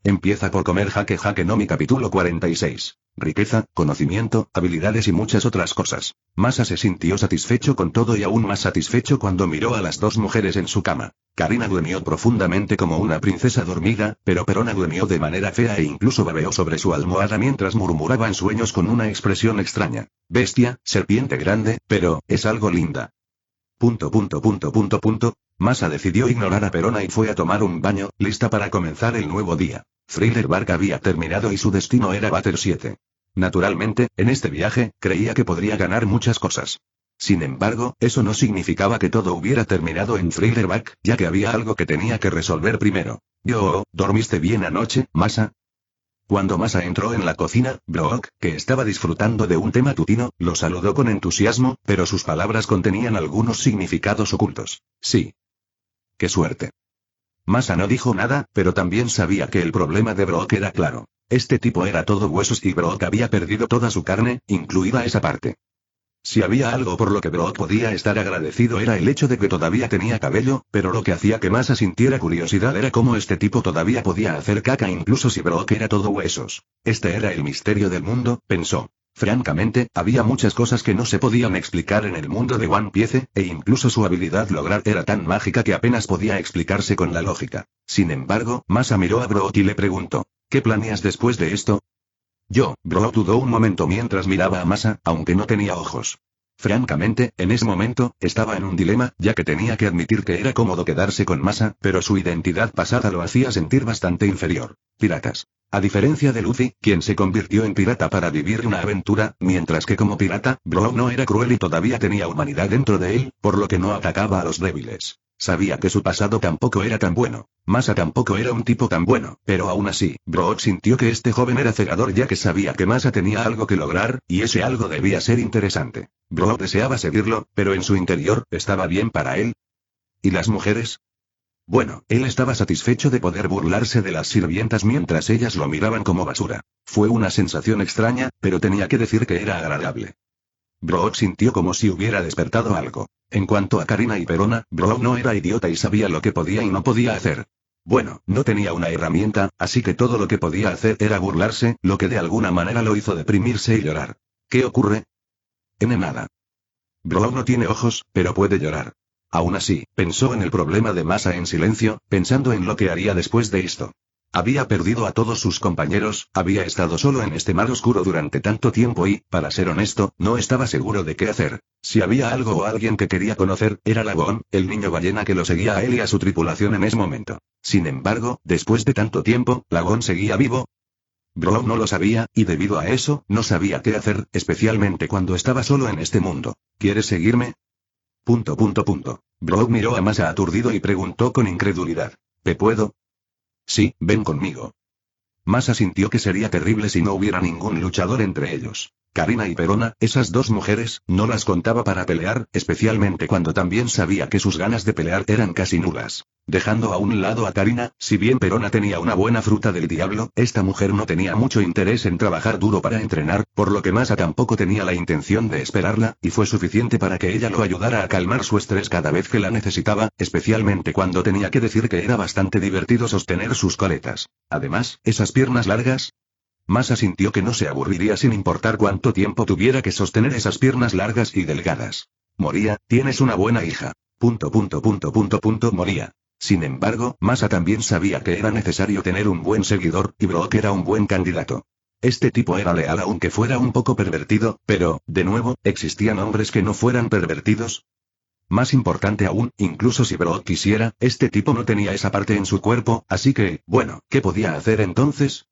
Empieza por comer jaque jaque no mi capítulo 46. Riqueza, conocimiento, habilidades y muchas otras cosas. Masa se sintió satisfecho con todo y aún más satisfecho cuando miró a las dos mujeres en su cama. Karina durmió profundamente como una princesa dormida, pero Perona durmió de manera fea e incluso babeó sobre su almohada mientras murmuraba en sueños con una expresión extraña. Bestia, serpiente grande, pero, es algo linda. Masa decidió ignorar a Perona y fue a tomar un baño, lista para comenzar el nuevo día. Thriller Bark había terminado y su destino era Bater 7. Naturalmente, en este viaje, creía que podría ganar muchas cosas. Sin embargo, eso no significaba que todo hubiera terminado en Thriller Bark, ya que había algo que tenía que resolver primero. ¿Dormiste bien anoche, Masa? Cuando Masa entró en la cocina, Brock, que estaba disfrutando de un té matutino, lo saludó con entusiasmo, pero sus palabras contenían algunos significados ocultos. Sí. ¡Qué suerte! Masa no dijo nada, pero también sabía que el problema de Brock era claro. Este tipo era todo huesos y Brock había perdido toda su carne, incluida esa parte. Si había algo por lo que Brock podía estar agradecido era el hecho de que todavía tenía cabello, pero lo que hacía que Masa sintiera curiosidad era cómo este tipo todavía podía hacer caca incluso si Brock era todo huesos. Este era el misterio del mundo, pensó. Francamente, había muchas cosas que no se podían explicar en el mundo de One Piece, e incluso su habilidad lograr era tan mágica que apenas podía explicarse con la lógica. Sin embargo, Masa miró a Brock y le preguntó, ¿qué planeas después de esto? Brock dudó un momento mientras miraba a Masa, aunque no tenía ojos. Francamente, en ese momento, estaba en un dilema, ya que tenía que admitir que era cómodo quedarse con Masa, pero su identidad pasada lo hacía sentir bastante inferior. Piratas. A diferencia de Luffy, quien se convirtió en pirata para vivir una aventura, mientras que como pirata, Brock no era cruel y todavía tenía humanidad dentro de él, por lo que no atacaba a los débiles. Sabía que su pasado tampoco era tan bueno. Masa tampoco era un tipo tan bueno, pero aún así, Brock sintió que este joven era cegador ya que sabía que Masa tenía algo que lograr, y ese algo debía ser interesante. Brock deseaba seguirlo, pero en su interior, ¿estaba bien para él? ¿Y las mujeres? Bueno, él estaba satisfecho de poder burlarse de las sirvientas mientras ellas lo miraban como basura. Fue una sensación extraña, pero tenía que decir que era agradable. Brock sintió como si hubiera despertado algo. En cuanto a Karina y Perona, Brock no era idiota y sabía lo que podía y no podía hacer. Bueno, no tenía una herramienta, así que todo lo que podía hacer era burlarse, lo que de alguna manera lo hizo deprimirse y llorar. ¿Qué ocurre? Nada. Brock no tiene ojos, pero puede llorar. Aún así, pensó en el problema de Masa en silencio, pensando en lo que haría después de esto. Había perdido a todos sus compañeros, había estado solo en este mar oscuro durante tanto tiempo y, para ser honesto, no estaba seguro de qué hacer. Si había algo o alguien que quería conocer, era Lagoon, el niño ballena que lo seguía a él y a su tripulación en ese momento. Sin embargo, después de tanto tiempo, Lagoon seguía vivo. Brock no lo sabía, y debido a eso, no sabía qué hacer, especialmente cuando estaba solo en este mundo. ¿Quieres seguirme? Brock miró a Masa aturdido y preguntó con incredulidad. ¿Te puedo? Sí, ven conmigo. Masa sintió que sería terrible si no hubiera ningún luchador entre ellos. Karina y Perona, esas dos mujeres, no las contaba para pelear, especialmente cuando también sabía que sus ganas de pelear eran casi nulas. Dejando a un lado a Karina, si bien Perona tenía una buena fruta del diablo, esta mujer no tenía mucho interés en trabajar duro para entrenar, por lo que Masa tampoco tenía la intención de esperarla, y fue suficiente para que ella lo ayudara a calmar su estrés cada vez que la necesitaba, especialmente cuando tenía que decir que era bastante divertido sostener sus coletas. Además, esas piernas largas. Masa sintió que no se aburriría sin importar cuánto tiempo tuviera que sostener esas piernas largas y delgadas. Moría, tienes una buena hija. Moría. Sin embargo, Masa también sabía que era necesario tener un buen seguidor, y Brock era un buen candidato. Este tipo era leal aunque fuera un poco pervertido, pero, de nuevo, ¿existían hombres que no fueran pervertidos? Más importante aún, incluso si Brock quisiera, este tipo no tenía esa parte en su cuerpo, así que, bueno, ¿qué podía hacer entonces?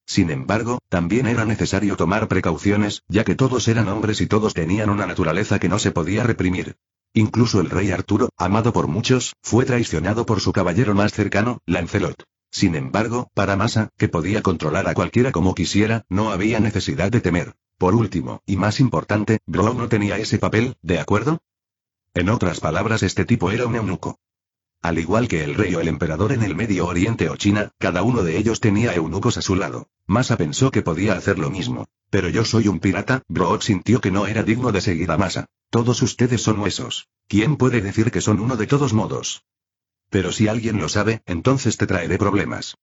Sin embargo, también era necesario tomar precauciones, ya que todos eran hombres y todos tenían una naturaleza que no se podía reprimir. Incluso el rey Arturo, amado por muchos, fue traicionado por su caballero más cercano, Lancelot. Sin embargo, para Masa, que podía controlar a cualquiera como quisiera, no había necesidad de temer. Por último, y más importante, Brock no tenía ese papel, ¿de acuerdo? En otras palabras, este tipo era un eunuco. Al igual que el rey o el emperador en el Medio Oriente o China, cada uno de ellos tenía eunucos a su lado. Masa pensó que podía hacer lo mismo. Pero yo soy un pirata. Brock sintió que no era digno de seguir a Masa. Todos ustedes son huesos. ¿Quién puede decir que son uno de todos modos? Pero si alguien lo sabe, entonces te traeré problemas.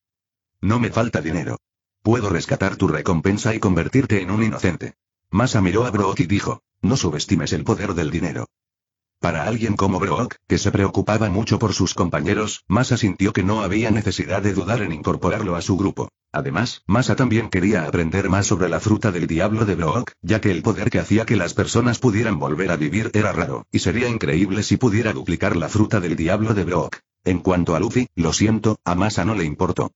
No me falta dinero. Puedo rescatar tu recompensa y convertirte en un inocente. Masa miró a Brook y dijo, no subestimes el poder del dinero. Para alguien como Brook, que se preocupaba mucho por sus compañeros, Masa sintió que no había necesidad de dudar en incorporarlo a su grupo. Además, Masa también quería aprender más sobre la fruta del diablo de Brook, ya que el poder que hacía que las personas pudieran volver a vivir era raro, y sería increíble si pudiera duplicar la fruta del diablo de Brook. En cuanto a Luffy, lo siento, a Masa no le importó.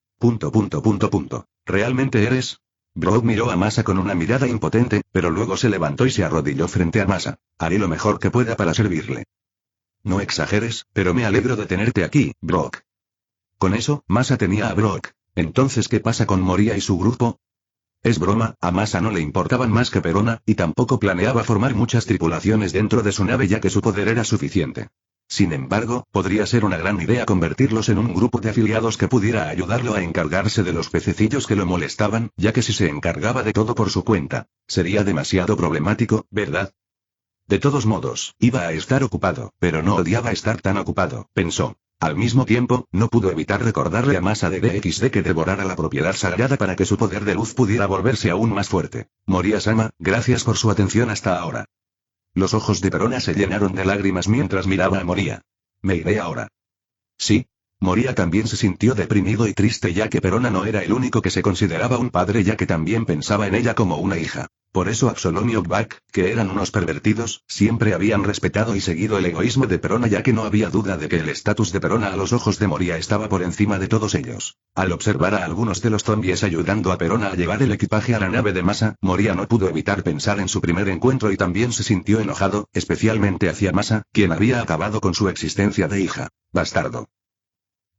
¿Realmente eres? Brook miró a Masa con una mirada impotente, pero luego se levantó y se arrodilló frente a Masa. Haré lo mejor que pueda para servirle. No exageres, pero me alegro de tenerte aquí, Brook. Con eso, Masa tenía a Brook. Entonces, ¿qué pasa con Moria y su grupo? Es broma, a Masa no le importaban más que Perona, y tampoco planeaba formar muchas tripulaciones dentro de su nave ya que su poder era suficiente. Sin embargo, podría ser una gran idea convertirlos en un grupo de afiliados que pudiera ayudarlo a encargarse de los pececillos que lo molestaban, ya que si se encargaba de todo por su cuenta, sería demasiado problemático, ¿verdad? De todos modos, iba a estar ocupado, pero no odiaba estar tan ocupado, pensó. Al mismo tiempo, no pudo evitar recordarle a Masa de DXD que devorara la propiedad sagrada para que su poder de luz pudiera volverse aún más fuerte. Moria-sama, gracias por su atención hasta ahora. Los ojos de Perona se llenaron de lágrimas mientras miraba a Moria. Me iré ahora. Sí. Moria también se sintió deprimido y triste ya que Perona no era el único que se consideraba un padre ya que también pensaba en ella como una hija. Por eso Absolom y Okbak, que eran unos pervertidos, siempre habían respetado y seguido el egoísmo de Perona ya que no había duda de que el estatus de Perona a los ojos de Moria estaba por encima de todos ellos. Al observar a algunos de los zombies ayudando a Perona a llevar el equipaje a la nave de Masa, Moria no pudo evitar pensar en su primer encuentro y también se sintió enojado, especialmente hacia Masa, quien había acabado con su existencia de hija. Bastardo.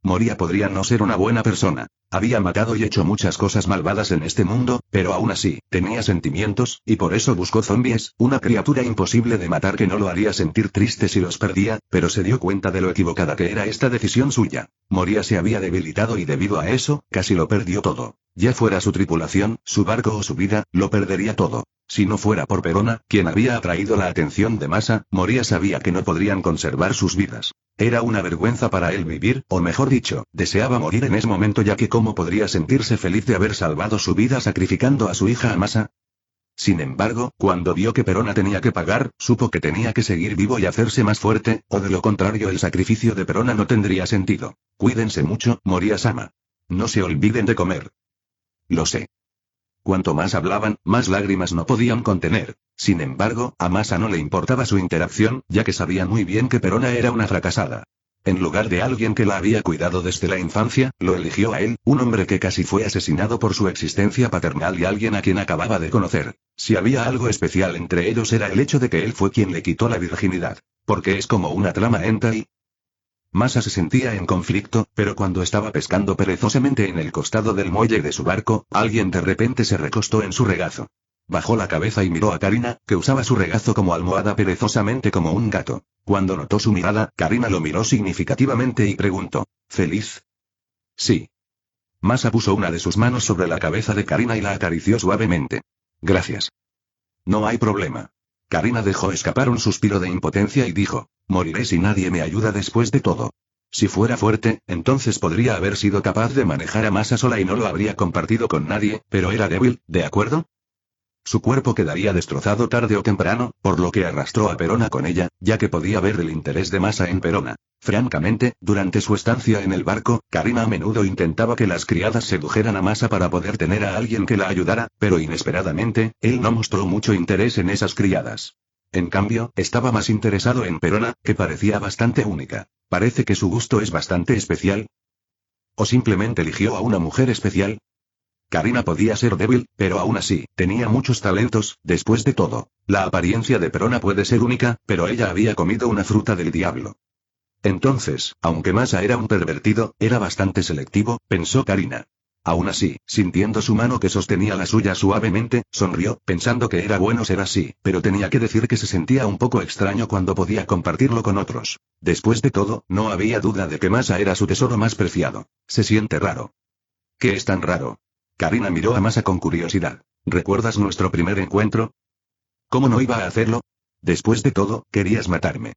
Moria podría no ser una buena persona. Había matado y hecho muchas cosas malvadas en este mundo, pero aún así, tenía sentimientos, y por eso buscó zombies, una criatura imposible de matar que no lo haría sentir triste si los perdía, pero se dio cuenta de lo equivocada que era esta decisión suya. Moria se había debilitado y debido a eso, casi lo perdió todo. Ya fuera su tripulación, su barco o su vida, lo perdería todo. Si no fuera por Perona, quien había atraído la atención de Masa, Moria sabía que no podrían conservar sus vidas. Era una vergüenza para él vivir, o mejor dicho, deseaba morir en ese momento ya que cómo podría sentirse feliz de haber salvado su vida sacrificando a su hija a Masa. Sin embargo, cuando vio que Perona tenía que pagar, supo que tenía que seguir vivo y hacerse más fuerte, o de lo contrario el sacrificio de Perona no tendría sentido. Cuídense mucho, Moria-sama. No se olviden de comer. Lo sé. Cuanto más hablaban, más lágrimas no podían contener. Sin embargo, a Masa no le importaba su interacción, ya que sabía muy bien que Perona era una fracasada. En lugar de alguien que la había cuidado desde la infancia, lo eligió a él, un hombre que casi fue asesinado por su existencia paternal y alguien a quien acababa de conocer. Si había algo especial entre ellos era el hecho de que él fue quien le quitó la virginidad. Porque es como una trama hentai. Masa se sentía en conflicto, pero cuando estaba pescando perezosamente en el costado del muelle de su barco, alguien de repente se recostó en su regazo. Bajó la cabeza y miró a Karina, que usaba su regazo como almohada perezosamente como un gato. Cuando notó su mirada, Karina lo miró significativamente y preguntó, ¿feliz? Sí. Masa puso una de sus manos sobre la cabeza de Karina y la acarició suavemente. Gracias. No hay problema. Karina dejó escapar un suspiro de impotencia y dijo, moriré si nadie me ayuda después de todo. Si fuera fuerte, entonces podría haber sido capaz de manejar a Masa sola y no lo habría compartido con nadie, pero era débil, ¿de acuerdo? Su cuerpo quedaría destrozado tarde o temprano, por lo que arrastró a Perona con ella, ya que podía ver el interés de Masa en Perona. Francamente, durante su estancia en el barco, Karina a menudo intentaba que las criadas sedujeran a Masa para poder tener a alguien que la ayudara, pero inesperadamente, él no mostró mucho interés en esas criadas. En cambio, estaba más interesado en Perona, que parecía bastante única. Parece que su gusto es bastante especial. ¿O simplemente eligió a una mujer especial? Karina podía ser débil, pero aún así, tenía muchos talentos, después de todo. La apariencia de Perona puede ser única, pero ella había comido una fruta del diablo. Entonces, aunque Masa era un pervertido, era bastante selectivo, pensó Karina. Aún así, sintiendo su mano que sostenía la suya suavemente, sonrió, pensando que era bueno ser así, pero tenía que decir que se sentía un poco extraño cuando podía compartirlo con otros. Después de todo, no había duda de que Masa era su tesoro más preciado. Se siente raro. ¿Qué es tan raro? Karina miró a Masa con curiosidad. ¿Recuerdas nuestro primer encuentro? ¿Cómo no iba a hacerlo? Después de todo, querías matarme.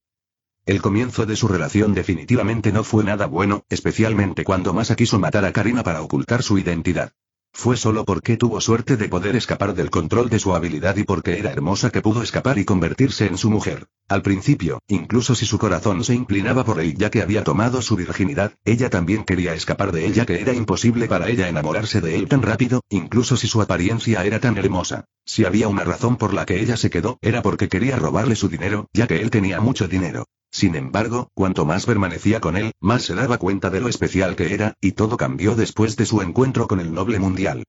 El comienzo de su relación definitivamente no fue nada bueno, especialmente cuando Masa quiso matar a Karina para ocultar su identidad. Fue solo porque tuvo suerte de poder escapar del control de su habilidad y porque era hermosa que pudo escapar y convertirse en su mujer. Al principio, incluso si su corazón se inclinaba por él ya que había tomado su virginidad, ella también quería escapar de él ya que era imposible para ella enamorarse de él tan rápido, incluso si su apariencia era tan hermosa. Si había una razón por la que ella se quedó, era porque quería robarle su dinero, ya que él tenía mucho dinero. Sin embargo, cuanto más permanecía con él, más se daba cuenta de lo especial que era, y todo cambió después de su encuentro con el noble mundial.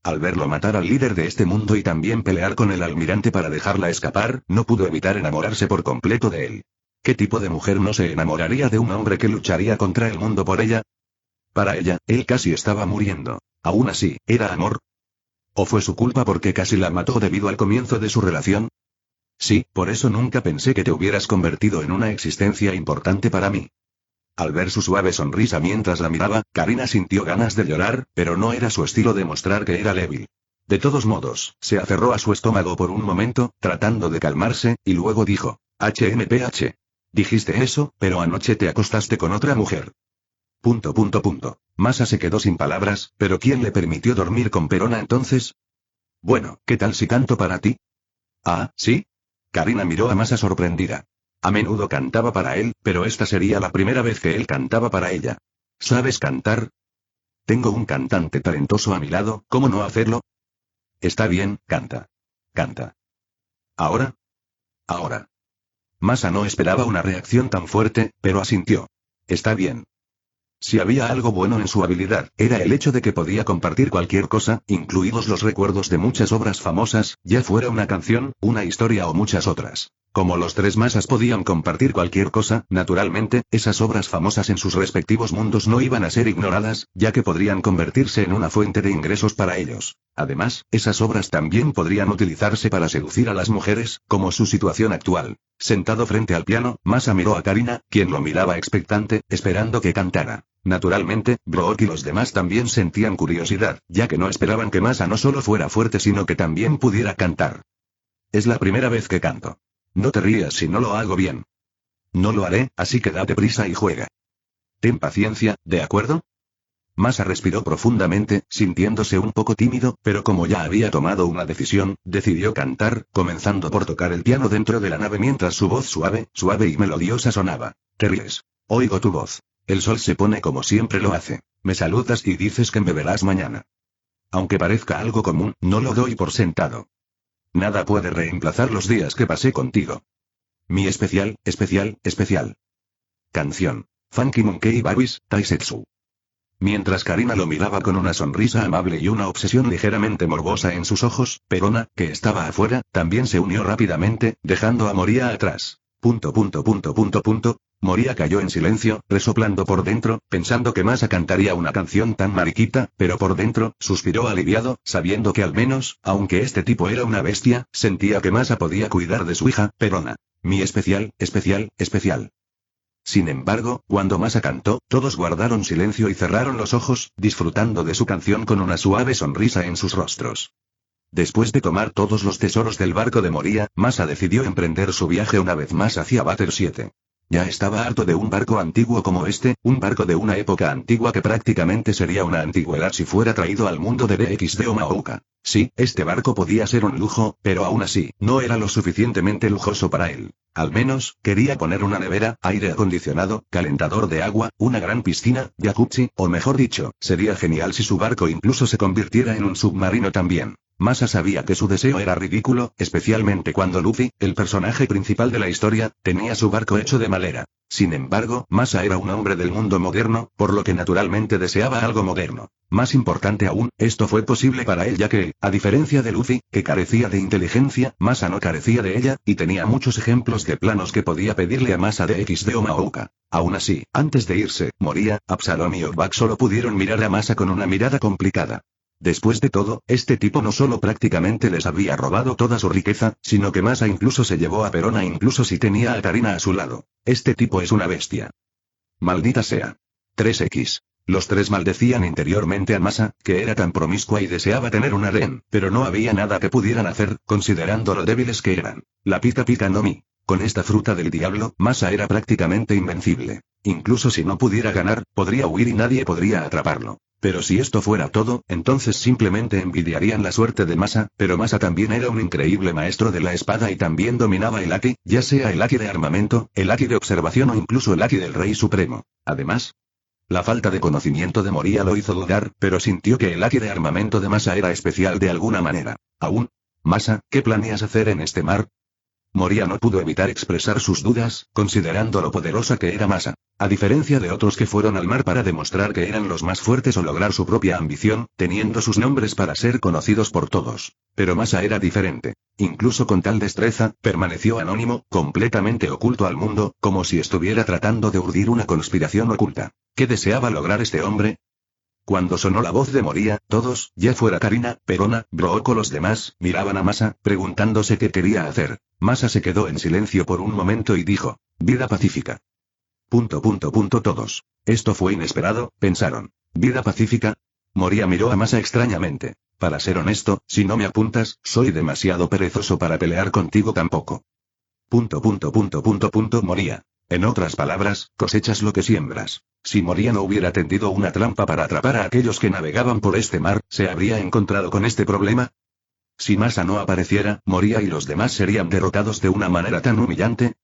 Al verlo matar al líder de este mundo y también pelear con el almirante para dejarla escapar, no pudo evitar enamorarse por completo de él. ¿Qué tipo de mujer no se enamoraría de un hombre que lucharía contra el mundo por ella? Para ella, él casi estaba muriendo. Aún así, ¿era amor? ¿O fue su culpa porque casi la mató debido al comienzo de su relación? Sí, por eso nunca pensé que te hubieras convertido en una existencia importante para mí. Al ver su suave sonrisa mientras la miraba, Karina sintió ganas de llorar, pero no era su estilo demostrar que era débil. De todos modos, se aferró a su estómago por un momento, tratando de calmarse, y luego dijo, HMPH. Dijiste eso, pero anoche te acostaste con otra mujer. ... Masa se quedó sin palabras, pero ¿quién le permitió dormir con Perona entonces? Bueno, ¿qué tal si canto para ti? Ah, ¿sí? Karina miró a Masa sorprendida. A menudo cantaba para él, pero esta sería la primera vez que él cantaba para ella. ¿Sabes cantar? Tengo un cantante talentoso a mi lado, ¿cómo no hacerlo? Está bien, canta. Canta. ¿Ahora? Ahora. Masa no esperaba una reacción tan fuerte, pero asintió. Está bien. Si había algo bueno en su habilidad, era el hecho de que podía compartir cualquier cosa, incluidos los recuerdos de muchas obras famosas, ya fuera una canción, una historia o muchas otras. Como los tres Masas podían compartir cualquier cosa, naturalmente, esas obras famosas en sus respectivos mundos no iban a ser ignoradas, ya que podrían convertirse en una fuente de ingresos para ellos. Además, esas obras también podrían utilizarse para seducir a las mujeres, como su situación actual. Sentado frente al piano, Masa miró a Karina, quien lo miraba expectante, esperando que cantara. Naturalmente, Brook y los demás también sentían curiosidad, ya que no esperaban que Masa no solo fuera fuerte sino que también pudiera cantar. Es la primera vez que canto. No te rías si no lo hago bien. No lo haré, así que date prisa y juega. Ten paciencia, ¿de acuerdo? Masa respiró profundamente, sintiéndose un poco tímido, pero como ya había tomado una decisión, decidió cantar, comenzando por tocar el piano dentro de la nave mientras su voz suave, suave y melodiosa sonaba. Te ríes. Oigo tu voz. El sol se pone como siempre lo hace. Me saludas y dices que me verás mañana. Aunque parezca algo común, no lo doy por sentado. Nada puede reemplazar los días que pasé contigo. Mi especial, especial, especial. Canción. Funky Monkey Babies, Taisetsu. Mientras Karina lo miraba con una sonrisa amable y una obsesión ligeramente morbosa en sus ojos, Perona, que estaba afuera, también se unió rápidamente, dejando a Moria atrás. Moria cayó en silencio, resoplando por dentro, pensando que Masa cantaría una canción tan mariquita, pero por dentro, suspiró aliviado, sabiendo que al menos, aunque este tipo era una bestia, sentía que Masa podía cuidar de su hija, Perona. Mi especial, especial, especial. Sin embargo, cuando Masa cantó, todos guardaron silencio y cerraron los ojos, disfrutando de su canción con una suave sonrisa en sus rostros. Después de tomar todos los tesoros del barco de Moria, Masa decidió emprender su viaje una vez más hacia Bater 7. Ya estaba harto de un barco antiguo como este, un barco de una época antigua que prácticamente sería una antigüedad si fuera traído al mundo de DXD o Maouka. Sí, este barco podía ser un lujo, pero aún así, no era lo suficientemente lujoso para él. Al menos, quería poner una nevera, aire acondicionado, calentador de agua, una gran piscina, jacuzzi, o mejor dicho, sería genial si su barco incluso se convirtiera en un submarino también. Masa sabía que su deseo era ridículo, especialmente cuando Luffy, el personaje principal de la historia, tenía su barco hecho de madera. Sin embargo, Masa era un hombre del mundo moderno, por lo que naturalmente deseaba algo moderno. Más importante aún, esto fue posible para él ya que, a diferencia de Luffy, que carecía de inteligencia, Masa no carecía de ella, y tenía muchos ejemplos de planos que podía pedirle a Masa de XD o Maouka. Aún así, antes de irse, Moria, Absalom y Obak solo pudieron mirar a Masa con una mirada complicada. Después de todo, este tipo no solo prácticamente les había robado toda su riqueza, sino que Masa incluso se llevó a Perona incluso si tenía a Karina a su lado. Este tipo es una bestia. Maldita sea. 3X. Los tres maldecían interiormente a Masa, que era tan promiscua y deseaba tener un harén, pero no había nada que pudieran hacer, considerando lo débiles que eran. La pica pica no mi. Con esta fruta del diablo, Masa era prácticamente invencible. Incluso si no pudiera ganar, podría huir y nadie podría atraparlo. Pero si esto fuera todo, entonces simplemente envidiarían la suerte de Masa, pero Masa también era un increíble maestro de la espada y también dominaba el haki, ya sea el haki de armamento, el haki de observación o incluso el haki del Rey Supremo. Además, la falta de conocimiento de Moria lo hizo dudar, pero sintió que el haki de armamento de Masa era especial de alguna manera. Aún, Masa, ¿qué planeas hacer en este mar? Moria no pudo evitar expresar sus dudas, considerando lo poderosa que era Masa. A diferencia de otros que fueron al mar para demostrar que eran los más fuertes o lograr su propia ambición, teniendo sus nombres para ser conocidos por todos. Pero Masa era diferente. Incluso con tal destreza, permaneció anónimo, completamente oculto al mundo, como si estuviera tratando de urdir una conspiración oculta. ¿Qué deseaba lograr este hombre? Cuando sonó la voz de Moria, todos, ya fuera Karina, Perona, Brook o los demás, miraban a Masa, preguntándose qué quería hacer. Masa se quedó en silencio por un momento y dijo: vida pacífica. Todos. Esto fue inesperado, pensaron. ¿Vida pacífica? Moria miró a Masa extrañamente. Para ser honesto, si no me apuntas, soy demasiado perezoso para pelear contigo tampoco. Moria. En otras palabras, cosechas lo que siembras. Si Moria no hubiera tendido una trampa para atrapar a aquellos que navegaban por este mar, ¿se habría encontrado con este problema? Si Masa no apareciera, Moria y los demás serían derrotados de una manera tan humillante.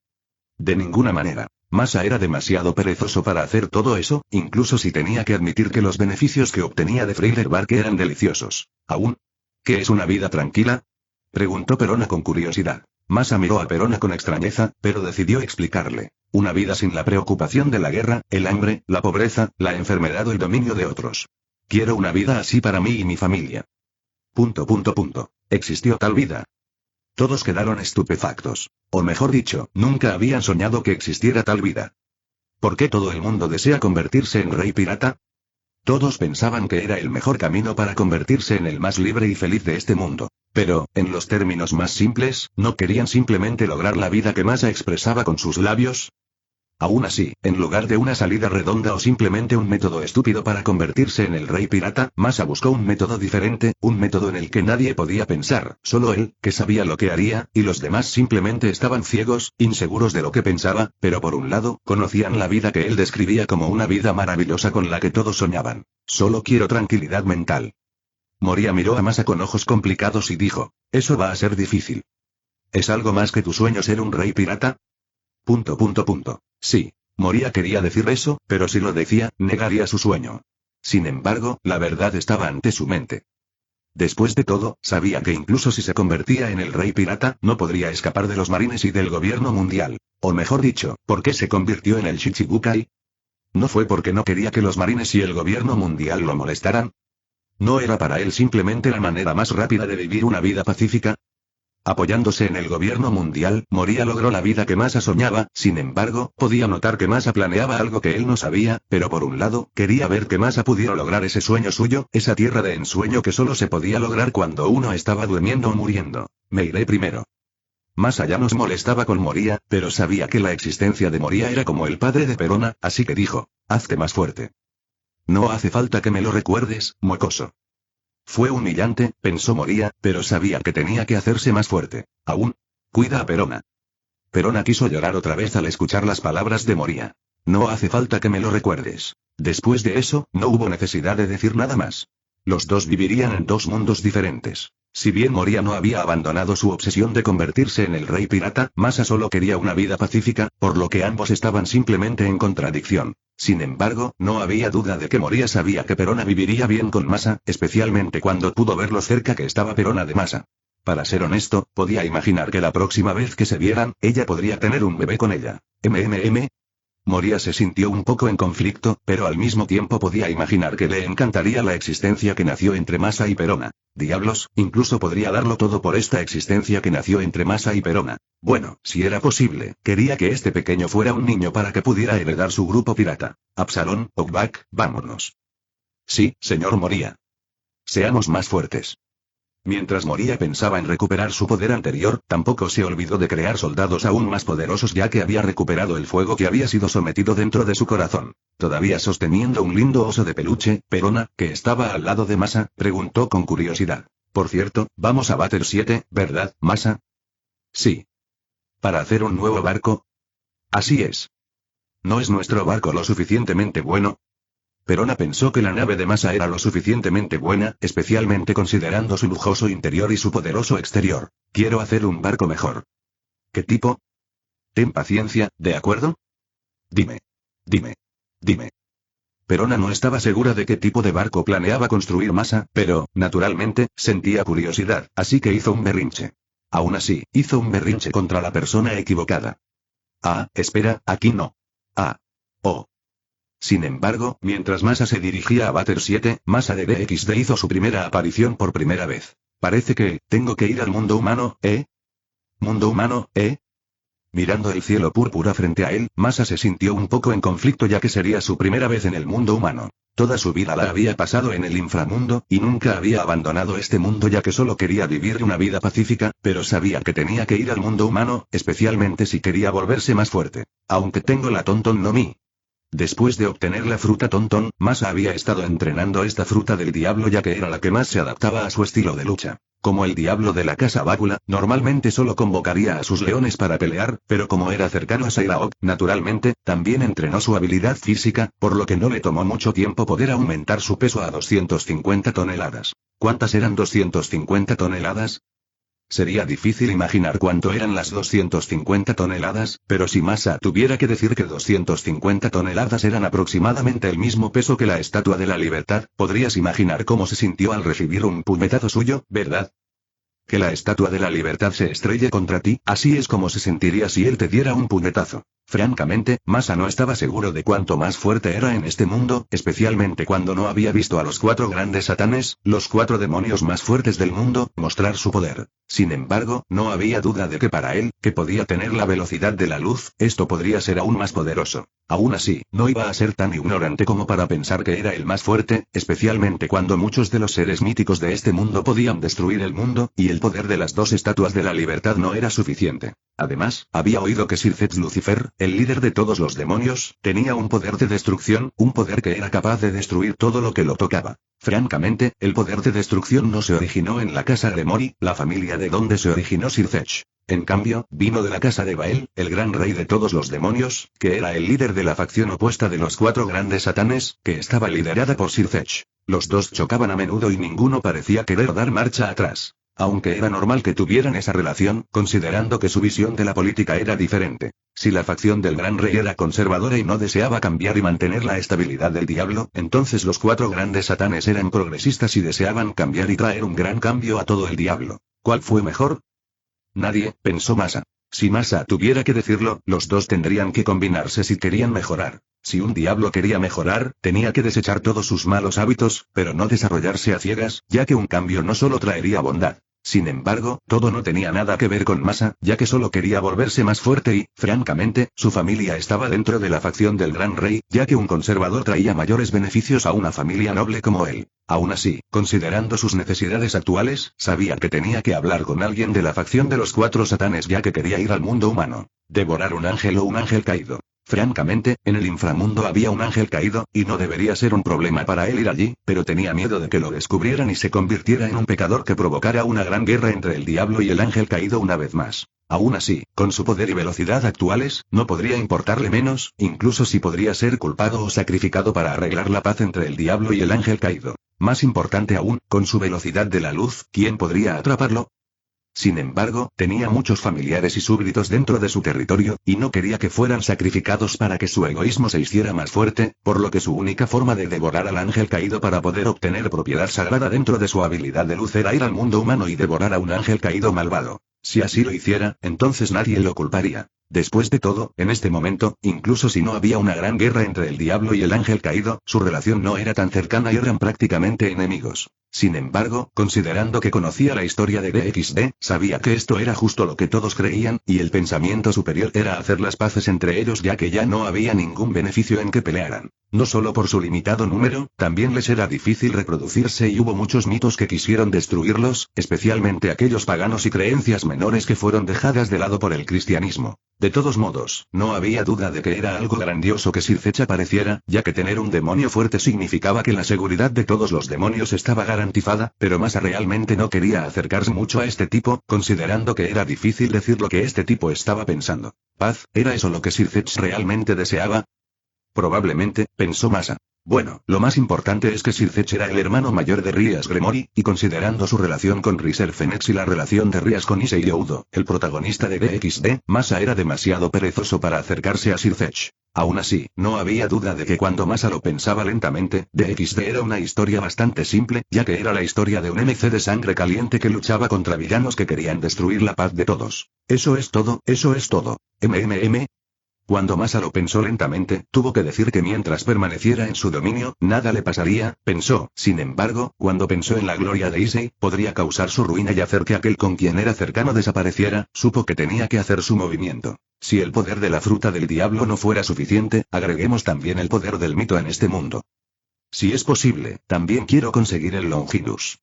De ninguna manera. Masa era demasiado perezoso para hacer todo eso, incluso si tenía que admitir que los beneficios que obtenía de Frailer Bark eran deliciosos. ¿Aún? ¿Qué es una vida tranquila? Preguntó Perona con curiosidad. Masa miró a Perona con extrañeza, pero decidió explicarle. Una vida sin la preocupación de la guerra, el hambre, la pobreza, la enfermedad o el dominio de otros. Quiero una vida así para mí y mi familia. ¿Existió tal vida? Todos quedaron estupefactos. O mejor dicho, nunca habían soñado que existiera tal vida. ¿Por qué todo el mundo desea convertirse en rey pirata? Todos pensaban que era el mejor camino para convertirse en el más libre y feliz de este mundo. Pero, en los términos más simples, ¿no querían simplemente lograr la vida que Masa expresaba con sus labios? Aún así, en lugar de una salida redonda o simplemente un método estúpido para convertirse en el rey pirata, Masa buscó un método diferente, un método en el que nadie podía pensar, solo él, que sabía lo que haría, y los demás simplemente estaban ciegos, inseguros de lo que pensaba, pero por un lado, conocían la vida que él describía como una vida maravillosa con la que todos soñaban. Solo quiero tranquilidad mental. Moria miró a Masa con ojos complicados y dijo: eso va a ser difícil. ¿Es algo más que tu sueño ser un rey pirata? Sí, Moria quería decir eso, pero si lo decía, negaría su sueño. Sin embargo, la verdad estaba ante su mente. Después de todo, sabía que incluso si se convertía en el rey pirata, no podría escapar de los marines y del gobierno mundial. O mejor dicho, ¿por qué se convirtió en el Shichibukai? ¿No fue porque no quería que los marines y el gobierno mundial lo molestaran? ¿No era para él simplemente la manera más rápida de vivir una vida pacífica? Apoyándose en el gobierno mundial, Moria logró la vida que Masa soñaba, sin embargo, podía notar que Masa planeaba algo que él no sabía, pero por un lado, quería ver que Masa pudiera lograr ese sueño suyo, esa tierra de ensueño que solo se podía lograr cuando uno estaba durmiendo o muriendo. Me iré primero. Masa ya no se molestaba con Moria, pero sabía que la existencia de Moria era como el padre de Perona, así que dijo: hazte más fuerte. No hace falta que me lo recuerdes, mocoso. Fue humillante, pensó Moria, pero sabía que tenía que hacerse más fuerte. Aún. Cuida a Perona. Perona quiso llorar otra vez al escuchar las palabras de Moria. No hace falta que me lo recuerdes. Después de eso, no hubo necesidad de decir nada más. Los dos vivirían en dos mundos diferentes. Si bien Moria no había abandonado su obsesión de convertirse en el rey pirata, Masa solo quería una vida pacífica, por lo que ambos estaban simplemente en contradicción. Sin embargo, no había duda de que Moria sabía que Perona viviría bien con Masa, especialmente cuando pudo ver lo cerca que estaba Perona de Masa. Para ser honesto, podía imaginar que la próxima vez que se vieran, ella podría tener un bebé con ella. Moria se sintió un poco en conflicto, pero al mismo tiempo podía imaginar que le encantaría la existencia que nació entre Masa y Perona. Diablos, incluso podría darlo todo por esta existencia que nació entre Masa y Perona. Bueno, si era posible, quería que este pequeño fuera un niño para que pudiera heredar su grupo pirata. Absalón, Okbak, vámonos. Sí, señor Moria. Seamos más fuertes. Mientras moría pensaba en recuperar su poder anterior, tampoco se olvidó de crear soldados aún más poderosos ya que había recuperado el fuego que había sido sometido dentro de su corazón. Todavía sosteniendo un lindo oso de peluche, Perona, que estaba al lado de Masa, preguntó con curiosidad. Por cierto, vamos a Bater 7, ¿verdad, Masa? Sí. ¿Para hacer un nuevo barco? Así es. ¿No es nuestro barco lo suficientemente bueno? Perona pensó que la nave de Masa era lo suficientemente buena, especialmente considerando su lujoso interior y su poderoso exterior. Quiero hacer un barco mejor. ¿Qué tipo? Ten paciencia, ¿de acuerdo? Dime. Dime. Perona no estaba segura de qué tipo de barco planeaba construir Masa, pero, naturalmente, sentía curiosidad, así que hizo un berrinche. Aún así, hizo un berrinche contra la persona equivocada. Ah, espera, aquí no. Ah. Oh. Sin embargo, mientras Masa se dirigía a Bater 7, Masa de DXD hizo su primera aparición por primera vez. Parece que, tengo que ir al mundo humano, ¿eh? ¿Mundo humano, eh? Mirando el cielo púrpura frente a él, Masa se sintió un poco en conflicto ya que sería su primera vez en el mundo humano. Toda su vida la había pasado en el inframundo, y nunca había abandonado este mundo ya que solo quería vivir una vida pacífica, pero sabía que tenía que ir al mundo humano, especialmente si quería volverse más fuerte. Aunque tengo la Tonton no Mi. Después de obtener la fruta Tonton, Masa había estado entrenando esta fruta del diablo ya que era la que más se adaptaba a su estilo de lucha. Como el diablo de la casa Bácula, normalmente solo convocaría a sus leones para pelear, pero como era cercano a Sairaok, naturalmente, también entrenó su habilidad física, por lo que no le tomó mucho tiempo poder aumentar su peso a 250 toneladas. ¿Cuántas eran 250 toneladas? Sería difícil imaginar cuánto eran las 250 toneladas, pero si Masa tuviera que decir que 250 toneladas eran aproximadamente el mismo peso que la Estatua de la Libertad, podrías imaginar cómo se sintió al recibir un puñetazo suyo, ¿verdad? Que la Estatua de la Libertad se estrelle contra ti, así es como se sentiría si él te diera un puñetazo. Francamente, Masa no estaba seguro de cuánto más fuerte era en este mundo, especialmente cuando no había visto a los 4 grandes satanes, los 4 demonios más fuertes del mundo, mostrar su poder. Sin embargo, no había duda de que para él, que podía tener la velocidad de la luz, esto podría ser aún más poderoso. Aún así, no iba a ser tan ignorante como para pensar que era el más fuerte, especialmente cuando muchos de los seres míticos de este mundo podían destruir el mundo, y el poder de las 2 estatuas de la libertad no era suficiente. Además, había oído que Sir Zetz Lucifer, el líder de todos los demonios, tenía un poder de destrucción, un poder que era capaz de destruir todo lo que lo tocaba. Francamente, el poder de destrucción no se originó en la casa de Mori, la familia de donde se originó Sir Zetz. En cambio, vino de la casa de Bael, el gran rey de todos los demonios, que era el líder de la facción opuesta de los 4 grandes satanes, que estaba liderada por Sir Zetz. Los dos chocaban a menudo y ninguno parecía querer dar marcha atrás. Aunque era normal que tuvieran esa relación, considerando que su visión de la política era diferente. Si la facción del Gran Rey era conservadora y no deseaba cambiar y mantener la estabilidad del diablo, entonces los 4 grandes satanes eran progresistas y deseaban cambiar y traer un gran cambio a todo el diablo. ¿Cuál fue mejor? Nadie, pensó Masa. Si Masa tuviera que decirlo, los dos tendrían que combinarse si querían mejorar. Si un diablo quería mejorar, tenía que desechar todos sus malos hábitos, pero no desarrollarse a ciegas, ya que un cambio no solo traería bondad. Sin embargo, todo no tenía nada que ver con Masa, ya que solo quería volverse más fuerte y, francamente, su familia estaba dentro de la facción del Gran Rey, ya que un conservador traía mayores beneficios a una familia noble como él. Aún así, considerando sus necesidades actuales, sabía que tenía que hablar con alguien de la facción de los 4 satanes ya que quería ir al mundo humano. Devorar un ángel o un ángel caído. Francamente, en el inframundo había un ángel caído, y no debería ser un problema para él ir allí, pero tenía miedo de que lo descubrieran y se convirtiera en un pecador que provocara una gran guerra entre el diablo y el ángel caído una vez más. Aún así, con su poder y velocidad actuales, no podría importarle menos, incluso si podría ser culpado o sacrificado para arreglar la paz entre el diablo y el ángel caído. Más importante aún, con su velocidad de la luz, ¿quién podría atraparlo? Sin embargo, tenía muchos familiares y súbditos dentro de su territorio, y no quería que fueran sacrificados para que su egoísmo se hiciera más fuerte, por lo que su única forma de devorar al ángel caído para poder obtener propiedad sagrada dentro de su habilidad de luz era ir al mundo humano y devorar a un ángel caído malvado. Si así lo hiciera, entonces nadie lo culparía. Después de todo, en este momento, incluso si no había una gran guerra entre el diablo y el ángel caído, su relación no era tan cercana y eran prácticamente enemigos. Sin embargo, considerando que conocía la historia de DXD, sabía que esto era justo lo que todos creían, y el pensamiento superior era hacer las paces entre ellos ya que ya no había ningún beneficio en que pelearan. No solo por su limitado número, también les era difícil reproducirse y hubo muchos mitos que quisieron destruirlos, especialmente aquellos paganos y creencias menores que fueron dejadas de lado por el cristianismo. De todos modos, no había duda de que era algo grandioso que Sircech apareciera, ya que tener un demonio fuerte significaba que la seguridad de todos los demonios estaba garantizada, pero Masa realmente no quería acercarse mucho a este tipo, considerando que era difícil decir lo que este tipo estaba pensando. ¿Paz? ¿Era eso lo que Sircech realmente deseaba? Probablemente, pensó Masa. Bueno, lo más importante es que Sircech era el hermano mayor de Rias Gremory, y considerando su relación con Riser Phoenix y la relación de Rias con Issei Oudo, el protagonista de DXD, Masa era demasiado perezoso para acercarse a Sircech. Aún así, no había duda de que cuando Masa lo pensaba lentamente, DXD era una historia bastante simple, ya que era la historia de un MC de sangre caliente que luchaba contra villanos que querían destruir la paz de todos. Eso es todo, eso es todo. Cuando Masa lo pensó lentamente, tuvo que decir que mientras permaneciera en su dominio, nada le pasaría, pensó. Sin embargo, cuando pensó en la gloria de Issei, podría causar su ruina y hacer que aquel con quien era cercano desapareciera, supo que tenía que hacer su movimiento. Si el poder de la fruta del diablo no fuera suficiente, agreguemos también el poder del mito en este mundo. Si es posible, también quiero conseguir el Longinus.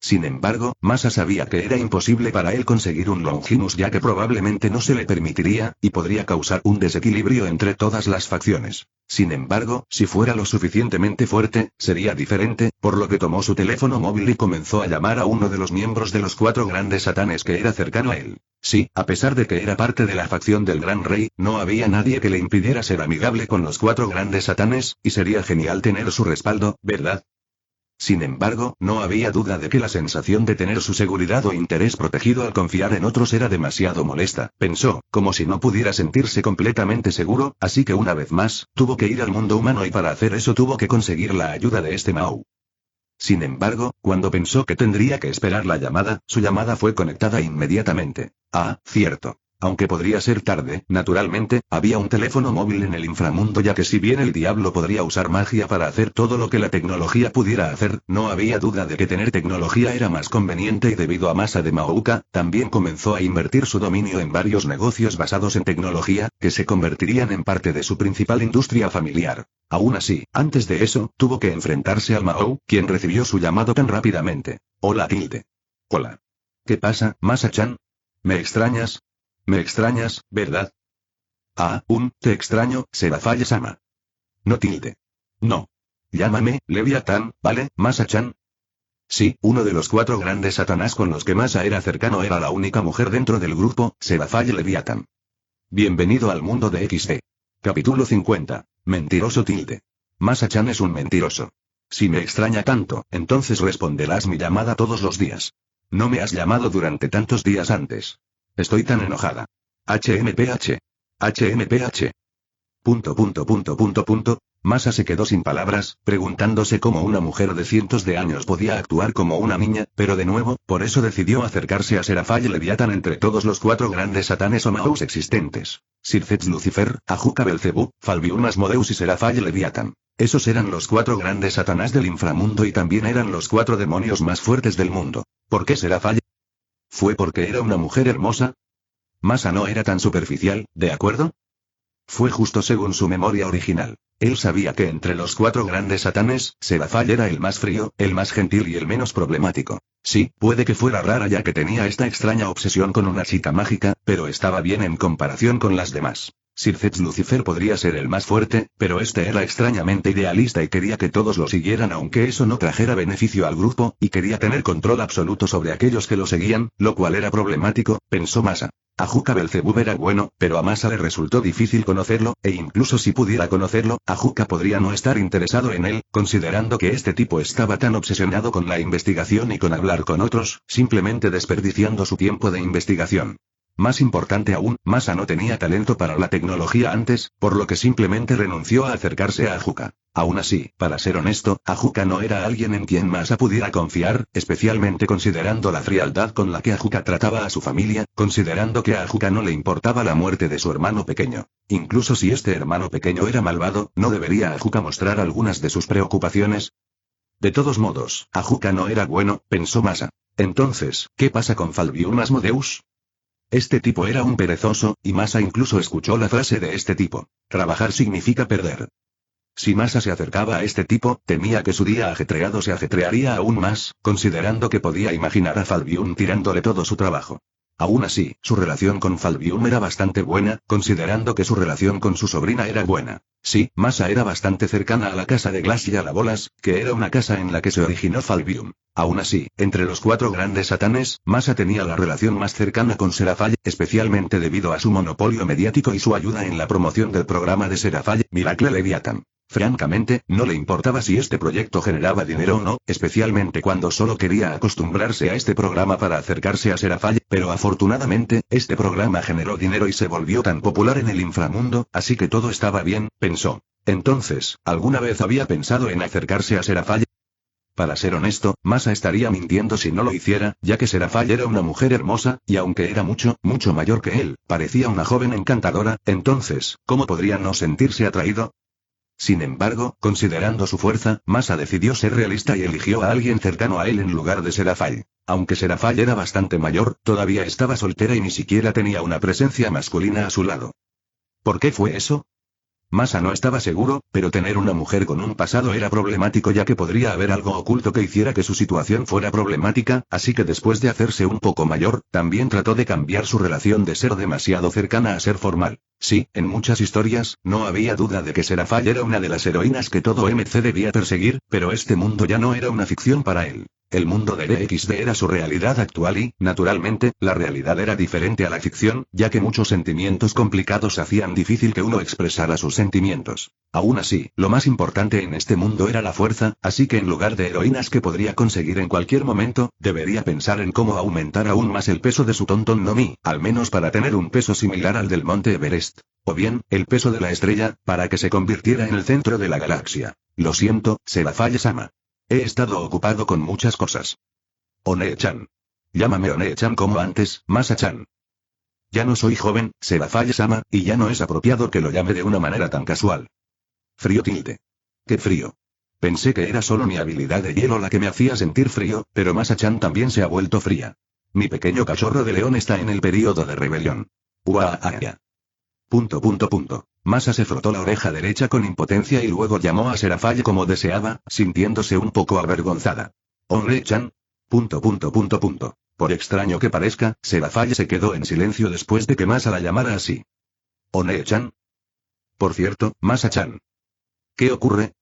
Sin embargo, Masa sabía que era imposible para él conseguir un Longinus ya que probablemente no se le permitiría, y podría causar un desequilibrio entre todas las facciones. Sin embargo, si fuera lo suficientemente fuerte, sería diferente, por lo que tomó su teléfono móvil y comenzó a llamar a uno de los miembros de los 4 grandes satanes que era cercano a él. Sí, a pesar de que era parte de la facción del Gran Rey, no había nadie que le impidiera ser amigable con los 4 grandes satanes, y sería genial tener su respaldo, ¿verdad? Sin embargo, no había duda de que la sensación de tener su seguridad o interés protegido al confiar en otros era demasiado molesta, pensó, como si no pudiera sentirse completamente seguro, así que una vez más, tuvo que ir al mundo humano y para hacer eso tuvo que conseguir la ayuda de este Mao. Sin embargo, cuando pensó que tendría que esperar la llamada, su llamada fue conectada inmediatamente. Ah, cierto. Aunque podría ser tarde, naturalmente, había un teléfono móvil en el inframundo ya que si bien el diablo podría usar magia para hacer todo lo que la tecnología pudiera hacer, no había duda de que tener tecnología era más conveniente y debido a Masa de Maouka, también comenzó a invertir su dominio en varios negocios basados en tecnología, que se convertirían en parte de su principal industria familiar. Aún así, antes de eso, tuvo que enfrentarse al Mao, quien recibió su llamado tan rápidamente. Hola Tilde. Hola. ¿Qué pasa, Masa-chan? ¿Me extrañas? Me extrañas, ¿verdad? Ah, te extraño, Seraphire-sama. No Tilde. No. Llámame, Leviatán, ¿vale, Masa-chan? Sí, uno de los 4 grandes satanás con los que Masa era cercano era la única mujer dentro del grupo, Seraphire Leviatán. Bienvenido al mundo de XD. Capítulo 50. Mentiroso Tilde. Masa-chan es un mentiroso. Si me extraña tanto, entonces responderás mi llamada todos los días. No me has llamado durante tantos días antes. Estoy tan enojada. HMPH. HMPH. Masa se quedó sin palabras, preguntándose cómo una mujer de cientos de años podía actuar como una niña, pero de nuevo, por eso decidió acercarse a Seraphire Leviatán entre todos los 4 grandes satanes o Maus existentes. Sircech Lucifer, Ajuka Belzebú, Falbium Asmodeus y Seraphire Leviatán. Esos eran los 4 grandes satanás del inframundo y también eran los 4 demonios más fuertes del mundo. ¿Por qué Seraphire? ¿Fue porque era una mujer hermosa? Masa no era tan superficial, ¿de acuerdo? Fue justo según su memoria original. Él sabía que entre los 4 grandes satanes, Seraphire era el más frío, el más gentil y el menos problemático. Sí, puede que fuera rara ya que tenía esta extraña obsesión con una chica mágica, pero estaba bien en comparación con las demás. Sircech Lucifer podría ser el más fuerte, pero este era extrañamente idealista y quería que todos lo siguieran aunque eso no trajera beneficio al grupo, y quería tener control absoluto sobre aquellos que lo seguían, lo cual era problemático, pensó Masa. Ajuka Belzebú era bueno, pero a Masa le resultó difícil conocerlo, e incluso si pudiera conocerlo, Ajuka podría no estar interesado en él, considerando que este tipo estaba tan obsesionado con la investigación y con hablar con otros, simplemente desperdiciando su tiempo de investigación. Más importante aún, Masa no tenía talento para la tecnología antes, por lo que simplemente renunció a acercarse a Ajuka. Aún así, para ser honesto, Ajuka no era alguien en quien Masa pudiera confiar, especialmente considerando la frialdad con la que Ajuka trataba a su familia, considerando que a Ajuka no le importaba la muerte de su hermano pequeño. Incluso si este hermano pequeño era malvado, ¿no debería Ajuka mostrar algunas de sus preocupaciones? De todos modos, Ajuka no era bueno, pensó Masa. Entonces, ¿qué pasa con Falbium Asmodeus? Este tipo era un perezoso, y Masa incluso escuchó la frase de este tipo. Trabajar significa perder. Si Masa se acercaba a este tipo, temía que su día ajetreado se ajetrearía aún más, considerando que podía imaginar a Falbium tirándole todo su trabajo. Aún así, su relación con Falbium era bastante buena, considerando que su relación con su sobrina era buena. Sí, Masa era bastante cercana a la casa de Glass y a la Bolas, que era una casa en la que se originó Falbium. Aún así, entre los 4 grandes satanes, Masa tenía la relación más cercana con Serafall, especialmente debido a su monopolio mediático y su ayuda en la promoción del programa de Serafall, Miracle Leviathan. Francamente, no le importaba si este proyecto generaba dinero o no, especialmente cuando solo quería acostumbrarse a este programa para acercarse a Serafall, pero afortunadamente, este programa generó dinero y se volvió tan popular en el inframundo, así que todo estaba bien, pensó. Entonces, ¿alguna vez había pensado en acercarse a Serafall? Para ser honesto, Masa estaría mintiendo si no lo hiciera, ya que Serafall era una mujer hermosa, y aunque era mucho, mucho mayor que él, parecía una joven encantadora, entonces, ¿cómo podría no sentirse atraído? Sin embargo, considerando su fuerza, Masa decidió ser realista y eligió a alguien cercano a él en lugar de Serafall. Aunque Serafall era bastante mayor, todavía estaba soltera y ni siquiera tenía una presencia masculina a su lado. ¿Por qué fue eso? Masa no estaba seguro, pero tener una mujer con un pasado era problemático ya que podría haber algo oculto que hiciera que su situación fuera problemática, así que después de hacerse un poco mayor, también trató de cambiar su relación de ser demasiado cercana a ser formal. Sí, en muchas historias, no había duda de que Serafall era una de las heroínas que todo MC debía perseguir, pero este mundo ya no era una ficción para él. El mundo de DXD era su realidad actual y, naturalmente, la realidad era diferente a la ficción, ya que muchos sentimientos complicados hacían difícil que uno expresara sus sentimientos. Aún así, lo más importante en este mundo era la fuerza, así que en lugar de heroínas que podría conseguir en cualquier momento, debería pensar en cómo aumentar aún más el peso de su Tonton no Mi, al menos para tener un peso similar al del Monte Everest. O bien, el peso de la estrella, para que se convirtiera en el centro de la galaxia. Lo siento, Serafall-sama. He estado ocupado con muchas cosas. One-chan. Llámame One-chan como antes, Masa-chan. Ya no soy joven, Serafall-sama, y ya no es apropiado que lo llame de una manera tan casual. Frío tilde. ¡Qué frío! Pensé que era solo mi habilidad de hielo la que me hacía sentir frío, pero Masa-chan también se ha vuelto fría. Mi pequeño cachorro de león está en el período de rebelión. Uaaya. Masa se frotó la oreja derecha con impotencia y luego llamó a Serafall como deseaba, sintiéndose un poco avergonzada. One-chan. Por extraño que parezca, Serafall se quedó en silencio después de que Masa la llamara así. One-chan. Por cierto, Masa-chan. ¿Qué ocurre?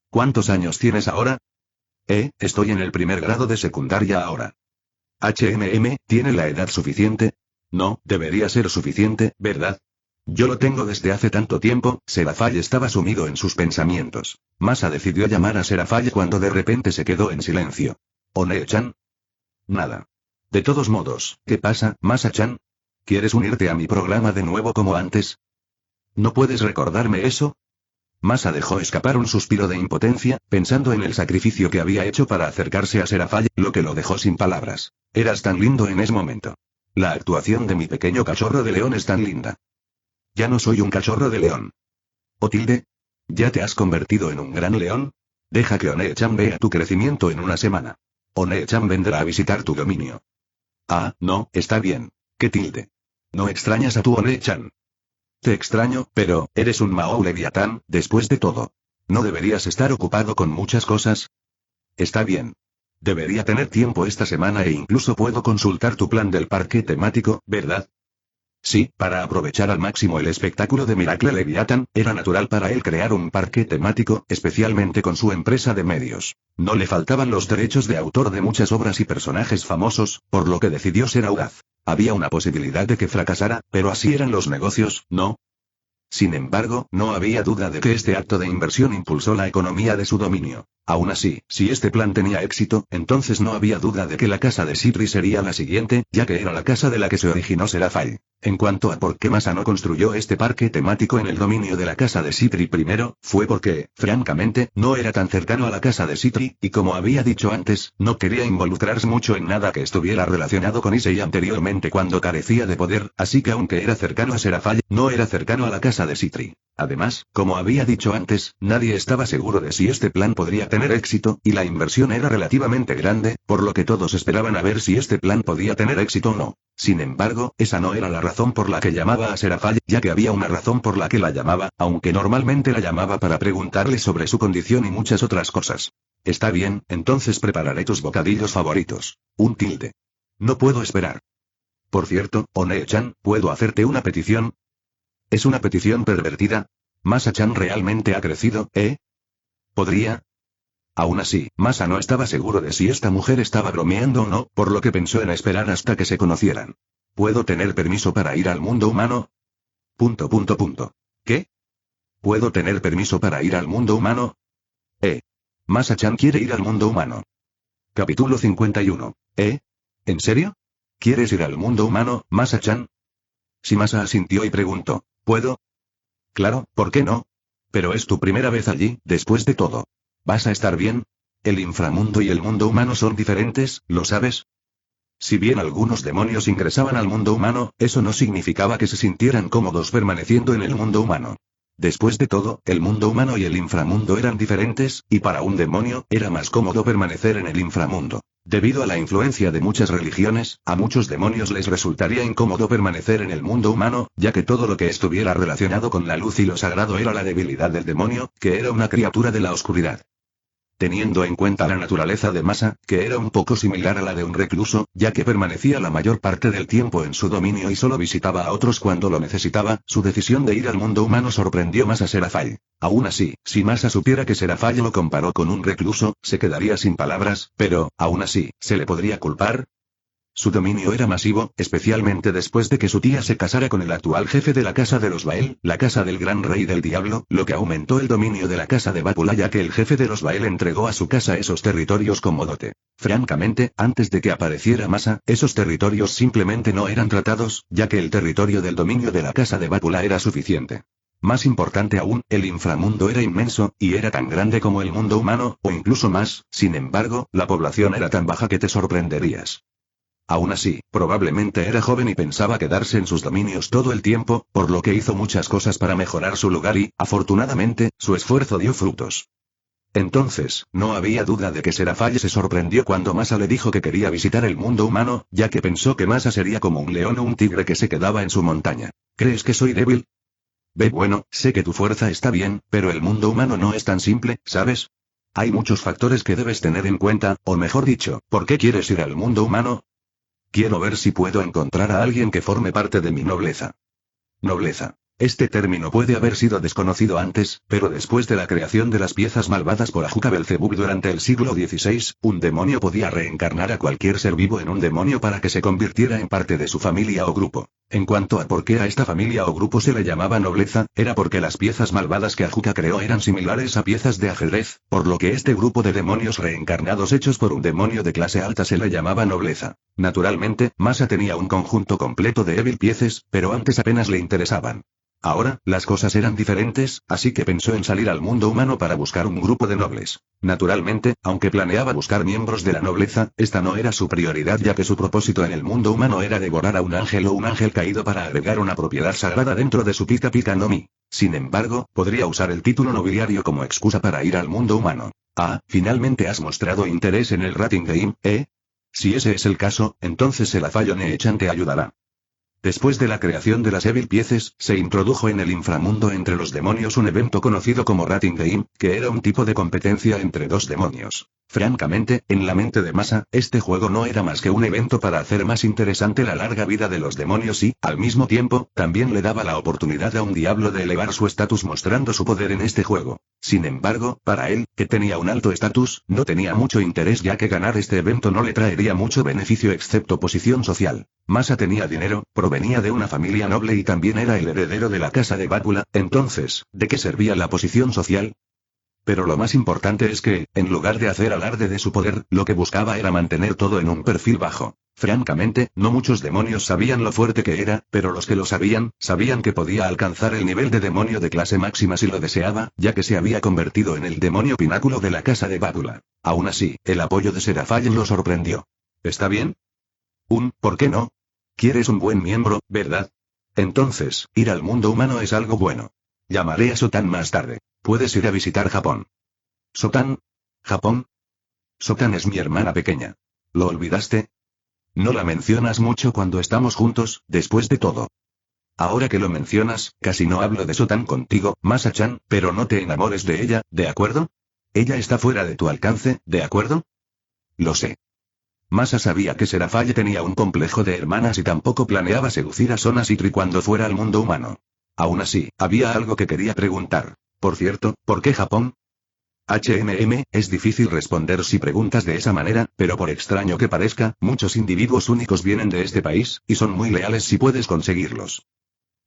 ¿Cuántos años tienes ahora? Estoy en el primer grado de secundaria ahora. ¿Tiene la edad suficiente? No, debería ser suficiente, ¿verdad? Yo lo tengo desde hace tanto tiempo. Serafall estaba sumido en sus pensamientos. Masa decidió llamar a Serafall cuando de repente se quedó en silencio. ¿One-chan? Nada. De todos modos, ¿qué pasa, Masa-chan? ¿Quieres unirte a mi programa de nuevo como antes? ¿No puedes recordarme eso? Masa dejó escapar un suspiro de impotencia, pensando en el sacrificio que había hecho para acercarse a Serafall, lo que lo dejó sin palabras. Eras tan lindo en ese momento. La actuación de mi pequeño cachorro de león es tan linda. Ya no soy un cachorro de león. ¿O tilde? ¿Ya te has convertido en un gran león? Deja que One-chan vea tu crecimiento en una semana. One-chan vendrá a visitar tu dominio. Ah, no, está bien. ¿Qué tilde? ¿No extrañas a tu One-chan? Te extraño, pero, eres un Mao Leviatán, después de todo. ¿No deberías estar ocupado con muchas cosas? Está bien. Debería tener tiempo esta semana e incluso puedo consultar tu plan del parque temático, ¿verdad? Sí, para aprovechar al máximo el espectáculo de Miracle Leviathan, era natural para él crear un parque temático, especialmente con su empresa de medios. No le faltaban los derechos de autor de muchas obras y personajes famosos, por lo que decidió ser audaz. Había una posibilidad de que fracasara, pero así eran los negocios, ¿no? Sin embargo, no había duda de que este acto de inversión impulsó la economía de su dominio. Aún así, si este plan tenía éxito, entonces no había duda de que la casa de Citri sería la siguiente, ya que era la casa de la que se originó Serafall. En cuanto a por qué Masa no construyó este parque temático en el dominio de la casa de Citri primero, fue porque, francamente, no era tan cercano a la casa de Citri, y como había dicho antes, no quería involucrarse mucho en nada que estuviera relacionado con Issei anteriormente cuando carecía de poder, así que aunque era cercano a Serafall, no era cercano a la casa de Citri. Además, como había dicho antes, nadie estaba seguro de si este plan podría tener éxito, y la inversión era relativamente grande, por lo que todos esperaban a ver si este plan podía tener éxito o no. Sin embargo, esa no era la razón por la que llamaba a Serafall, ya que había una razón por la que la llamaba, aunque normalmente la llamaba para preguntarle sobre su condición y muchas otras cosas. Está bien, entonces prepararé tus bocadillos favoritos. Un tilde. No puedo esperar. Por cierto, One-chan, ¿puedo hacerte una petición? ¿Es una petición pervertida? ¿Masa-chan realmente ha crecido, eh? ¿Podría? Aún así, Masa no estaba seguro de si esta mujer estaba bromeando o no, por lo que pensó en esperar hasta que se conocieran. ¿Puedo tener permiso para ir al mundo humano? ¿Qué? ¿Puedo tener permiso para ir al mundo humano? Masa-chan quiere ir al mundo humano. Capítulo 51. ¿En serio? ¿Quieres ir al mundo humano, Masa-chan? Si Masa asintió y preguntó, ¿puedo? Claro, ¿por qué no? Pero es tu primera vez allí, después de todo. ¿Vas a estar bien? El inframundo y el mundo humano son diferentes, ¿lo sabes? Si bien algunos demonios ingresaban al mundo humano, eso no significaba que se sintieran cómodos permaneciendo en el mundo humano. Después de todo, el mundo humano y el inframundo eran diferentes, y para un demonio, era más cómodo permanecer en el inframundo. Debido a la influencia de muchas religiones, a muchos demonios les resultaría incómodo permanecer en el mundo humano, ya que todo lo que estuviera relacionado con la luz y lo sagrado era la debilidad del demonio, que era una criatura de la oscuridad. Teniendo en cuenta la naturaleza de Masa, que era un poco similar a la de un recluso, ya que permanecía la mayor parte del tiempo en su dominio y solo visitaba a otros cuando lo necesitaba, su decisión de ir al mundo humano sorprendió más a Serafall. Aún así, si Masa supiera que Serafall lo comparó con un recluso, se quedaría sin palabras, pero, aún así, ¿se le podría culpar? Su dominio era masivo, especialmente después de que su tía se casara con el actual jefe de la casa de los Bael, la casa del gran rey del diablo, lo que aumentó el dominio de la casa de Vapula ya que el jefe de los Bael entregó a su casa esos territorios como dote. Francamente, antes de que apareciera Masa, esos territorios simplemente no eran tratados, ya que el territorio del dominio de la casa de Vapula era suficiente. Más importante aún, el inframundo era inmenso, y era tan grande como el mundo humano, o incluso más, sin embargo, la población era tan baja que te sorprenderías. Aún así, probablemente era joven y pensaba quedarse en sus dominios todo el tiempo, por lo que hizo muchas cosas para mejorar su lugar y, afortunadamente, su esfuerzo dio frutos. Entonces, no había duda de que Serafall se sorprendió cuando Masa le dijo que quería visitar el mundo humano, ya que pensó que Masa sería como un león o un tigre que se quedaba en su montaña. ¿Crees que soy débil? Bueno, sé que tu fuerza está bien, pero el mundo humano no es tan simple, ¿sabes? Hay muchos factores que debes tener en cuenta, o mejor dicho, ¿por qué quieres ir al mundo humano? Quiero ver si puedo encontrar a alguien que forme parte de mi nobleza. Nobleza. Este término puede haber sido desconocido antes, pero después de la creación de las piezas malvadas por Ajuka Belzebub durante el siglo XVI, un demonio podía reencarnar a cualquier ser vivo en un demonio para que se convirtiera en parte de su familia o grupo. En cuanto a por qué a esta familia o grupo se le llamaba nobleza, era porque las piezas malvadas que Ajuka creó eran similares a piezas de ajedrez, por lo que este grupo de demonios reencarnados hechos por un demonio de clase alta se le llamaba nobleza. Naturalmente, Masa tenía un conjunto completo de Evil Pieces, pero antes apenas le interesaban. Ahora, las cosas eran diferentes, así que pensó en salir al mundo humano para buscar un grupo de nobles. Naturalmente, aunque planeaba buscar miembros de la nobleza, esta no era su prioridad ya que su propósito en el mundo humano era devorar a un ángel o un ángel caído para agregar una propiedad sagrada dentro de su Pika Pika no Mi. Sin embargo, podría usar el título nobiliario como excusa para ir al mundo humano. Finalmente has mostrado interés en el Rating Game, ¿eh? Si ese es el caso, entonces el Afallo Nechan te ayudará. Después de la creación de las Evil Pieces, se introdujo en el inframundo entre los demonios un evento conocido como Rating Game, que era un tipo de competencia entre dos demonios. Francamente, en la mente de Masa, este juego no era más que un evento para hacer más interesante la larga vida de los demonios y, al mismo tiempo, también le daba la oportunidad a un diablo de elevar su estatus mostrando su poder en este juego. Sin embargo, para él, que tenía un alto estatus, no tenía mucho interés ya que ganar este evento no le traería mucho beneficio excepto posición social. Masa tenía dinero, provenía de una familia noble y también era el heredero de la casa de Bácula, entonces, ¿de qué servía la posición social? Pero lo más importante es que, en lugar de hacer alarde de su poder, lo que buscaba era mantener todo en un perfil bajo. Francamente, no muchos demonios sabían lo fuerte que era, pero los que lo sabían, sabían que podía alcanzar el nivel de demonio de clase máxima si lo deseaba, ya que se había convertido en el demonio pináculo de la casa de Bácula. Aún así, el apoyo de Serafall lo sorprendió. ¿Está bien? ¿Por qué no? ¿Quieres un buen miembro, verdad? Entonces, ir al mundo humano es algo bueno. Llamaré a Sotan más tarde. Puedes ir a visitar Japón. ¿Sotan? ¿Japón? Sotan es mi hermana pequeña. ¿Lo olvidaste? No la mencionas mucho cuando estamos juntos, después de todo. Ahora que lo mencionas, casi no hablo de Sotan contigo, Masa-chan, pero no te enamores de ella, ¿de acuerdo? Ella está fuera de tu alcance, ¿de acuerdo? Lo sé. Masa sabía que Serafall tenía un complejo de hermanas y tampoco planeaba seducir a Sona Citri cuando fuera al mundo humano. Aún así, había algo que quería preguntar. Por cierto, ¿por qué Japón? Es difícil responder si preguntas de esa manera, pero por extraño que parezca, muchos individuos únicos vienen de este país, y son muy leales si puedes conseguirlos.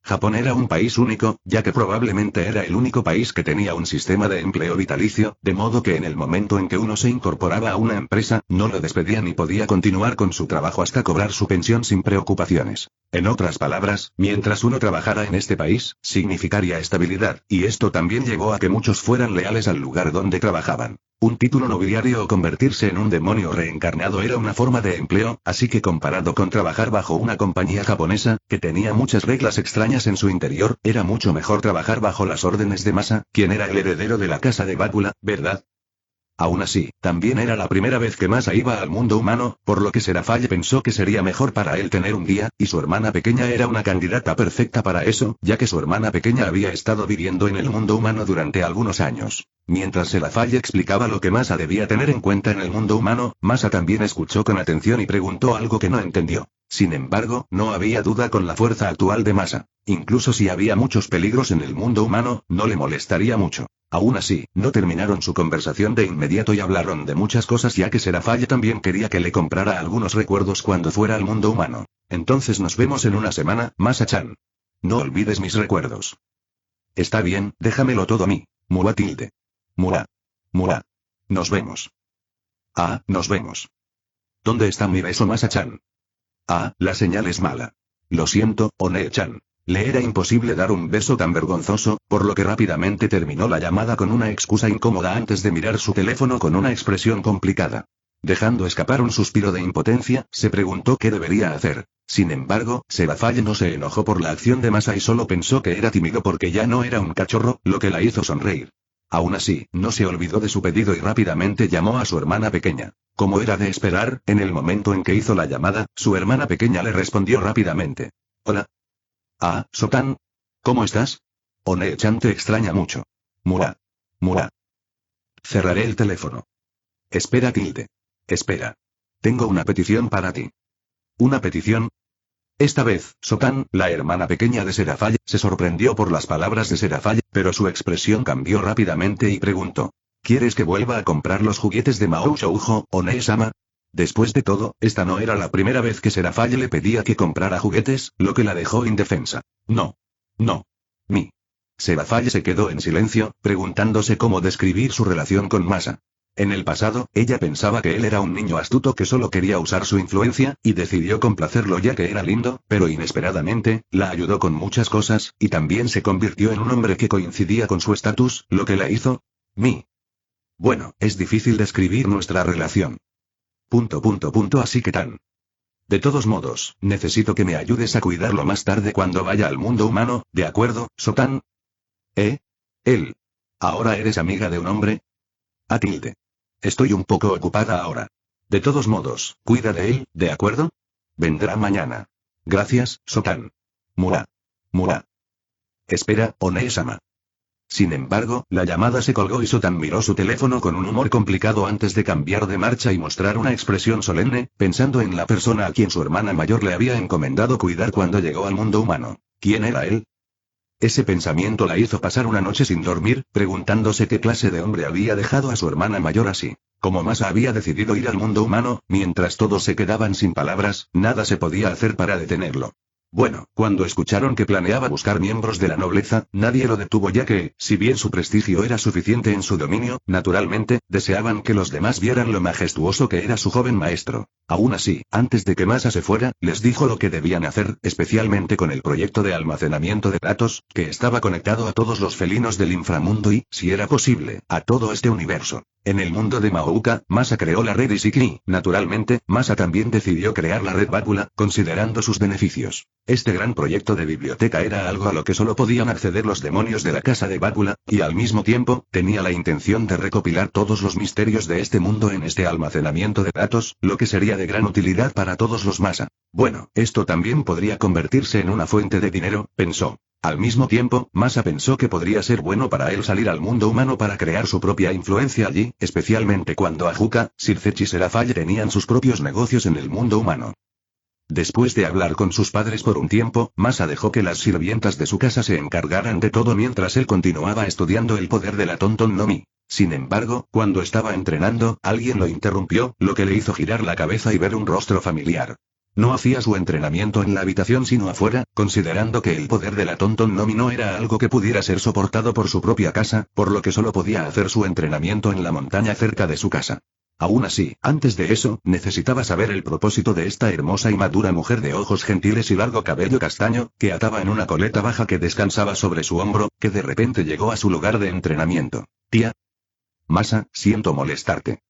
Japón era un país único, ya que probablemente era el único país que tenía un sistema de empleo vitalicio, de modo que en el momento en que uno se incorporaba a una empresa, no lo despedían y podía continuar con su trabajo hasta cobrar su pensión sin preocupaciones. En otras palabras, mientras uno trabajara en este país, significaría estabilidad, y esto también llevó a que muchos fueran leales al lugar donde trabajaban. Un título nobiliario o convertirse en un demonio reencarnado era una forma de empleo, así que comparado con trabajar bajo una compañía japonesa, que tenía muchas reglas extrañas en su interior, era mucho mejor trabajar bajo las órdenes de Masa, quien era el heredero de la casa de Bácula, ¿verdad? Aún así, también era la primera vez que Masa iba al mundo humano, por lo que Serafall pensó que sería mejor para él tener un guía, y su hermana pequeña era una candidata perfecta para eso, ya que su hermana pequeña había estado viviendo en el mundo humano durante algunos años. Mientras Serafall explicaba lo que Masa debía tener en cuenta en el mundo humano, Masa también escuchó con atención y preguntó algo que no entendió. Sin embargo, no había duda con la fuerza actual de Masa. Incluso si había muchos peligros en el mundo humano, no le molestaría mucho. Aún así, no terminaron su conversación de inmediato y hablaron de muchas cosas ya que Serafall también quería que le comprara algunos recuerdos cuando fuera al mundo humano. Entonces nos vemos en una semana, Masa-chan. No olvides mis recuerdos. Está bien, déjamelo todo a mí. Mua tilde. Mua. Mua. Nos vemos. Ah, nos vemos. ¿Dónde está mi beso, Masa-chan? Ah, la señal es mala. Lo siento, One-chan. Le era imposible dar un beso tan vergonzoso, por lo que rápidamente terminó la llamada con una excusa incómoda antes de mirar su teléfono con una expresión complicada. Dejando escapar un suspiro de impotencia, se preguntó qué debería hacer. Sin embargo, Serafall no se enojó por la acción de Masa y solo pensó que era tímido porque ya no era un cachorro, lo que la hizo sonreír. Aún así, no se olvidó de su pedido y rápidamente llamó a su hermana pequeña. Como era de esperar, en el momento en que hizo la llamada, su hermana pequeña le respondió rápidamente. Hola. Ah, Sotan. ¿Cómo estás? One-chan te extraña mucho. Mua. Mua. Cerraré el teléfono. Espera, tilde. Espera. Tengo una petición para ti. ¿Una petición? Esta vez, Sotan, la hermana pequeña de Serafall, se sorprendió por las palabras de Serafall, pero su expresión cambió rápidamente y preguntó. ¿Quieres que vuelva a comprar los juguetes de Mao Shoujo, One-sama? Después de todo, esta no era la primera vez que Serafall le pedía que comprara juguetes, lo que la dejó indefensa. No. No. Serafall se quedó en silencio, preguntándose cómo describir su relación con Masa. En el pasado, ella pensaba que él era un niño astuto que solo quería usar su influencia, y decidió complacerlo ya que era lindo, pero inesperadamente, la ayudó con muchas cosas, y también se convirtió en un hombre que coincidía con su estatus, lo que la hizo. Bueno, es difícil describir nuestra relación. Así que tan. De todos modos, necesito que me ayudes a cuidarlo más tarde cuando vaya al mundo humano, ¿de acuerdo, Sotan? Él. ¿Ahora eres amiga de un hombre? Ah, tilde. Estoy un poco ocupada ahora. De todos modos, cuida de él, ¿de acuerdo? Vendrá mañana. Gracias, Sotan. Mua. Espera, One-sama. Sin embargo, la llamada se colgó y Sotan miró su teléfono con un humor complicado antes de cambiar de marcha y mostrar una expresión solemne, pensando en la persona a quien su hermana mayor le había encomendado cuidar cuando llegó al mundo humano. ¿Quién era él? Ese pensamiento la hizo pasar una noche sin dormir, preguntándose qué clase de hombre había dejado a su hermana mayor así. Como Masa había decidido ir al mundo humano, mientras todos se quedaban sin palabras, nada se podía hacer para detenerlo. Bueno, cuando escucharon que planeaba buscar miembros de la nobleza, nadie lo detuvo ya que, si bien su prestigio era suficiente en su dominio, naturalmente, deseaban que los demás vieran lo majestuoso que era su joven maestro. Aún así, antes de que Masa se fuera, les dijo lo que debían hacer, especialmente con el proyecto de almacenamiento de datos, que estaba conectado a todos los felinos del inframundo y, si era posible, a todo este universo. En el mundo de Maouka, Masa creó la red Isiki. Naturalmente, Masa también decidió crear la red Bácula, considerando sus beneficios. Este gran proyecto de biblioteca era algo a lo que solo podían acceder los demonios de la casa de Bácula, y al mismo tiempo, tenía la intención de recopilar todos los misterios de este mundo en este almacenamiento de datos, lo que sería de gran utilidad para todos los Masa. Bueno, esto también podría convertirse en una fuente de dinero, pensó. Al mismo tiempo, Masa pensó que podría ser bueno para él salir al mundo humano para crear su propia influencia allí, especialmente cuando Ajuka, Sircech y Serafall tenían sus propios negocios en el mundo humano. Después de hablar con sus padres por un tiempo, Masa dejó que las sirvientas de su casa se encargaran de todo mientras él continuaba estudiando el poder de la Tonton no Mi. Sin embargo, cuando estaba entrenando, alguien lo interrumpió, lo que le hizo girar la cabeza y ver un rostro familiar. No hacía su entrenamiento en la habitación sino afuera, considerando que el poder de la Tonton no Mi no era algo que pudiera ser soportado por su propia casa, por lo que solo podía hacer su entrenamiento en la montaña cerca de su casa. Aún así, antes de eso, necesitaba saber el propósito de esta hermosa y madura mujer de ojos gentiles y largo cabello castaño, que ataba en una coleta baja que descansaba sobre su hombro, que de repente llegó a su lugar de entrenamiento. Tía. Masa, siento molestarte.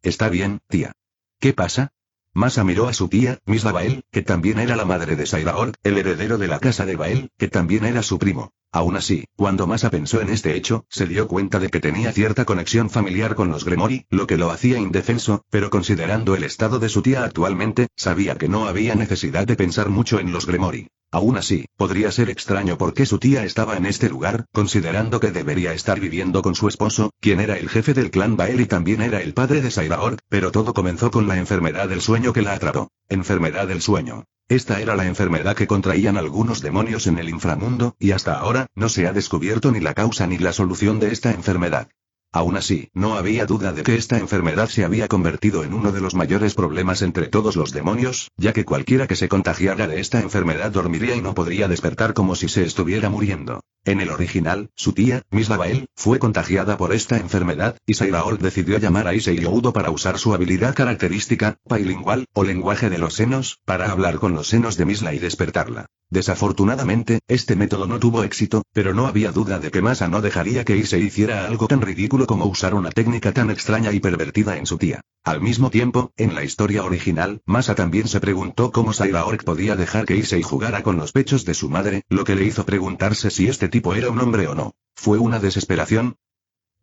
Está bien, tía. ¿Qué pasa? Masa miró a su tía, Misla Bael, que también era la madre de Sairaor, el heredero de la casa de Bael, que también era su primo. Aún así, cuando Masa pensó en este hecho, se dio cuenta de que tenía cierta conexión familiar con los Gremori, lo que lo hacía indefenso, pero considerando el estado de su tía actualmente, sabía que no había necesidad de pensar mucho en los Gremori. Aún así, podría ser extraño por qué su tía estaba en este lugar, considerando que debería estar viviendo con su esposo, quien era el jefe del clan Bael y también era el padre de Sairaor, pero todo comenzó con la enfermedad del sueño que la atrapó. Enfermedad del sueño. Esta era la enfermedad que contraían algunos demonios en el inframundo, y hasta ahora, no se ha descubierto ni la causa ni la solución de esta enfermedad. Aún así, no había duda de que esta enfermedad se había convertido en uno de los mayores problemas entre todos los demonios, ya que cualquiera que se contagiara de esta enfermedad dormiría y no podría despertar como si se estuviera muriendo. En el original, su tía, Misla Bael, fue contagiada por esta enfermedad, y Sairaol decidió llamar a Issei Oudo para usar su habilidad característica, Pailingual, o lenguaje de los senos, para hablar con los senos de Misla y despertarla. Desafortunadamente, este método no tuvo éxito, pero no había duda de que Masa no dejaría que Issei hiciera algo tan ridículo como usar una técnica tan extraña y pervertida en su tía. Al mismo tiempo, en la historia original, Masa también se preguntó cómo Sairaork podía dejar que Issei jugara con los pechos de su madre, lo que le hizo preguntarse si este tipo era un hombre o no. ¿Fue una desesperación?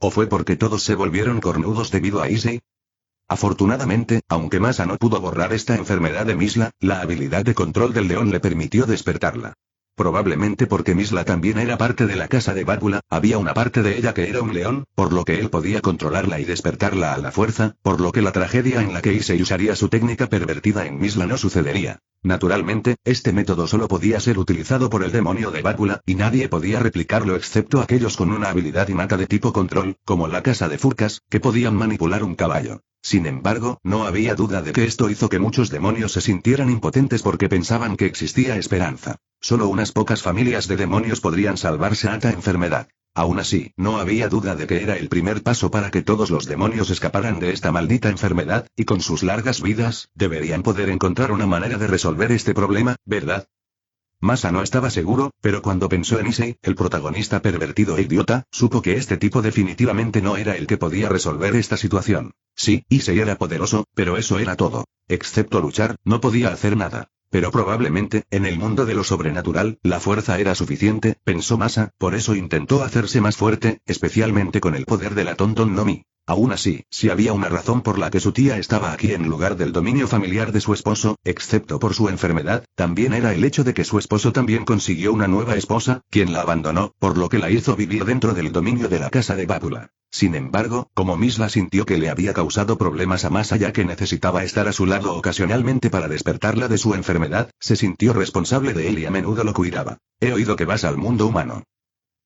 ¿O fue porque todos se volvieron cornudos debido a Issei? Afortunadamente, aunque Masa no pudo borrar esta enfermedad de Misla, la habilidad de control del león le permitió despertarla. Probablemente porque Misla también era parte de la casa de Bácula, había una parte de ella que era un león, por lo que él podía controlarla y despertarla a la fuerza, por lo que la tragedia en la que Issei usaría su técnica pervertida en Misla no sucedería. Naturalmente, este método solo podía ser utilizado por el demonio de Bácula, y nadie podía replicarlo excepto aquellos con una habilidad innata de tipo control, como la casa de Furcas, que podían manipular un caballo. Sin embargo, no había duda de que esto hizo que muchos demonios se sintieran impotentes porque pensaban que existía esperanza. Solo unas pocas familias de demonios podrían salvarse a esta enfermedad. Aún así, no había duda de que era el primer paso para que todos los demonios escaparan de esta maldita enfermedad, y con sus largas vidas, deberían poder encontrar una manera de resolver este problema, ¿verdad? Masa no estaba seguro, pero cuando pensó en Issei, el protagonista pervertido e idiota, supo que este tipo definitivamente no era el que podía resolver esta situación. Sí, Issei era poderoso, pero eso era todo. Excepto luchar, no podía hacer nada. Pero probablemente, en el mundo de lo sobrenatural, la fuerza era suficiente, pensó Masa, por eso intentó hacerse más fuerte, especialmente con el poder de la Tonton no Mi. Aún así, si había una razón por la que su tía estaba aquí en lugar del dominio familiar de su esposo, excepto por su enfermedad, también era el hecho de que su esposo también consiguió una nueva esposa, quien la abandonó, por lo que la hizo vivir dentro del dominio de la casa de Bábula. Sin embargo, como Misla sintió que le había causado problemas a Masa ya que necesitaba estar a su lado ocasionalmente para despertarla de su enfermedad, se sintió responsable de él y a menudo lo cuidaba. He oído que vas al mundo humano.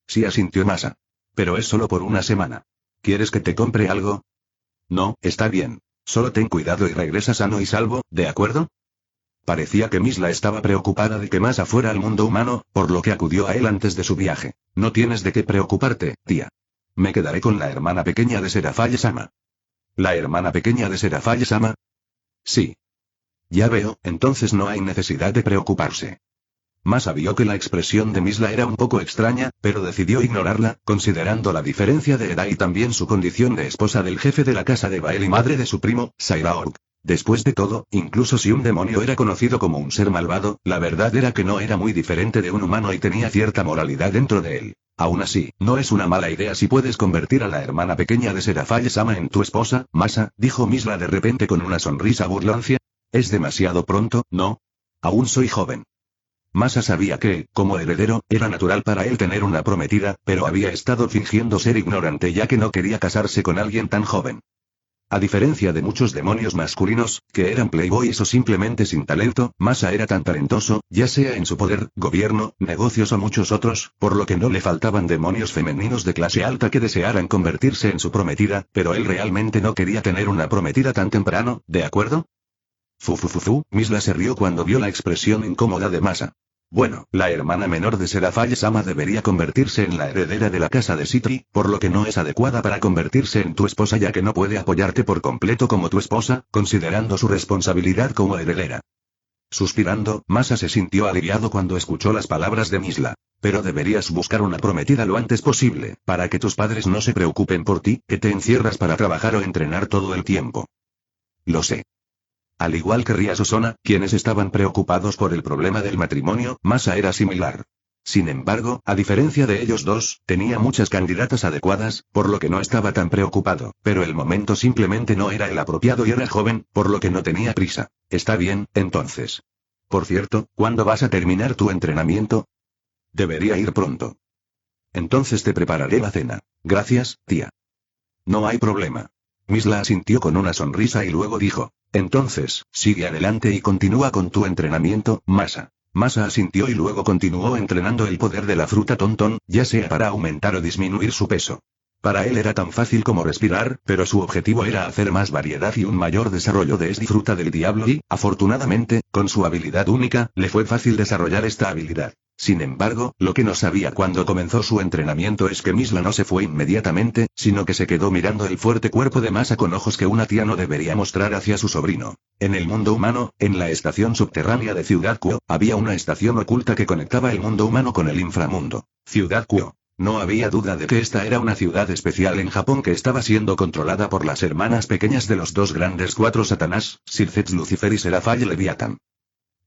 Sí, asintió Masa. Pero es solo por una semana. ¿Quieres que te compre algo? No, está bien. Solo ten cuidado y regresa sano y salvo, ¿de acuerdo? Parecía que Misla estaba preocupada de que Masa fuera al mundo humano, por lo que acudió a él antes de su viaje. No tienes de qué preocuparte, tía. Me quedaré con la hermana pequeña de Serafaye-sama. ¿La hermana pequeña de Serafaye-sama? Sí. Ya veo, entonces no hay necesidad de preocuparse. Masa vio que la expresión de Misla era un poco extraña, pero decidió ignorarla, considerando la diferencia de edad y también su condición de esposa del jefe de la casa de Bael y madre de su primo, Sairaorg. Después de todo, incluso si un demonio era conocido como un ser malvado, la verdad era que no era muy diferente de un humano y tenía cierta moralidad dentro de él. Aún así, no es una mala idea si puedes convertir a la hermana pequeña de Serafaye-sama en tu esposa, Masa, dijo Misla de repente con una sonrisa burlancia. Es demasiado pronto, ¿no? Aún soy joven. Masa sabía que, como heredero, era natural para él tener una prometida, pero había estado fingiendo ser ignorante ya que no quería casarse con alguien tan joven. A diferencia de muchos demonios masculinos, que eran playboys o simplemente sin talento, Masa era tan talentoso, ya sea en su poder, gobierno, negocios o muchos otros, por lo que no le faltaban demonios femeninos de clase alta que desearan convertirse en su prometida, pero él realmente no quería tener una prometida tan temprano, ¿de acuerdo? Misla se rió cuando vio la expresión incómoda de Masa. Bueno, la hermana menor de Serafaye-sama debería convertirse en la heredera de la casa de Sitri, por lo que no es adecuada para convertirse en tu esposa ya que no puede apoyarte por completo como tu esposa, considerando su responsabilidad como heredera. Suspirando, Masa se sintió aliviado cuando escuchó las palabras de Misla. Pero deberías buscar una prometida lo antes posible, para que tus padres no se preocupen por ti, que te encierras para trabajar o entrenar todo el tiempo. Lo sé. Al igual que Ria Sosona, quienes estaban preocupados por el problema del matrimonio, Masa era similar. Sin embargo, a diferencia de ellos dos, tenía muchas candidatas adecuadas, por lo que no estaba tan preocupado, pero el momento simplemente no era el apropiado y era joven, por lo que no tenía prisa. Está bien, entonces. Por cierto, ¿cuándo vas a terminar tu entrenamiento? Debería ir pronto. Entonces te prepararé la cena. Gracias, tía. No hay problema. Misla asintió con una sonrisa y luego dijo. Entonces, sigue adelante y continúa con tu entrenamiento, Masa. Masa asintió y luego continuó entrenando el poder de la fruta tontón, ya sea para aumentar o disminuir su peso. Para él era tan fácil como respirar, pero su objetivo era hacer más variedad y un mayor desarrollo de esta fruta del diablo y, afortunadamente, con su habilidad única, le fue fácil desarrollar esta habilidad. Sin embargo, lo que no sabía cuando comenzó su entrenamiento es que Misla no se fue inmediatamente, sino que se quedó mirando el fuerte cuerpo de Masa con ojos que una tía no debería mostrar hacia su sobrino. En el mundo humano, en la estación subterránea de Ciudad Kuo, había una estación oculta que conectaba el mundo humano con el inframundo. Ciudad Kuo. No había duda de que esta era una ciudad especial en Japón que estaba siendo controlada por las hermanas pequeñas de los dos grandes cuatro Satanás, Sircet Lucifer y Serafaye Leviatán.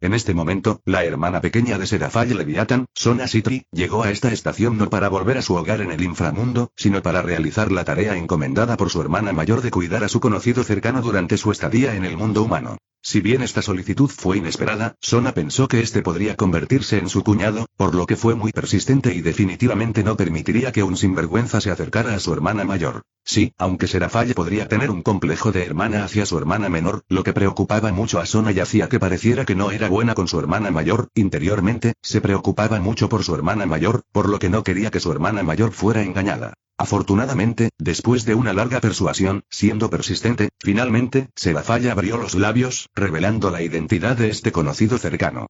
En este momento, la hermana pequeña de Serafaye Leviatán, Sona Sitri, llegó a esta estación no para volver a su hogar en el inframundo, sino para realizar la tarea encomendada por su hermana mayor de cuidar a su conocido cercano durante su estadía en el mundo humano. Si bien esta solicitud fue inesperada, Sona pensó que este podría convertirse en su cuñado, por lo que fue muy persistente y definitivamente no permitiría que un sinvergüenza se acercara a su hermana mayor. Sí, aunque Serafaye podría tener un complejo de hermana hacia su hermana menor, lo que preocupaba mucho a Sona y hacía que pareciera que no era buena con su hermana mayor, interiormente, se preocupaba mucho por su hermana mayor, por lo que no quería que su hermana mayor fuera engañada. Afortunadamente, después de una larga persuasión, siendo persistente, finalmente, Serafaye abrió los labios, revelando la identidad de este conocido cercano.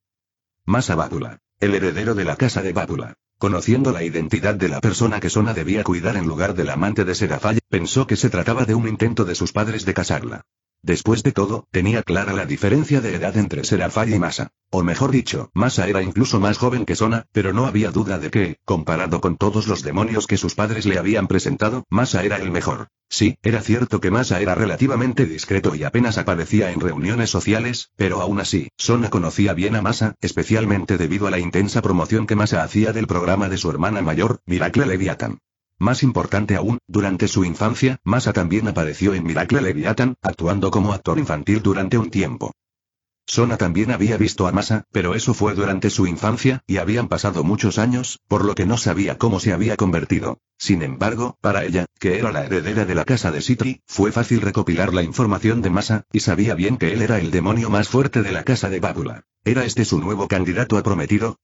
Masa Bábula. El heredero de la casa de Bábula. Conociendo la identidad de la persona que Sona debía cuidar en lugar del amante de Serafaye, pensó que se trataba de un intento de sus padres de casarla. Después de todo, tenía clara la diferencia de edad entre Serafaye y Masa. O mejor dicho, Masa era incluso más joven que Sona, pero no había duda de que, comparado con todos los demonios que sus padres le habían presentado, Masa era el mejor. Sí, era cierto que Masa era relativamente discreto y apenas aparecía en reuniones sociales, pero aún así, Sona conocía bien a Masa, especialmente debido a la intensa promoción que Masa hacía del programa de su hermana mayor, Miracle Leviathan. Más importante aún, durante su infancia, Masa también apareció en Miracle Leviathan, actuando como actor infantil durante un tiempo. Sona también había visto a Masa, pero eso fue durante su infancia, y habían pasado muchos años, por lo que no sabía cómo se había convertido. Sin embargo, para ella, que era la heredera de la casa de Citri, fue fácil recopilar la información de Masa, y sabía bien que él era el demonio más fuerte de la casa de Bábula. ¿Era este su nuevo candidato a prometido?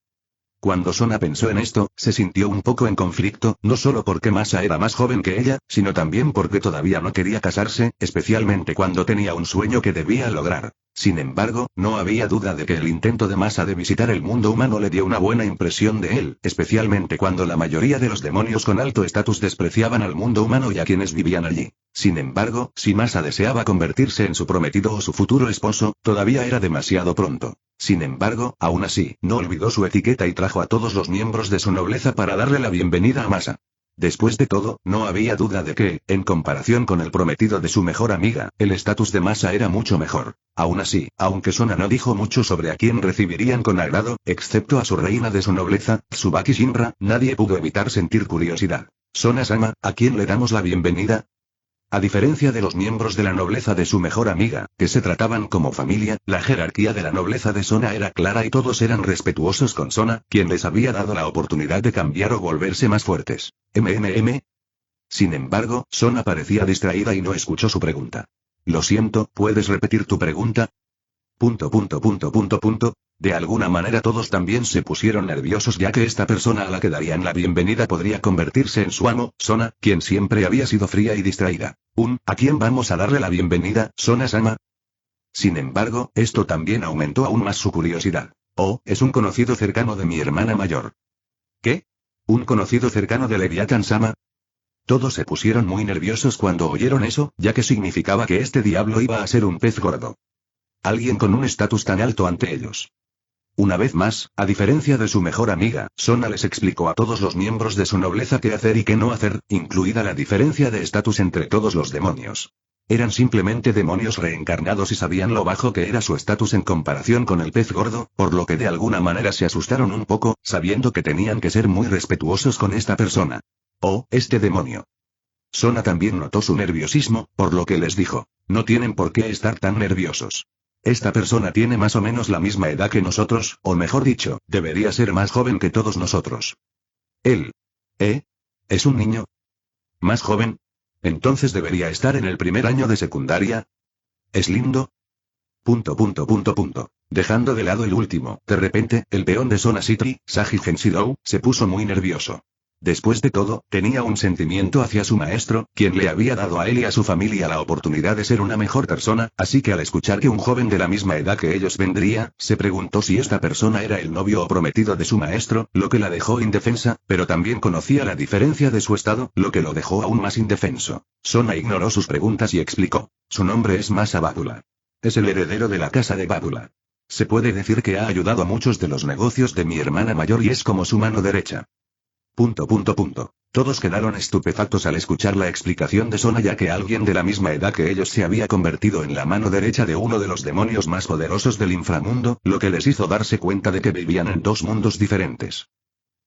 Cuando Sona pensó en esto, se sintió un poco en conflicto, no solo porque Masa era más joven que ella, sino también porque todavía no quería casarse, especialmente cuando tenía un sueño que debía lograr. Sin embargo, no había duda de que el intento de Masa de visitar el mundo humano le dio una buena impresión de él, especialmente cuando la mayoría de los demonios con alto estatus despreciaban al mundo humano y a quienes vivían allí. Sin embargo, si Masa deseaba convertirse en su prometido o su futuro esposo, todavía era demasiado pronto. Sin embargo, aún así, no olvidó su etiqueta y trajo a todos los miembros de su nobleza para darle la bienvenida a Masa. Después de todo, no había duda de que, en comparación con el prometido de su mejor amiga, el estatus de Masa era mucho mejor. Aún así, aunque Sona no dijo mucho sobre a quién recibirían con agrado, excepto a su reina de su nobleza, Tsubaki Shinra, nadie pudo evitar sentir curiosidad. Sona-sama, ¿a quién le damos la bienvenida? A diferencia de los miembros de la nobleza de su mejor amiga, que se trataban como familia, la jerarquía de la nobleza de Sona era clara y todos eran respetuosos con Sona, quien les había dado la oportunidad de cambiar o volverse más fuertes. Sin embargo, Sona parecía distraída y no escuchó su pregunta. Lo siento, ¿puedes repetir tu pregunta? De alguna manera todos también se pusieron nerviosos ya que esta persona a la que darían la bienvenida podría convertirse en su amo, Sona, quien siempre había sido fría y distraída. ¿A quién vamos a darle la bienvenida, Sona-sama? Sin embargo, esto también aumentó aún más su curiosidad. Oh, es un conocido cercano de mi hermana mayor. ¿Qué? ¿Un conocido cercano de Leviathan-sama? Todos se pusieron muy nerviosos cuando oyeron eso, ya que significaba que este diablo iba a ser un pez gordo. Alguien con un estatus tan alto ante ellos. Una vez más, a diferencia de su mejor amiga, Sona les explicó a todos los miembros de su nobleza qué hacer y qué no hacer, incluida la diferencia de estatus entre todos los demonios. Eran simplemente demonios reencarnados y sabían lo bajo que era su estatus en comparación con el pez gordo, por lo que de alguna manera se asustaron un poco, sabiendo que tenían que ser muy respetuosos con esta persona. Oh, este demonio. Sona también notó su nerviosismo, por lo que les dijo, no tienen por qué estar tan nerviosos. Esta persona tiene más o menos la misma edad que nosotros, o mejor dicho, debería ser más joven que todos nosotros. Él. ¿Es un niño? ¿Más joven? Entonces debería estar en el primer año de secundaria. ¿Es lindo? Dejando de lado el último, de repente, el peón de Sona Citri, Sagi Genshirou, se puso muy nervioso. Después de todo, tenía un sentimiento hacia su maestro, quien le había dado a él y a su familia la oportunidad de ser una mejor persona, así que al escuchar que un joven de la misma edad que ellos vendría, se preguntó si esta persona era el novio o prometido de su maestro, lo que la dejó indefensa, pero también conocía la diferencia de su estado, lo que lo dejó aún más indefenso. Sona ignoró sus preguntas y explicó. Su nombre es Masa Bábula. Es el heredero de la casa de Bábula. Se puede decir que ha ayudado a muchos de los negocios de mi hermana mayor y es como su mano derecha. Todos quedaron estupefactos al escuchar la explicación de Sona ya que alguien de la misma edad que ellos se había convertido en la mano derecha de uno de los demonios más poderosos del inframundo, lo que les hizo darse cuenta de que vivían en dos mundos diferentes.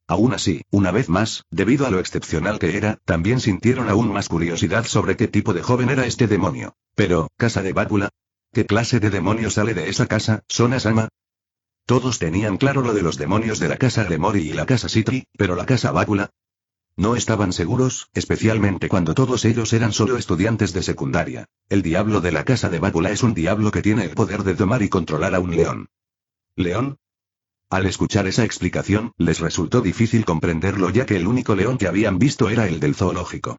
Aún así, una vez más, debido a lo excepcional que era, también sintieron aún más curiosidad sobre qué tipo de joven era este demonio. Pero, ¿casa de Bábula? ¿Qué clase de demonio sale de esa casa, Sona-sama? Todos tenían claro lo de los demonios de la casa Lemori y la casa Citri, pero la casa Bábula. No estaban seguros, especialmente cuando todos ellos eran solo estudiantes de secundaria. El diablo de la casa de Bábula es un diablo que tiene el poder de domar y controlar a un león. ¿León? Al escuchar esa explicación, les resultó difícil comprenderlo ya que el único león que habían visto era el del zoológico.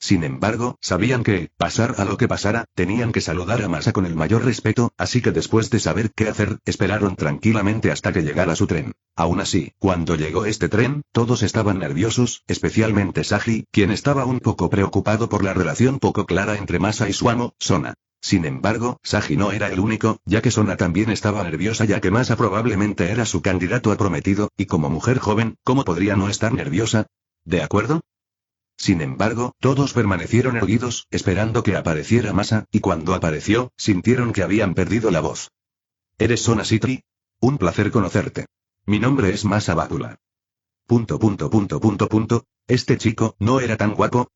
Sin embargo, sabían que, pasara lo que pasara, tenían que saludar a Masa con el mayor respeto, así que después de saber qué hacer, esperaron tranquilamente hasta que llegara su tren. Aún así, cuando llegó este tren, todos estaban nerviosos, especialmente Sagi, quien estaba un poco preocupado por la relación poco clara entre Masa y su amo, Sona. Sin embargo, Sagi no era el único, ya que Sona también estaba nerviosa ya que Masa probablemente era su candidato a prometido, y como mujer joven, ¿cómo podría no estar nerviosa? ¿De acuerdo? Sin embargo, todos permanecieron erguidos, esperando que apareciera Masa, y cuando apareció, sintieron que habían perdido la voz. ¿Eres Sona Citri? Un placer conocerte. Mi nombre es Masa Bábula. ¿Este chico no era tan guapo?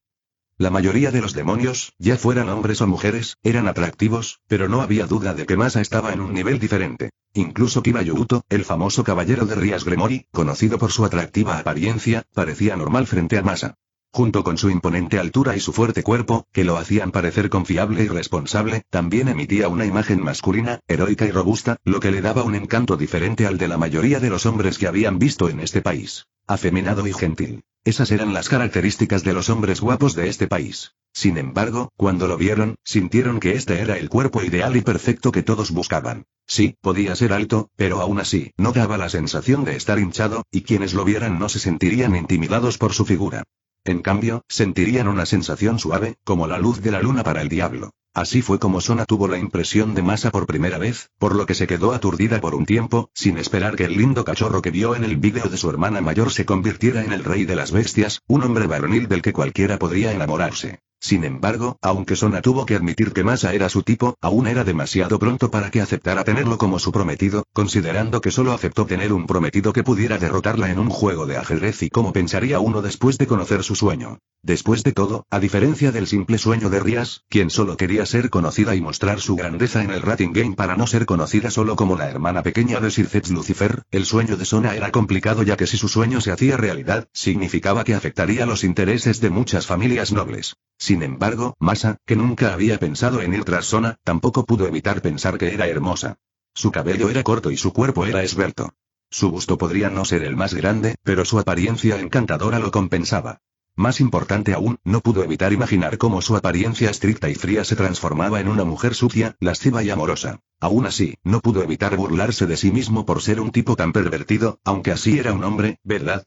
La mayoría de los demonios, ya fueran hombres o mujeres, eran atractivos, pero no había duda de que Masa estaba en un nivel diferente. Incluso Kiba Yuuto, el famoso caballero de Rías Gremory, conocido por su atractiva apariencia, parecía normal frente a Masa. Junto con su imponente altura y su fuerte cuerpo, que lo hacían parecer confiable y responsable, también emitía una imagen masculina, heroica y robusta, lo que le daba un encanto diferente al de la mayoría de los hombres que habían visto en este país. Afeminado y gentil. Esas eran las características de los hombres guapos de este país. Sin embargo, cuando lo vieron, sintieron que este era el cuerpo ideal y perfecto que todos buscaban. Sí, podía ser alto, pero aún así, no daba la sensación de estar hinchado, y quienes lo vieran no se sentirían intimidados por su figura. En cambio, sentirían una sensación suave, como la luz de la luna para el diablo. Así fue como Sona tuvo la impresión de Masa por primera vez, por lo que se quedó aturdida por un tiempo, sin esperar que el lindo cachorro que vio en el vídeo de su hermana mayor se convirtiera en el rey de las bestias, un hombre varonil del que cualquiera podría enamorarse. Sin embargo, aunque Sona tuvo que admitir que Masa era su tipo, aún era demasiado pronto para que aceptara tenerlo como su prometido, considerando que solo aceptó tener un prometido que pudiera derrotarla en un juego de ajedrez y cómo pensaría uno después de conocer su sueño. Después de todo, a diferencia del simple sueño de Rías, quien solo quería ser conocida y mostrar su grandeza en el rating game para no ser conocida solo como la hermana pequeña de Sir Zetsu Lucifer, el sueño de Sona era complicado ya que si su sueño se hacía realidad, significaba que afectaría los intereses de muchas familias nobles. Sin embargo, Masa, que nunca había pensado en ir tras Sona, tampoco pudo evitar pensar que era hermosa. Su cabello era corto y su cuerpo era esbelto. Su busto podría no ser el más grande, pero su apariencia encantadora lo compensaba. Más importante aún, no pudo evitar imaginar cómo su apariencia estricta y fría se transformaba en una mujer sucia, lasciva y amorosa. Aún así, no pudo evitar burlarse de sí mismo por ser un tipo tan pervertido, aunque así era un hombre, ¿verdad?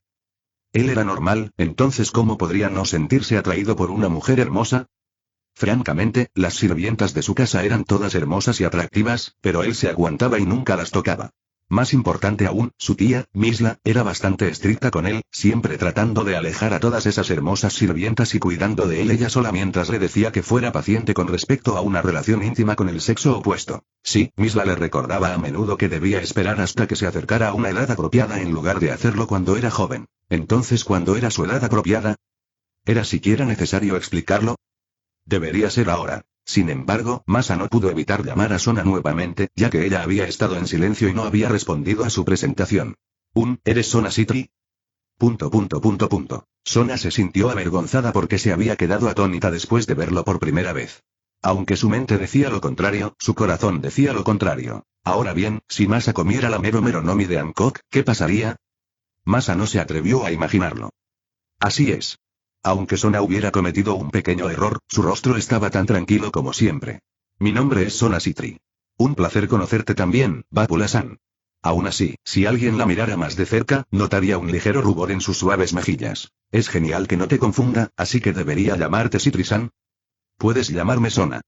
Él era normal, entonces ¿cómo podría no sentirse atraído por una mujer hermosa? Francamente, las sirvientas de su casa eran todas hermosas y atractivas, pero él se aguantaba y nunca las tocaba. Más importante aún, su tía, Misla, era bastante estricta con él, siempre tratando de alejar a todas esas hermosas sirvientas y cuidando de él ella sola mientras le decía que fuera paciente con respecto a una relación íntima con el sexo opuesto. Sí, Misla le recordaba a menudo que debía esperar hasta que se acercara a una edad apropiada en lugar de hacerlo cuando era joven. Entonces, ¿cuándo era su edad apropiada? ¿Era siquiera necesario explicarlo? Debería ser ahora. Sin embargo, Masa no pudo evitar llamar a Sona nuevamente, ya que ella había estado en silencio y no había respondido a su presentación. ¿Eres Sona Citri? Sona se sintió avergonzada porque se había quedado atónita después de verlo por primera vez. Aunque su mente decía lo contrario, su corazón decía lo contrario. Ahora bien, si Masa comiera la Mero Nomi de Hancock, ¿qué pasaría? Masa no se atrevió a imaginarlo. Así es. Aunque Sona hubiera cometido un pequeño error, su rostro estaba tan tranquilo como siempre. Mi nombre es Sona Citri. Un placer conocerte también, Vapula-san. Aún así, si alguien la mirara más de cerca, notaría un ligero rubor en sus suaves mejillas. Es genial que no te confunda, así que debería llamarte Citri-san. Puedes llamarme Sona.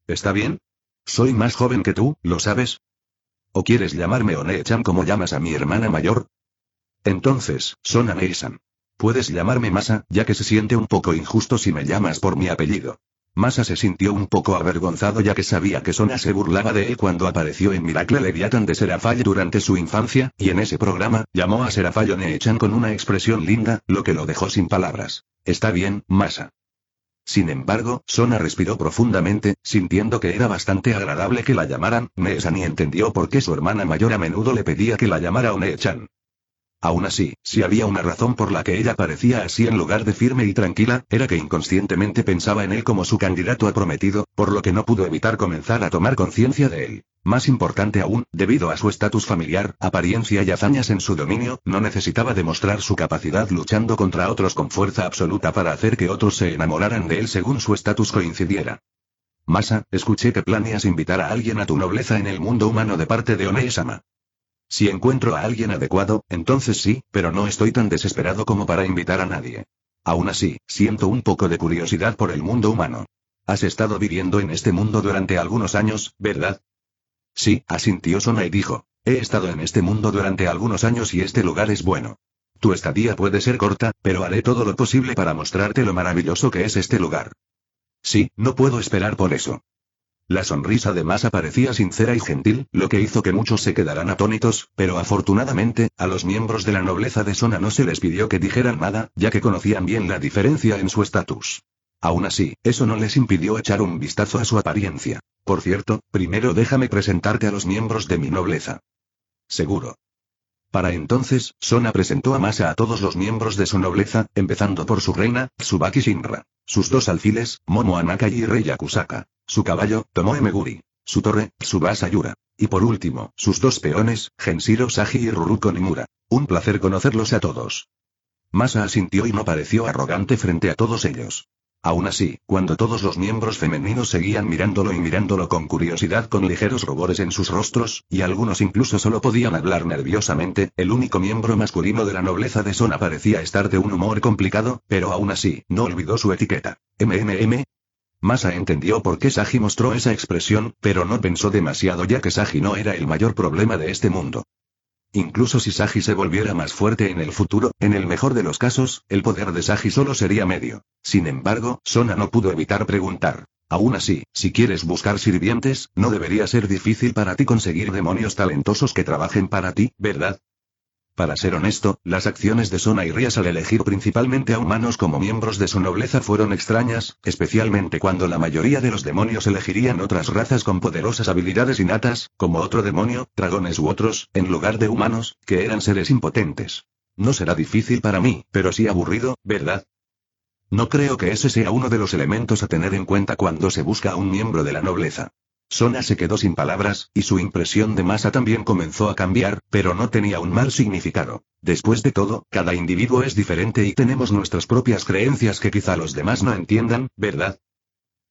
¿Está bien? Soy más joven que tú, ¿lo sabes? ¿O quieres llamarme One-chan como llamas a mi hermana mayor? Entonces, Sona Nei-san. Puedes llamarme Masa, ya que se siente un poco injusto si me llamas por mi apellido. Masa se sintió un poco avergonzado ya que sabía que Sona se burlaba de él cuando apareció en Miracle Leviathan de Serafall durante su infancia, y en ese programa, llamó a Serafall One-chan con una expresión linda, lo que lo dejó sin palabras. Está bien, Masa. Sin embargo, Sona respiró profundamente, sintiendo que era bastante agradable que la llamaran Ne-san y entendió por qué su hermana mayor a menudo le pedía que la llamara One-chan. Aún así, si había una razón por la que ella parecía así en lugar de firme y tranquila, era que inconscientemente pensaba en él como su candidato a prometido, por lo que no pudo evitar comenzar a tomar conciencia de él. Más importante aún, debido a su estatus familiar, apariencia y hazañas en su dominio, no necesitaba demostrar su capacidad luchando contra otros con fuerza absoluta para hacer que otros se enamoraran de él según su estatus coincidiera. Masa, escuché que planeas invitar a alguien a tu nobleza en el mundo humano de parte de One-sama. Si encuentro a alguien adecuado, entonces sí, pero no estoy tan desesperado como para invitar a nadie. Aún así, siento un poco de curiosidad por el mundo humano. Has estado viviendo en este mundo durante algunos años, ¿verdad? Sí, asintió Sona y dijo. He estado en este mundo durante algunos años y este lugar es bueno. Tu estadía puede ser corta, pero haré todo lo posible para mostrarte lo maravilloso que es este lugar. Sí, no puedo esperar por eso. La sonrisa de Masa parecía sincera y gentil, lo que hizo que muchos se quedaran atónitos, pero afortunadamente, a los miembros de la nobleza de Sona no se les pidió que dijeran nada, ya que conocían bien la diferencia en su estatus. Aún así, eso no les impidió echar un vistazo a su apariencia. Por cierto, primero déjame presentarte a los miembros de mi nobleza. Seguro. Para entonces, Sona presentó a Masa a todos los miembros de su nobleza, empezando por su reina, Tsubaki Shinra, sus dos alfiles, Momo Anakai y Rei Yakusaka, su caballo, Tomoe Meguri, su torre, Tsubasa Yura, y por último, sus dos peones, Genshiro Saji y Ruruko Nimura. Un placer conocerlos a todos. Masa asintió y no pareció arrogante frente a todos ellos. Aún así, cuando todos los miembros femeninos seguían mirándolo con curiosidad con ligeros rubores en sus rostros, y algunos incluso solo podían hablar nerviosamente, el único miembro masculino de la nobleza de Sona parecía estar de un humor complicado, pero aún así, no olvidó su etiqueta. Masa entendió por qué Saji mostró esa expresión, pero no pensó demasiado ya que Saji no era el mayor problema de este mundo. Incluso si Saji se volviera más fuerte en el futuro, en el mejor de los casos, el poder de Saji solo sería medio. Sin embargo, Sona no pudo evitar preguntar. Aún así, si quieres buscar sirvientes, no debería ser difícil para ti conseguir demonios talentosos que trabajen para ti, ¿verdad? Para ser honesto, las acciones de Sona y Rias al elegir principalmente a humanos como miembros de su nobleza fueron extrañas, especialmente cuando la mayoría de los demonios elegirían otras razas con poderosas habilidades innatas, como otro demonio, dragones u otros, en lugar de humanos, que eran seres impotentes. No será difícil para mí, pero sí aburrido, ¿verdad? No creo que ese sea uno de los elementos a tener en cuenta cuando se busca a un miembro de la nobleza. Sona se quedó sin palabras, y su impresión de Masa también comenzó a cambiar, pero no tenía un mal significado. Después de todo, cada individuo es diferente y tenemos nuestras propias creencias que quizá los demás no entiendan, ¿verdad?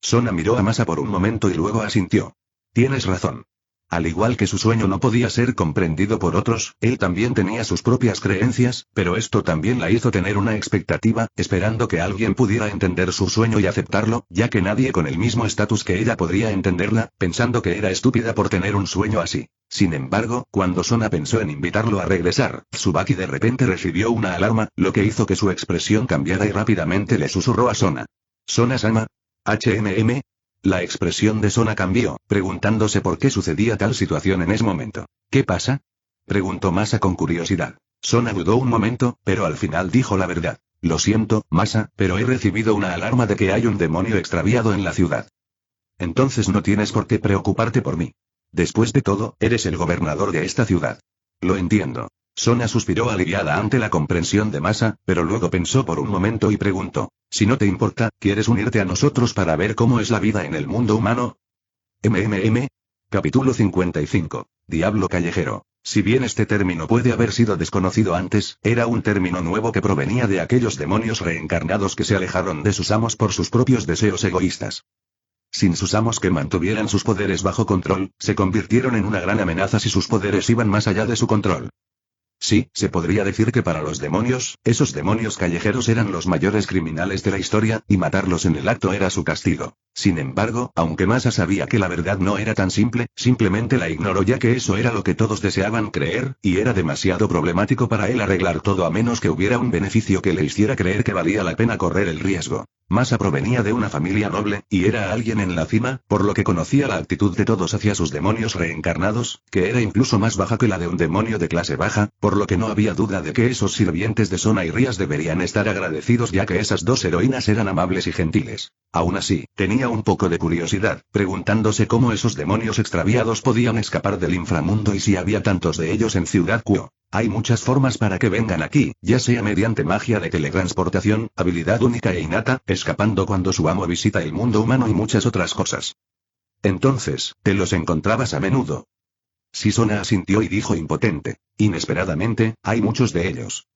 Sona miró a Masa por un momento y luego asintió. Tienes razón. Al igual que su sueño no podía ser comprendido por otros, él también tenía sus propias creencias, pero esto también la hizo tener una expectativa, esperando que alguien pudiera entender su sueño y aceptarlo, ya que nadie con el mismo estatus que ella podría entenderla, pensando que era estúpida por tener un sueño así. Sin embargo, cuando Sona pensó en invitarlo a regresar, Tsubaki de repente recibió una alarma, lo que hizo que su expresión cambiara y rápidamente le susurró a Sona. Sona-sama. La expresión de Sona cambió, preguntándose por qué sucedía tal situación en ese momento. ¿Qué pasa? Preguntó Masa con curiosidad. Sona dudó un momento, pero al final dijo la verdad. Lo siento, Masa, pero he recibido una alarma de que hay un demonio extraviado en la ciudad. Entonces no tienes por qué preocuparte por mí. Después de todo, eres el gobernador de esta ciudad. Lo entiendo. Sona suspiró aliviada ante la comprensión de Masa, pero luego pensó por un momento y preguntó. Si no te importa, ¿quieres unirte a nosotros para ver cómo es la vida en el mundo humano? Capítulo 55. Diablo callejero. Si bien este término puede haber sido desconocido antes, era un término nuevo que provenía de aquellos demonios reencarnados que se alejaron de sus amos por sus propios deseos egoístas. Sin sus amos que mantuvieran sus poderes bajo control, se convirtieron en una gran amenaza si sus poderes iban más allá de su control. Sí, se podría decir que para los demonios, esos demonios callejeros eran los mayores criminales de la historia, y matarlos en el acto era su castigo. Sin embargo, aunque Masa sabía que la verdad no era tan simple, simplemente la ignoró ya que eso era lo que todos deseaban creer, y era demasiado problemático para él arreglar todo a menos que hubiera un beneficio que le hiciera creer que valía la pena correr el riesgo. Masa provenía de una familia noble, y era alguien en la cima, por lo que conocía la actitud de todos hacia sus demonios reencarnados, que era incluso más baja que la de un demonio de clase baja, por lo que no había duda de que esos sirvientes de Sona y Rias deberían estar agradecidos ya que esas dos heroínas eran amables y gentiles. Aún así, tenía un poco de curiosidad, preguntándose cómo esos demonios extraviados podían escapar del inframundo y si había tantos de ellos en Ciudad Kuo. Hay muchas formas para que vengan aquí, ya sea mediante magia de teletransportación, habilidad única e innata, escapando cuando su amo visita el mundo humano y muchas otras cosas. Entonces, ¿te los encontrabas a menudo? Sona asintió y dijo impotente. Inesperadamente, hay muchos de ellos.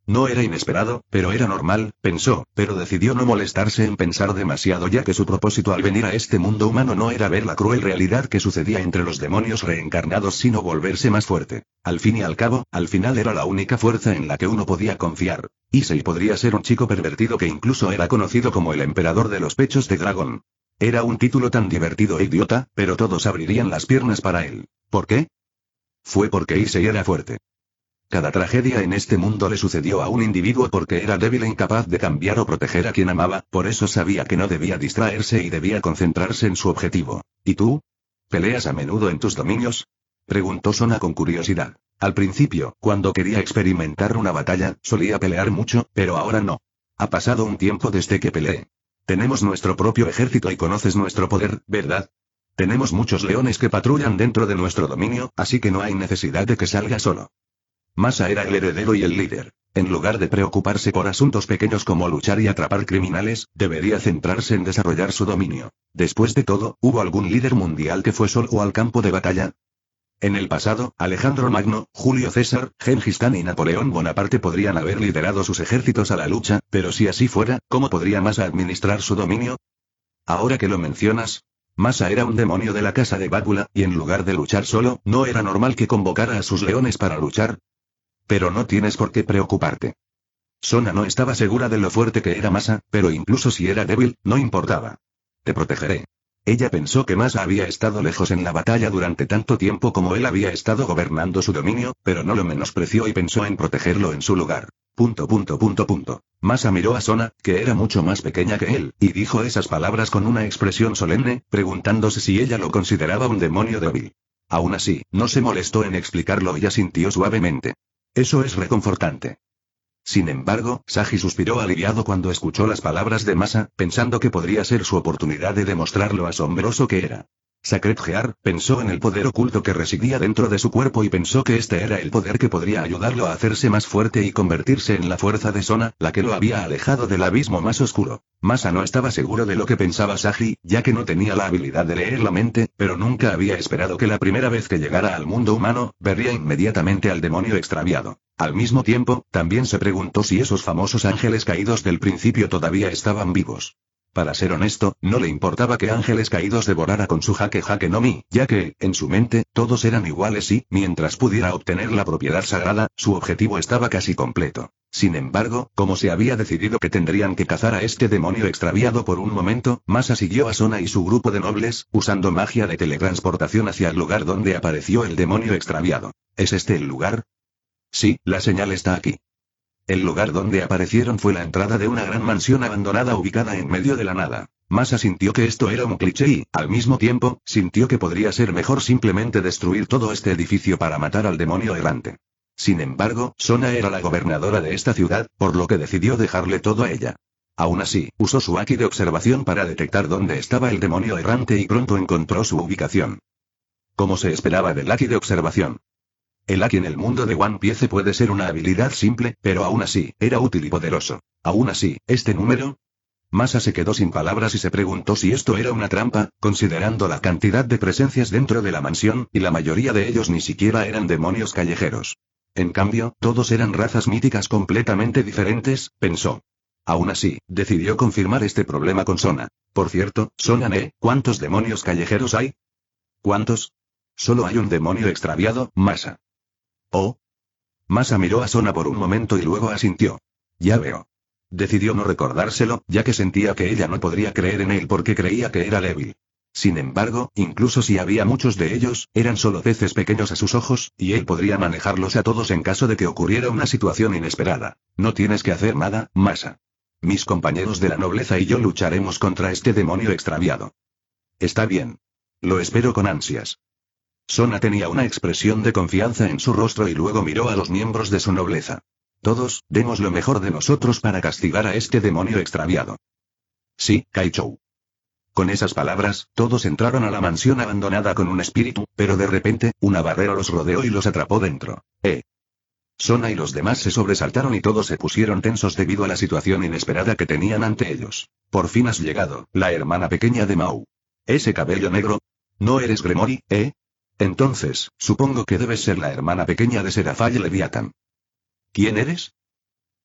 No era inesperado, pero era normal, pensó, pero decidió no molestarse en pensar demasiado ya que su propósito al venir a este mundo humano no era ver la cruel realidad que sucedía entre los demonios reencarnados sino volverse más fuerte. Al fin y al cabo, al final era la única fuerza en la que uno podía confiar. Issei podría ser un chico pervertido que incluso era conocido como el emperador de los pechos de dragón. Era un título tan divertido e idiota, pero todos abrirían las piernas para él. ¿Por qué? Fue porque Issei era fuerte. Cada tragedia en este mundo le sucedió a un individuo porque era débil e incapaz de cambiar o proteger a quien amaba, por eso sabía que no debía distraerse y debía concentrarse en su objetivo. ¿Y tú? ¿Peleas a menudo en tus dominios? Preguntó Sona con curiosidad. Al principio, cuando quería experimentar una batalla, solía pelear mucho, pero ahora no. Ha pasado un tiempo desde que peleé. Tenemos nuestro propio ejército y conoces nuestro poder, ¿verdad? Tenemos muchos leones que patrullan dentro de nuestro dominio, así que no hay necesidad de que salga solo. Masa era el heredero y el líder. En lugar de preocuparse por asuntos pequeños como luchar y atrapar criminales, debería centrarse en desarrollar su dominio. Después de todo, ¿hubo algún líder mundial que fue solo al campo de batalla? En el pasado, Alejandro Magno, Julio César, Gengis Khan y Napoleón Bonaparte podrían haber liderado sus ejércitos a la lucha, pero si así fuera, ¿cómo podría Masa administrar su dominio? Ahora que lo mencionas, Masa era un demonio de la casa de Bácula, y en lugar de luchar solo, ¿no era normal que convocara a sus leones para luchar? Pero no tienes por qué preocuparte. Sona no estaba segura de lo fuerte que era Masa, pero incluso si era débil, no importaba. Te protegeré. Ella pensó que Masa había estado lejos en la batalla durante tanto tiempo como él había estado gobernando su dominio, pero no lo menospreció y pensó en protegerlo en su lugar. Masa miró a Sona, que era mucho más pequeña que él, y dijo esas palabras con una expresión solemne, preguntándose si ella lo consideraba un demonio débil. Aún así, no se molestó en explicarlo y asintió suavemente. Eso es reconfortante. Sin embargo, Sagi suspiró aliviado cuando escuchó las palabras de Masa, pensando que podría ser su oportunidad de demostrar lo asombroso que era. Sacred Gear pensó en el poder oculto que residía dentro de su cuerpo y pensó que este era el poder que podría ayudarlo a hacerse más fuerte y convertirse en la fuerza de Sona, la que lo había alejado del abismo más oscuro. Masa no estaba seguro de lo que pensaba Sagi, ya que no tenía la habilidad de leer la mente, pero nunca había esperado que la primera vez que llegara al mundo humano, vería inmediatamente al demonio extraviado. Al mismo tiempo, también se preguntó si esos famosos ángeles caídos del principio todavía estaban vivos. Para ser honesto, no le importaba que Ángeles Caídos devorara con su jaque no mi, ya que, en su mente, todos eran iguales y, mientras pudiera obtener la propiedad sagrada, su objetivo estaba casi completo. Sin embargo, como se había decidido que tendrían que cazar a este demonio extraviado por un momento, Masa siguió a Sona y su grupo de nobles, usando magia de teletransportación hacia el lugar donde apareció el demonio extraviado. ¿Es este el lugar? Sí, la señal está aquí. El lugar donde aparecieron fue la entrada de una gran mansión abandonada ubicada en medio de la nada. Masa sintió que esto era un cliché y, al mismo tiempo, sintió que podría ser mejor simplemente destruir todo este edificio para matar al demonio errante. Sin embargo, Sona era la gobernadora de esta ciudad, por lo que decidió dejarle todo a ella. Aún así, usó su Haki de observación para detectar dónde estaba el demonio errante y pronto encontró su ubicación. Como se esperaba del Haki de observación. El Haki en el mundo de One Piece puede ser una habilidad simple, pero aún así, era útil y poderoso. Aún así, ¿este número? Masa se quedó sin palabras y se preguntó si esto era una trampa, considerando la cantidad de presencias dentro de la mansión, y la mayoría de ellos ni siquiera eran demonios callejeros. En cambio, todos eran razas míticas completamente diferentes, pensó. Aún así, decidió confirmar este problema con Sona. Por cierto, Sona, ¿cuántos demonios callejeros hay? ¿Cuántos? Solo hay un demonio extraviado, Masa. Oh. Masa miró a Sona por un momento y luego asintió. Ya veo. Decidió no recordárselo, ya que sentía que ella no podría creer en él porque creía que era débil. Sin embargo, incluso si había muchos de ellos, eran solo peces pequeños a sus ojos, y él podría manejarlos a todos en caso de que ocurriera una situación inesperada. No tienes que hacer nada, Masa. Mis compañeros de la nobleza y yo lucharemos contra este demonio extraviado. Está bien. Lo espero con ansias. Sona tenía una expresión de confianza en su rostro y luego miró a los miembros de su nobleza. Todos, demos lo mejor de nosotros para castigar a este demonio extraviado. Sí, Kaichou. Con esas palabras, todos entraron a la mansión abandonada con un espíritu, pero de repente, una barrera los rodeó y los atrapó dentro. Sona y los demás se sobresaltaron y todos se pusieron tensos debido a la situación inesperada que tenían ante ellos. Por fin has llegado, la hermana pequeña de Mao. Ese cabello negro. ¿No eres Gremory, Entonces, supongo que debes ser la hermana pequeña de Serafall Leviathan. ¿Quién eres?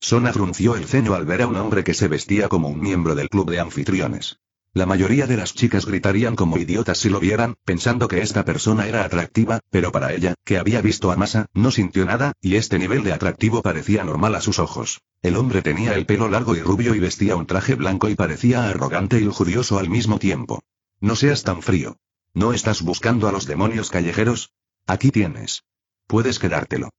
Sona frunció el ceño al ver a un hombre que se vestía como un miembro del club de anfitriones. La mayoría de las chicas gritarían como idiotas si lo vieran, pensando que esta persona era atractiva, pero para ella, que había visto a Masa, no sintió nada, y este nivel de atractivo parecía normal a sus ojos. El hombre tenía el pelo largo y rubio y vestía un traje blanco y parecía arrogante y lujurioso al mismo tiempo. No seas tan frío. ¿No estás buscando a los demonios callejeros? Aquí tienes. Puedes quedártelo.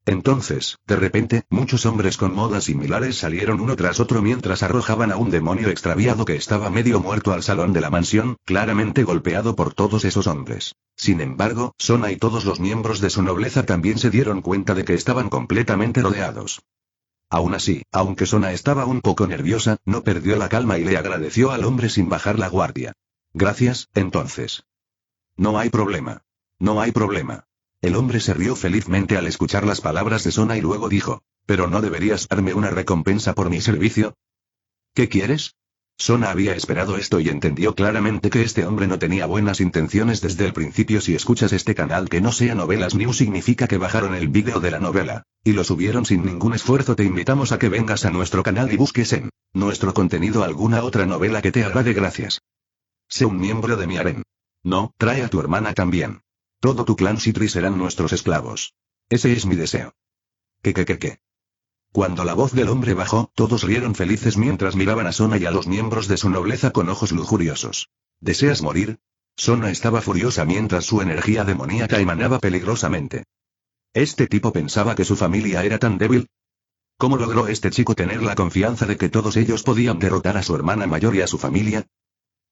Entonces, de repente, muchos hombres con modas similares salieron uno tras otro mientras arrojaban a un demonio extraviado que estaba medio muerto al salón de la mansión, claramente golpeado por todos esos hombres. Sin embargo, Sona y todos los miembros de su nobleza también se dieron cuenta de que estaban completamente rodeados. Aún así, aunque Sona estaba un poco nerviosa, no perdió la calma y le agradeció al hombre sin bajar la guardia. Gracias, entonces. No hay problema. No hay problema. El hombre se rió felizmente al escuchar las palabras de Sona y luego dijo, ¿pero no deberías darme una recompensa por mi servicio? ¿Qué quieres? Sona había esperado esto y entendió claramente que este hombre no tenía buenas intenciones desde el principio. Si escuchas este canal que no sea Novelas News significa que bajaron el vídeo de la novela, y lo subieron sin ningún esfuerzo. Te invitamos a que vengas a nuestro canal y busques en nuestro contenido alguna otra novela que te agrade. Gracias. Sé un miembro de mi harem. No, trae a tu hermana también. Todo tu clan Citri serán nuestros esclavos. Ese es mi deseo. ¿Qué? Cuando la voz del hombre bajó, todos rieron felices mientras miraban a Sona y a los miembros de su nobleza con ojos lujuriosos. ¿Deseas morir? Sona estaba furiosa mientras su energía demoníaca emanaba peligrosamente. ¿Este tipo pensaba que su familia era tan débil? ¿Cómo logró este chico tener la confianza de que todos ellos podían derrotar a su hermana mayor y a su familia?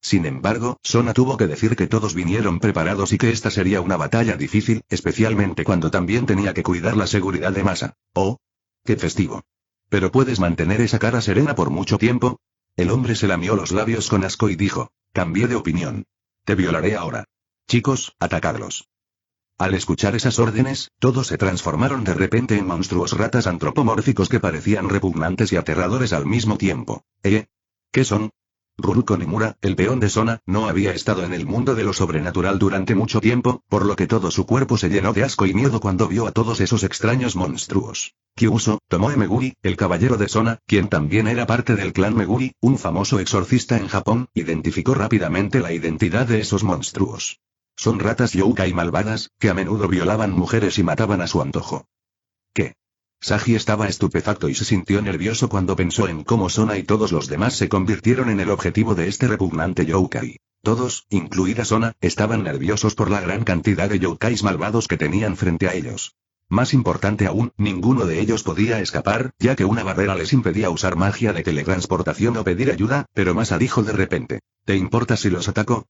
Sin embargo, Sona tuvo que decir que todos vinieron preparados y que esta sería una batalla difícil, especialmente cuando también tenía que cuidar la seguridad de Masa. ¡Oh! ¡Qué festivo! ¿Pero puedes mantener esa cara serena por mucho tiempo? El hombre se lamió los labios con asco y dijo, cambié de opinión. Te violaré ahora. Chicos, atacadlos. Al escuchar esas órdenes, todos se transformaron de repente en monstruos ratas antropomórficos que parecían repugnantes y aterradores al mismo tiempo. ¿Qué son? Ruruko Nimura, el peón de Sona, no había estado en el mundo de lo sobrenatural durante mucho tiempo, por lo que todo su cuerpo se llenó de asco y miedo cuando vio a todos esos extraños monstruos. Kyuso, Tomoe Meguri, el caballero de Sona, quien también era parte del clan Meguri, un famoso exorcista en Japón, identificó rápidamente la identidad de esos monstruos. Son ratas yokai malvadas, que a menudo violaban mujeres y mataban a su antojo. ¿Qué? Saji estaba estupefacto y se sintió nervioso cuando pensó en cómo Sona y todos los demás se convirtieron en el objetivo de este repugnante yokai. Todos, incluida Sona, estaban nerviosos por la gran cantidad de yokais malvados que tenían frente a ellos. Más importante aún, ninguno de ellos podía escapar, ya que una barrera les impedía usar magia de teletransportación o pedir ayuda, pero Masa dijo de repente, ¿te importa si los ataco?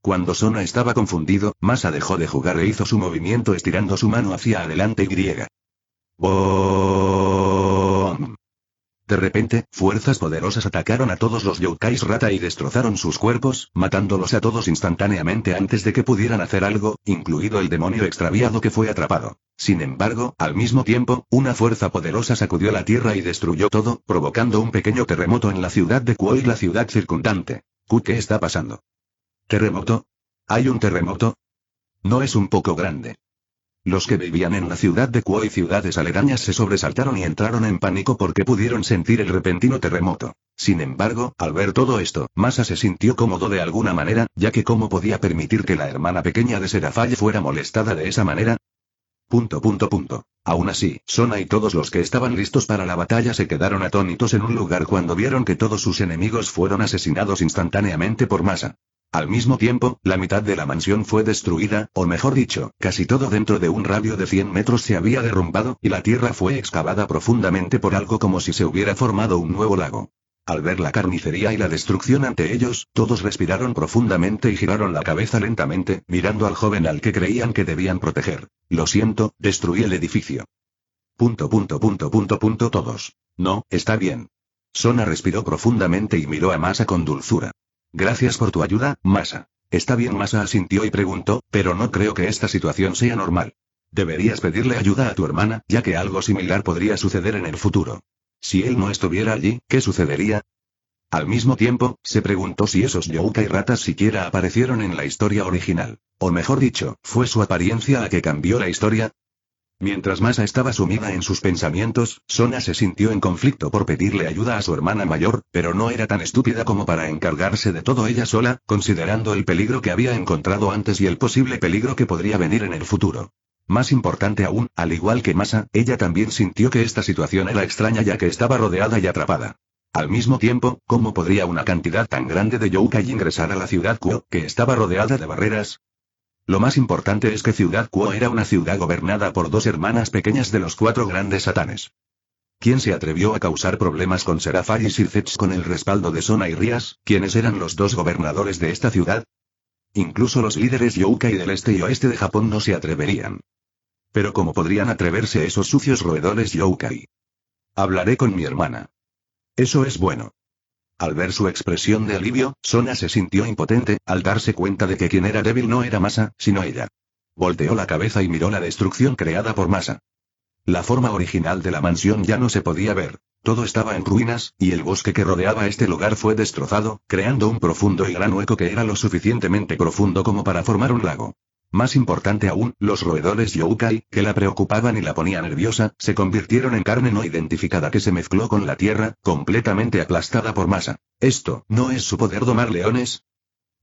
Cuando Sona estaba confundido, Masa dejó de jugar e hizo su movimiento estirando su mano hacia adelante y. ¡Boom! De repente, fuerzas poderosas atacaron a todos los yokais rata y destrozaron sus cuerpos, matándolos a todos instantáneamente antes de que pudieran hacer algo, incluido el demonio extraviado que fue atrapado. Sin embargo, al mismo tiempo, una fuerza poderosa sacudió la tierra y destruyó todo, provocando un pequeño terremoto en la ciudad de Kuo y la ciudad circundante. ¿Qué está pasando? ¿Terremoto? ¿Hay un terremoto? ¿No es un poco grande? Los que vivían en la ciudad de Kuo y ciudades aledañas se sobresaltaron y entraron en pánico porque pudieron sentir el repentino terremoto. Sin embargo, al ver todo esto, Masa se sintió cómodo de alguna manera, ya que cómo podía permitir que la hermana pequeña de Seraphale fuera molestada de esa manera. Aún así, Sona y todos los que estaban listos para la batalla se quedaron atónitos en un lugar cuando vieron que todos sus enemigos fueron asesinados instantáneamente por Masa. Al mismo tiempo, la mitad de la mansión fue destruida, o mejor dicho, casi todo dentro de un radio de 100 metros se había derrumbado, y la tierra fue excavada profundamente por algo como si se hubiera formado un nuevo lago. Al ver la carnicería y la destrucción ante ellos, todos respiraron profundamente y giraron la cabeza lentamente, mirando al joven al que creían que debían proteger. Lo siento, destruí el edificio. Todos. No, está bien. Sona respiró profundamente y miró a Masa con dulzura. Gracias por tu ayuda, Masa. Está bien, Masa asintió y preguntó, pero no creo que esta situación sea normal. Deberías pedirle ayuda a tu hermana, ya que algo similar podría suceder en el futuro. Si él no estuviera allí, ¿qué sucedería? Al mismo tiempo, se preguntó si esos yokai ratas siquiera aparecieron en la historia original. O mejor dicho, ¿fue su apariencia la que cambió la historia? Mientras Masa estaba sumida en sus pensamientos, Sona se sintió en conflicto por pedirle ayuda a su hermana mayor, pero no era tan estúpida como para encargarse de todo ella sola, considerando el peligro que había encontrado antes y el posible peligro que podría venir en el futuro. Más importante aún, al igual que Masa, ella también sintió que esta situación era extraña ya que estaba rodeada y atrapada. Al mismo tiempo, ¿cómo podría una cantidad tan grande de yokai ingresar a la ciudad Kuo, que estaba rodeada de barreras? Lo más importante es que Ciudad Kuo era una ciudad gobernada por dos hermanas pequeñas de los 4 grandes satanes. ¿Quién se atrevió a causar problemas con Serafai y Sirfetch con el respaldo de Sona y Rias, quienes eran los dos gobernadores de esta ciudad? Incluso los líderes Youkai del este y oeste de Japón no se atreverían. Pero ¿cómo podrían atreverse esos sucios roedores Youkai? Hablaré con mi hermana. Eso es bueno. Al ver su expresión de alivio, Sona se sintió impotente, al darse cuenta de que quien era débil no era Masa, sino ella. Volteó la cabeza y miró la destrucción creada por Masa. La forma original de la mansión ya no se podía ver, todo estaba en ruinas, y el bosque que rodeaba este lugar fue destrozado, creando un profundo y gran hueco que era lo suficientemente profundo como para formar un lago. Más importante aún, los roedores Youkai, que la preocupaban y la ponía nerviosa, se convirtieron en carne no identificada que se mezcló con la tierra, completamente aplastada por Masa. ¿Esto no es su poder domar leones?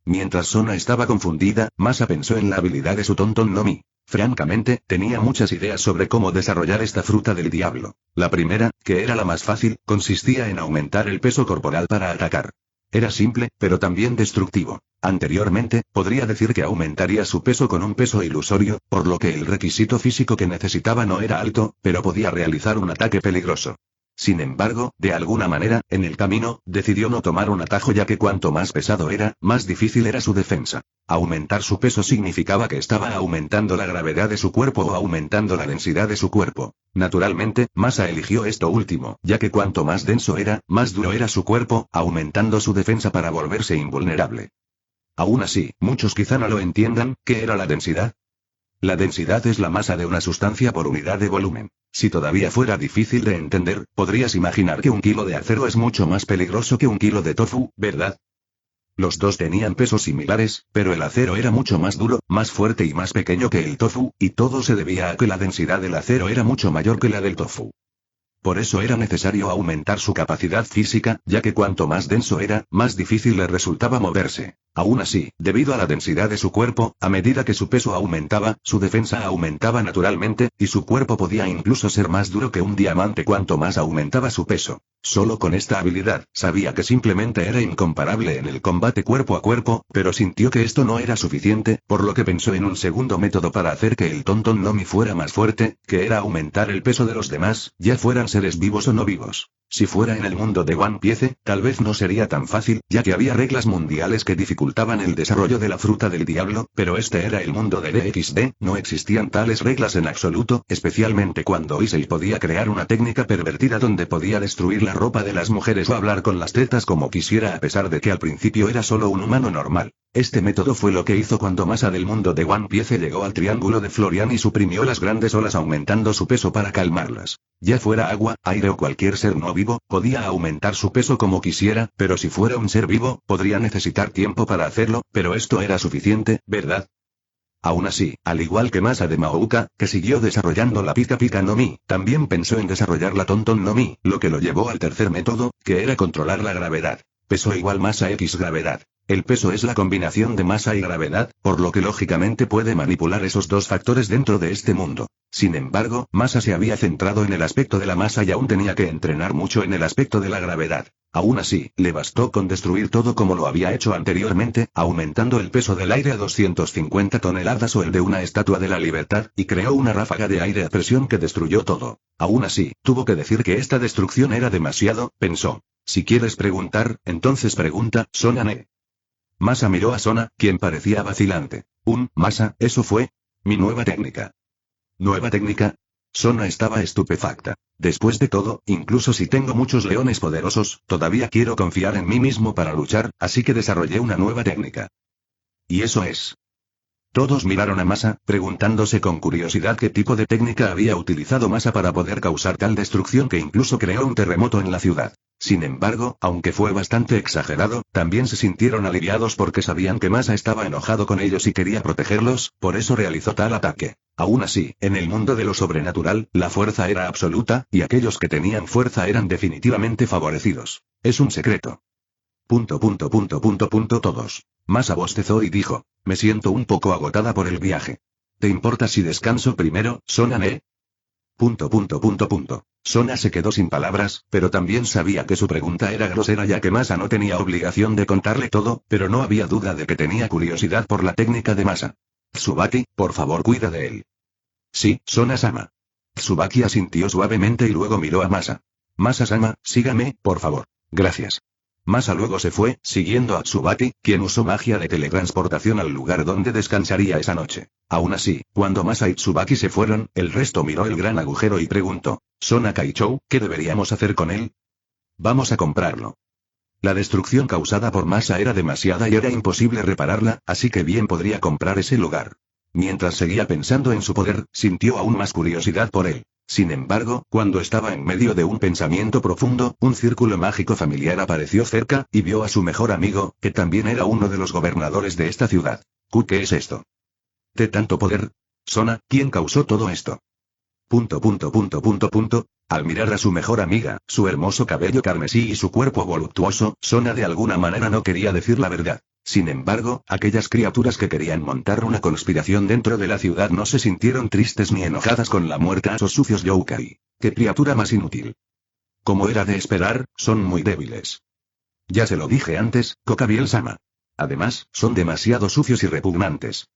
Mientras Sona estaba confundida, Masa pensó en la habilidad de su Tonton no Mi. Francamente, tenía muchas ideas sobre cómo desarrollar esta fruta del diablo. La primera, que era la más fácil, consistía en aumentar el peso corporal para atacar. Era simple, pero también destructivo. Anteriormente, podría decir que aumentaría su peso con un peso ilusorio, por lo que el requisito físico que necesitaba no era alto, pero podía realizar un ataque peligroso. Sin embargo, de alguna manera, en el camino, decidió no tomar un atajo ya que cuanto más pesado era, más difícil era su defensa. Aumentar su peso significaba que estaba aumentando la gravedad de su cuerpo o aumentando la densidad de su cuerpo. Naturalmente, Masa eligió esto último, ya que cuanto más denso era, más duro era su cuerpo, aumentando su defensa para volverse invulnerable. Aún así, muchos quizá no lo entiendan, ¿qué era la densidad? La densidad es la masa de una sustancia por unidad de volumen. Si todavía fuera difícil de entender, podrías imaginar que 1 kilo de acero es mucho más peligroso que 1 kilo de tofu, ¿verdad? Los dos tenían pesos similares, pero el acero era mucho más duro, más fuerte y más pequeño que el tofu, y todo se debía a que la densidad del acero era mucho mayor que la del tofu. Por eso era necesario aumentar su capacidad física, ya que cuanto más denso era, más difícil le resultaba moverse. Aún así, debido a la densidad de su cuerpo, a medida que su peso aumentaba, su defensa aumentaba naturalmente, y su cuerpo podía incluso ser más duro que un diamante cuanto más aumentaba su peso. Solo con esta habilidad, sabía que simplemente era incomparable en el combate cuerpo a cuerpo, pero sintió que esto no era suficiente, por lo que pensó en un segundo método para hacer que el Tonton no Mi fuera más fuerte, que era aumentar el peso de los demás, ya fueran seres vivos o no vivos. Si fuera en el mundo de One Piece, tal vez no sería tan fácil, ya que había reglas mundiales que dificultaban el desarrollo de la fruta del diablo, pero este era el mundo de DXD, no existían tales reglas en absoluto, especialmente cuando Issei podía crear una técnica pervertida donde podía destruir la ropa de las mujeres o hablar con las tetas como quisiera a pesar de que al principio era solo un humano normal. Este método fue lo que hizo cuando Masa del mundo de One Piece llegó al triángulo de Florian y suprimió las grandes olas aumentando su peso para calmarlas. Ya fuera agua, aire o cualquier ser no vivo, podía aumentar su peso como quisiera, pero si fuera un ser vivo, podría necesitar tiempo para hacerlo, pero esto era suficiente, ¿verdad? Aún así, al igual que Masa de Maouka, que siguió desarrollando la Pika Pika no Mi, también pensó en desarrollar la Tonton no Mi, lo que lo llevó al tercer método, que era controlar la gravedad. Peso igual masa x gravedad. El peso es la combinación de masa y gravedad, por lo que lógicamente puede manipular esos dos factores dentro de este mundo. Sin embargo, Masa se había centrado en el aspecto de la masa y aún tenía que entrenar mucho en el aspecto de la gravedad. Aún así, le bastó con destruir todo como lo había hecho anteriormente, aumentando el peso del aire a 250 toneladas o el de una estatua de la libertad, y creó una ráfaga de aire a presión que destruyó todo. Aún así, tuvo que decir que esta destrucción era demasiado, pensó. Si quieres preguntar, entonces pregunta, Sona-ne. Masa miró a Sona, quien parecía vacilante. Masa, ¿eso fue? Mi nueva técnica. ¿Nueva técnica? Sona estaba estupefacta. Después de todo, incluso si tengo muchos leones poderosos, todavía quiero confiar en mí mismo para luchar, así que desarrollé una nueva técnica. ¿Y eso es? Todos miraron a Masa, preguntándose con curiosidad qué tipo de técnica había utilizado Masa para poder causar tal destrucción que incluso creó un terremoto en la ciudad. Sin embargo, aunque fue bastante exagerado, también se sintieron aliviados porque sabían que Masa estaba enojado con ellos y quería protegerlos, por eso realizó tal ataque. Aún así, en el mundo de lo sobrenatural, la fuerza era absoluta, y aquellos que tenían fuerza eran definitivamente favorecidos. Es un secreto. Todos. Masa bostezó y dijo, me siento un poco agotada por el viaje. ¿Te importa si descanso primero, Sona-ne? Sona se quedó sin palabras, pero también sabía que su pregunta era grosera ya que Masa no tenía obligación de contarle todo, pero no había duda de que tenía curiosidad por la técnica de Masa. Tsubaki, por favor cuida de él. Sí, Sona-sama. Tsubaki asintió suavemente y luego miró a Masa. Masa-sama, sígame, por favor. Gracias. Masa luego se fue, siguiendo a Tsubaki, quien usó magia de teletransportación al lugar donde descansaría esa noche. Aún así, cuando Masa y Tsubaki se fueron, el resto miró el gran agujero y preguntó, Sona Kaichou, ¿qué deberíamos hacer con él? Vamos a comprarlo. La destrucción causada por Masa era demasiada y era imposible repararla, así que bien podría comprar ese lugar. Mientras seguía pensando en su poder, sintió aún más curiosidad por él. Sin embargo, cuando estaba en medio de un pensamiento profundo, un círculo mágico familiar apareció cerca, y vio a su mejor amigo, que también era uno de los gobernadores de esta ciudad. ¿Qué es esto? ¿De tanto poder? Sona, ¿quién causó todo esto? Al mirar a su mejor amiga, su hermoso cabello carmesí y su cuerpo voluptuoso, Sona de alguna manera no quería decir la verdad. Sin embargo, aquellas criaturas que querían montar una conspiración dentro de la ciudad no se sintieron tristes ni enojadas con la muerte a esos sucios yokai. ¡Qué criatura más inútil! Como era de esperar, son muy débiles. Ya se lo dije antes, Kokabiel-sama. Además, son demasiado sucios y repugnantes.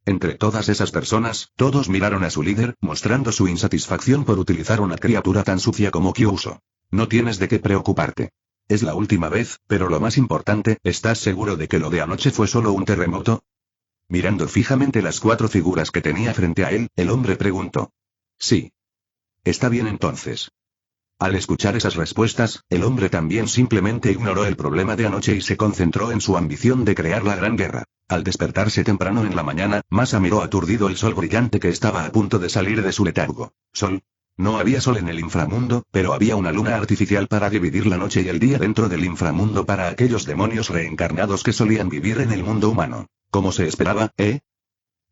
Entre todas esas personas, todos miraron a su líder, mostrando su insatisfacción por utilizar una criatura tan sucia como Kyuso. No tienes de qué preocuparte. Es la última vez, pero lo más importante, ¿estás seguro de que lo de anoche fue solo un terremoto? Mirando fijamente las 4 figuras que tenía frente a él, el hombre preguntó. Sí. Está bien entonces. Al escuchar esas respuestas, el hombre también simplemente ignoró el problema de anoche y se concentró en su ambición de crear la gran guerra. Al despertarse temprano en la mañana, Masa miró aturdido el sol brillante que estaba a punto de salir de su letargo. ¿Sol? No había sol en el inframundo, pero había una luna artificial para dividir la noche y el día dentro del inframundo para aquellos demonios reencarnados que solían vivir en el mundo humano. Como se esperaba, ¿eh?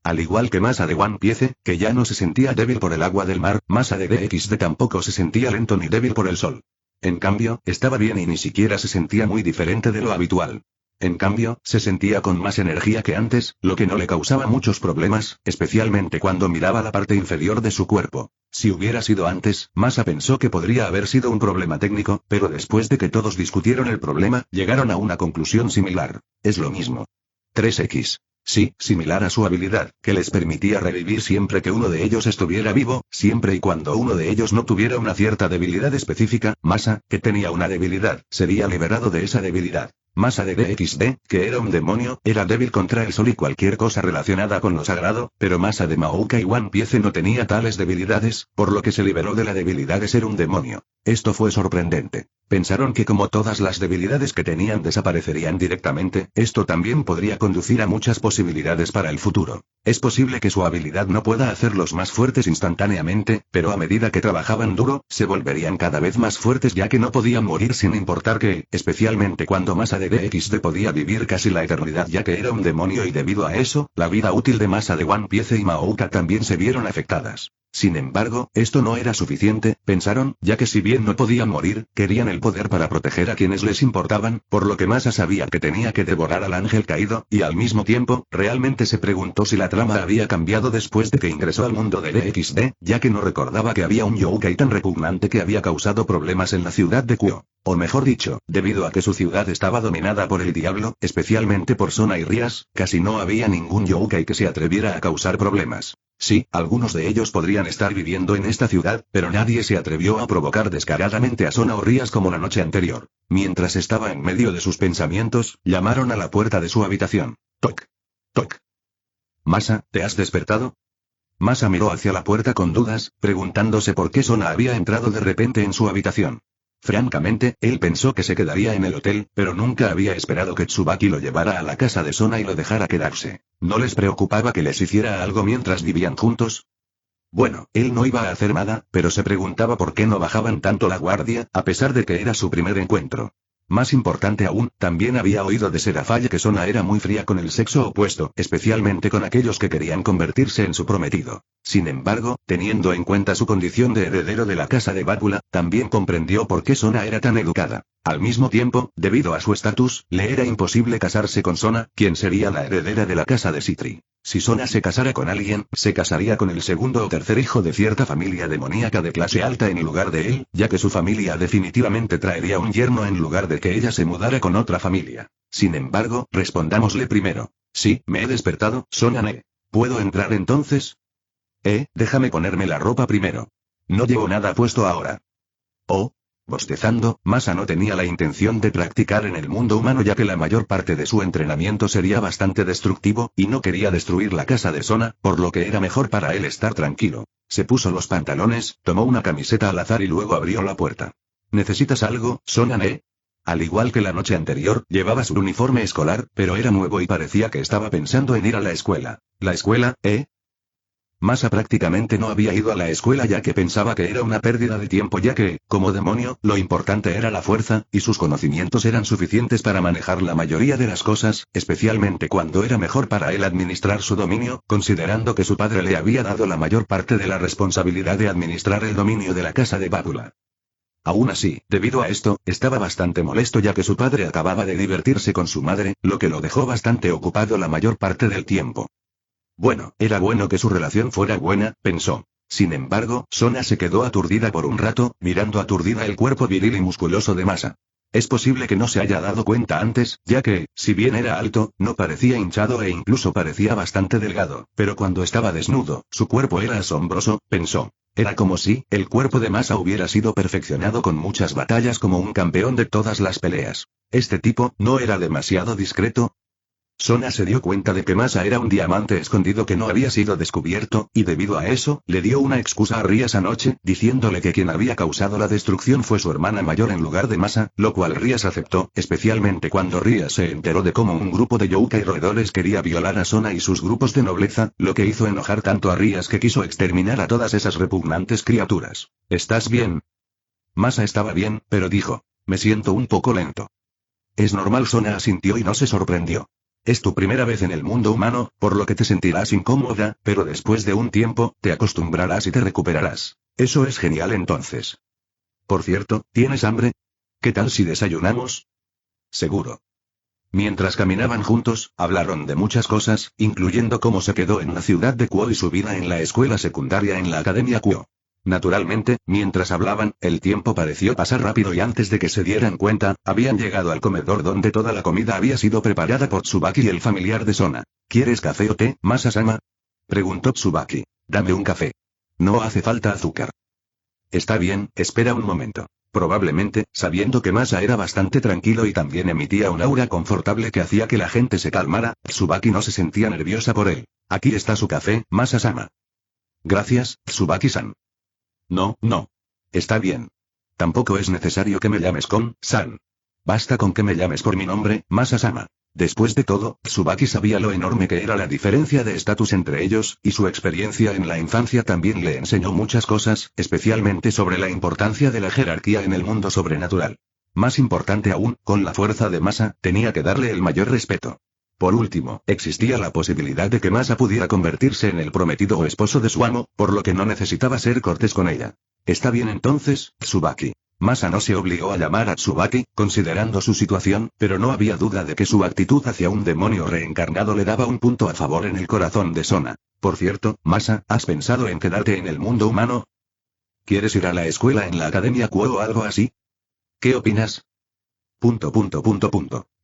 Al igual que Masa de One Piece, que ya no se sentía débil por el agua del mar, Masa de DXD tampoco se sentía lento ni débil por el sol. En cambio, estaba bien y ni siquiera se sentía muy diferente de lo habitual. En cambio, se sentía con más energía que antes, lo que no le causaba muchos problemas, especialmente cuando miraba la parte inferior de su cuerpo. Si hubiera sido antes, Masa pensó que podría haber sido un problema técnico, pero después de que todos discutieron el problema, llegaron a una conclusión similar. Es lo mismo. 3X. Sí, similar a su habilidad, que les permitía revivir siempre que uno de ellos estuviera vivo, siempre y cuando uno de ellos no tuviera una cierta debilidad específica. Masa, que tenía una debilidad, sería liberado de esa debilidad. Masa de DXD, que era un demonio, era débil contra el sol y cualquier cosa relacionada con lo sagrado, pero Masa de Mahoka y One Piece no tenía tales debilidades, por lo que se liberó de la debilidad de ser un demonio. Esto fue sorprendente. Pensaron que como todas las debilidades que tenían desaparecerían directamente, esto también podría conducir a muchas posibilidades para el futuro. Es posible que su habilidad no pueda hacerlos más fuertes instantáneamente, pero a medida que trabajaban duro, se volverían cada vez más fuertes ya que no podían morir sin importar qué, especialmente cuando Masa de DXD podía vivir casi la eternidad ya que era un demonio y debido a eso, la vida útil de Masa de One Piece y Mahoka también se vieron afectadas. Sin embargo, esto no era suficiente, pensaron, ya que si bien no podían morir, querían el poder para proteger a quienes les importaban, por lo que Masa sabía que tenía que devorar al ángel caído, y al mismo tiempo, realmente se preguntó si la trama había cambiado después de que ingresó al mundo de DXD, ya que no recordaba que había un yokai tan repugnante que había causado problemas en la ciudad de Kuo. O mejor dicho, debido a que su ciudad estaba dominada por el diablo, especialmente por Sona y Rias, casi no había ningún yokai que se atreviera a causar problemas. Sí, algunos de ellos podrían estar viviendo en esta ciudad, pero nadie se atrevió a provocar descaradamente a Sona o Rias como la noche anterior. Mientras estaba en medio de sus pensamientos, llamaron a la puerta de su habitación. Toc. Toc. Masa, ¿te has despertado? Masa miró hacia la puerta con dudas, preguntándose por qué Sona había entrado de repente en su habitación. Francamente, él pensó que se quedaría en el hotel, pero nunca había esperado que Tsubaki lo llevara a la casa de Sona y lo dejara quedarse. ¿No les preocupaba que les hiciera algo mientras vivían juntos? Bueno, él no iba a hacer nada, pero se preguntaba por qué no bajaban tanto la guardia, a pesar de que era su primer encuentro. Más importante aún, también había oído de Serafall que Sona era muy fría con el sexo opuesto, especialmente con aquellos que querían convertirse en su prometido. Sin embargo, teniendo en cuenta su condición de heredero de la casa de Bácula, también comprendió por qué Sona era tan educada. Al mismo tiempo, debido a su estatus, le era imposible casarse con Sona, quien sería la heredera de la casa de Citri. Si Sona se casara con alguien, se casaría con el segundo o tercer hijo de cierta familia demoníaca de clase alta en lugar de él, ya que su familia definitivamente traería un yerno en lugar de que ella se mudara con otra familia. Sin embargo, respondámosle primero. Sí, me he despertado, Sona-ne. ¿Puedo entrar entonces? Déjame ponerme la ropa primero. No llevo nada puesto ahora. Oh. Bostezando, Masa no tenía la intención de practicar en el mundo humano ya que la mayor parte de su entrenamiento sería bastante destructivo, y no quería destruir la casa de Sona, por lo que era mejor para él estar tranquilo. Se puso los pantalones, tomó una camiseta al azar y luego abrió la puerta. ¿Necesitas algo, Sona? Al igual que la noche anterior, llevaba su uniforme escolar, pero era nuevo y parecía que estaba pensando en ir a la escuela. ¿La escuela, Masa prácticamente no había ido a la escuela ya que pensaba que era una pérdida de tiempo ya que, como demonio, lo importante era la fuerza, y sus conocimientos eran suficientes para manejar la mayoría de las cosas, especialmente cuando era mejor para él administrar su dominio, considerando que su padre le había dado la mayor parte de la responsabilidad de administrar el dominio de la casa de Bábula. Aún así, debido a esto, estaba bastante molesto ya que su padre acababa de divertirse con su madre, lo que lo dejó bastante ocupado la mayor parte del tiempo. Bueno, era bueno que su relación fuera buena, pensó. Sin embargo, Sona se quedó aturdida por un rato, mirando aturdida el cuerpo viril y musculoso de Masa. Es posible que no se haya dado cuenta antes, ya que, si bien era alto, no parecía hinchado e incluso parecía bastante delgado, pero cuando estaba desnudo, su cuerpo era asombroso, pensó. Era como si, el cuerpo de Masa hubiera sido perfeccionado con muchas batallas como un campeón de todas las peleas. ¿Este tipo no era demasiado discreto? Sona se dio cuenta de que Masa era un diamante escondido que no había sido descubierto, y debido a eso, le dio una excusa a Rias anoche, diciéndole que quien había causado la destrucción fue su hermana mayor en lugar de Masa, lo cual Rias aceptó, especialmente cuando Rias se enteró de cómo un grupo de yokai roedores quería violar a Sona y sus grupos de nobleza, lo que hizo enojar tanto a Rias que quiso exterminar a todas esas repugnantes criaturas. ¿Estás bien? Masa estaba bien, pero dijo, me siento un poco lento. Es normal. Sona asintió y no se sorprendió. Es tu primera vez en el mundo humano, por lo que te sentirás incómoda, pero después de un tiempo, te acostumbrarás y te recuperarás. Eso es genial entonces. Por cierto, ¿tienes hambre? ¿Qué tal si desayunamos? Seguro. Mientras caminaban juntos, hablaron de muchas cosas, incluyendo cómo se quedó en la ciudad de Kuo y su vida en la escuela secundaria en la Academia Kuo. Naturalmente, mientras hablaban, el tiempo pareció pasar rápido y antes de que se dieran cuenta, habían llegado al comedor donde toda la comida había sido preparada por Tsubaki y el familiar de Sona. ¿Quieres café o té, Masa-sama? Preguntó Tsubaki. Dame un café. No hace falta azúcar. Está bien, espera un momento. Probablemente, sabiendo que Masa era bastante tranquilo y también emitía un aura confortable que hacía que la gente se calmara, Tsubaki no se sentía nerviosa por él. Aquí está su café, Masa-sama. Gracias, Tsubaki-san. No. Está bien. Tampoco es necesario que me llames San. Basta con que me llames por mi nombre, Masa-sama. Después de todo, Tsubaki sabía lo enorme que era la diferencia de estatus entre ellos, y su experiencia en la infancia también le enseñó muchas cosas, especialmente sobre la importancia de la jerarquía en el mundo sobrenatural. Más importante aún, con la fuerza de Masa, tenía que darle el mayor respeto. Por último, existía la posibilidad de que Masa pudiera convertirse en el prometido o esposo de su amo, por lo que no necesitaba ser cortés con ella. Está bien entonces, Tsubaki. Masa no se obligó a llamar a Tsubaki, considerando su situación, pero no había duda de que su actitud hacia un demonio reencarnado le daba un punto a favor en el corazón de Sona. Por cierto, Masa, ¿has pensado en quedarte en el mundo humano? ¿Quieres ir a la escuela en la Academia Kuo o algo así? ¿Qué opinas?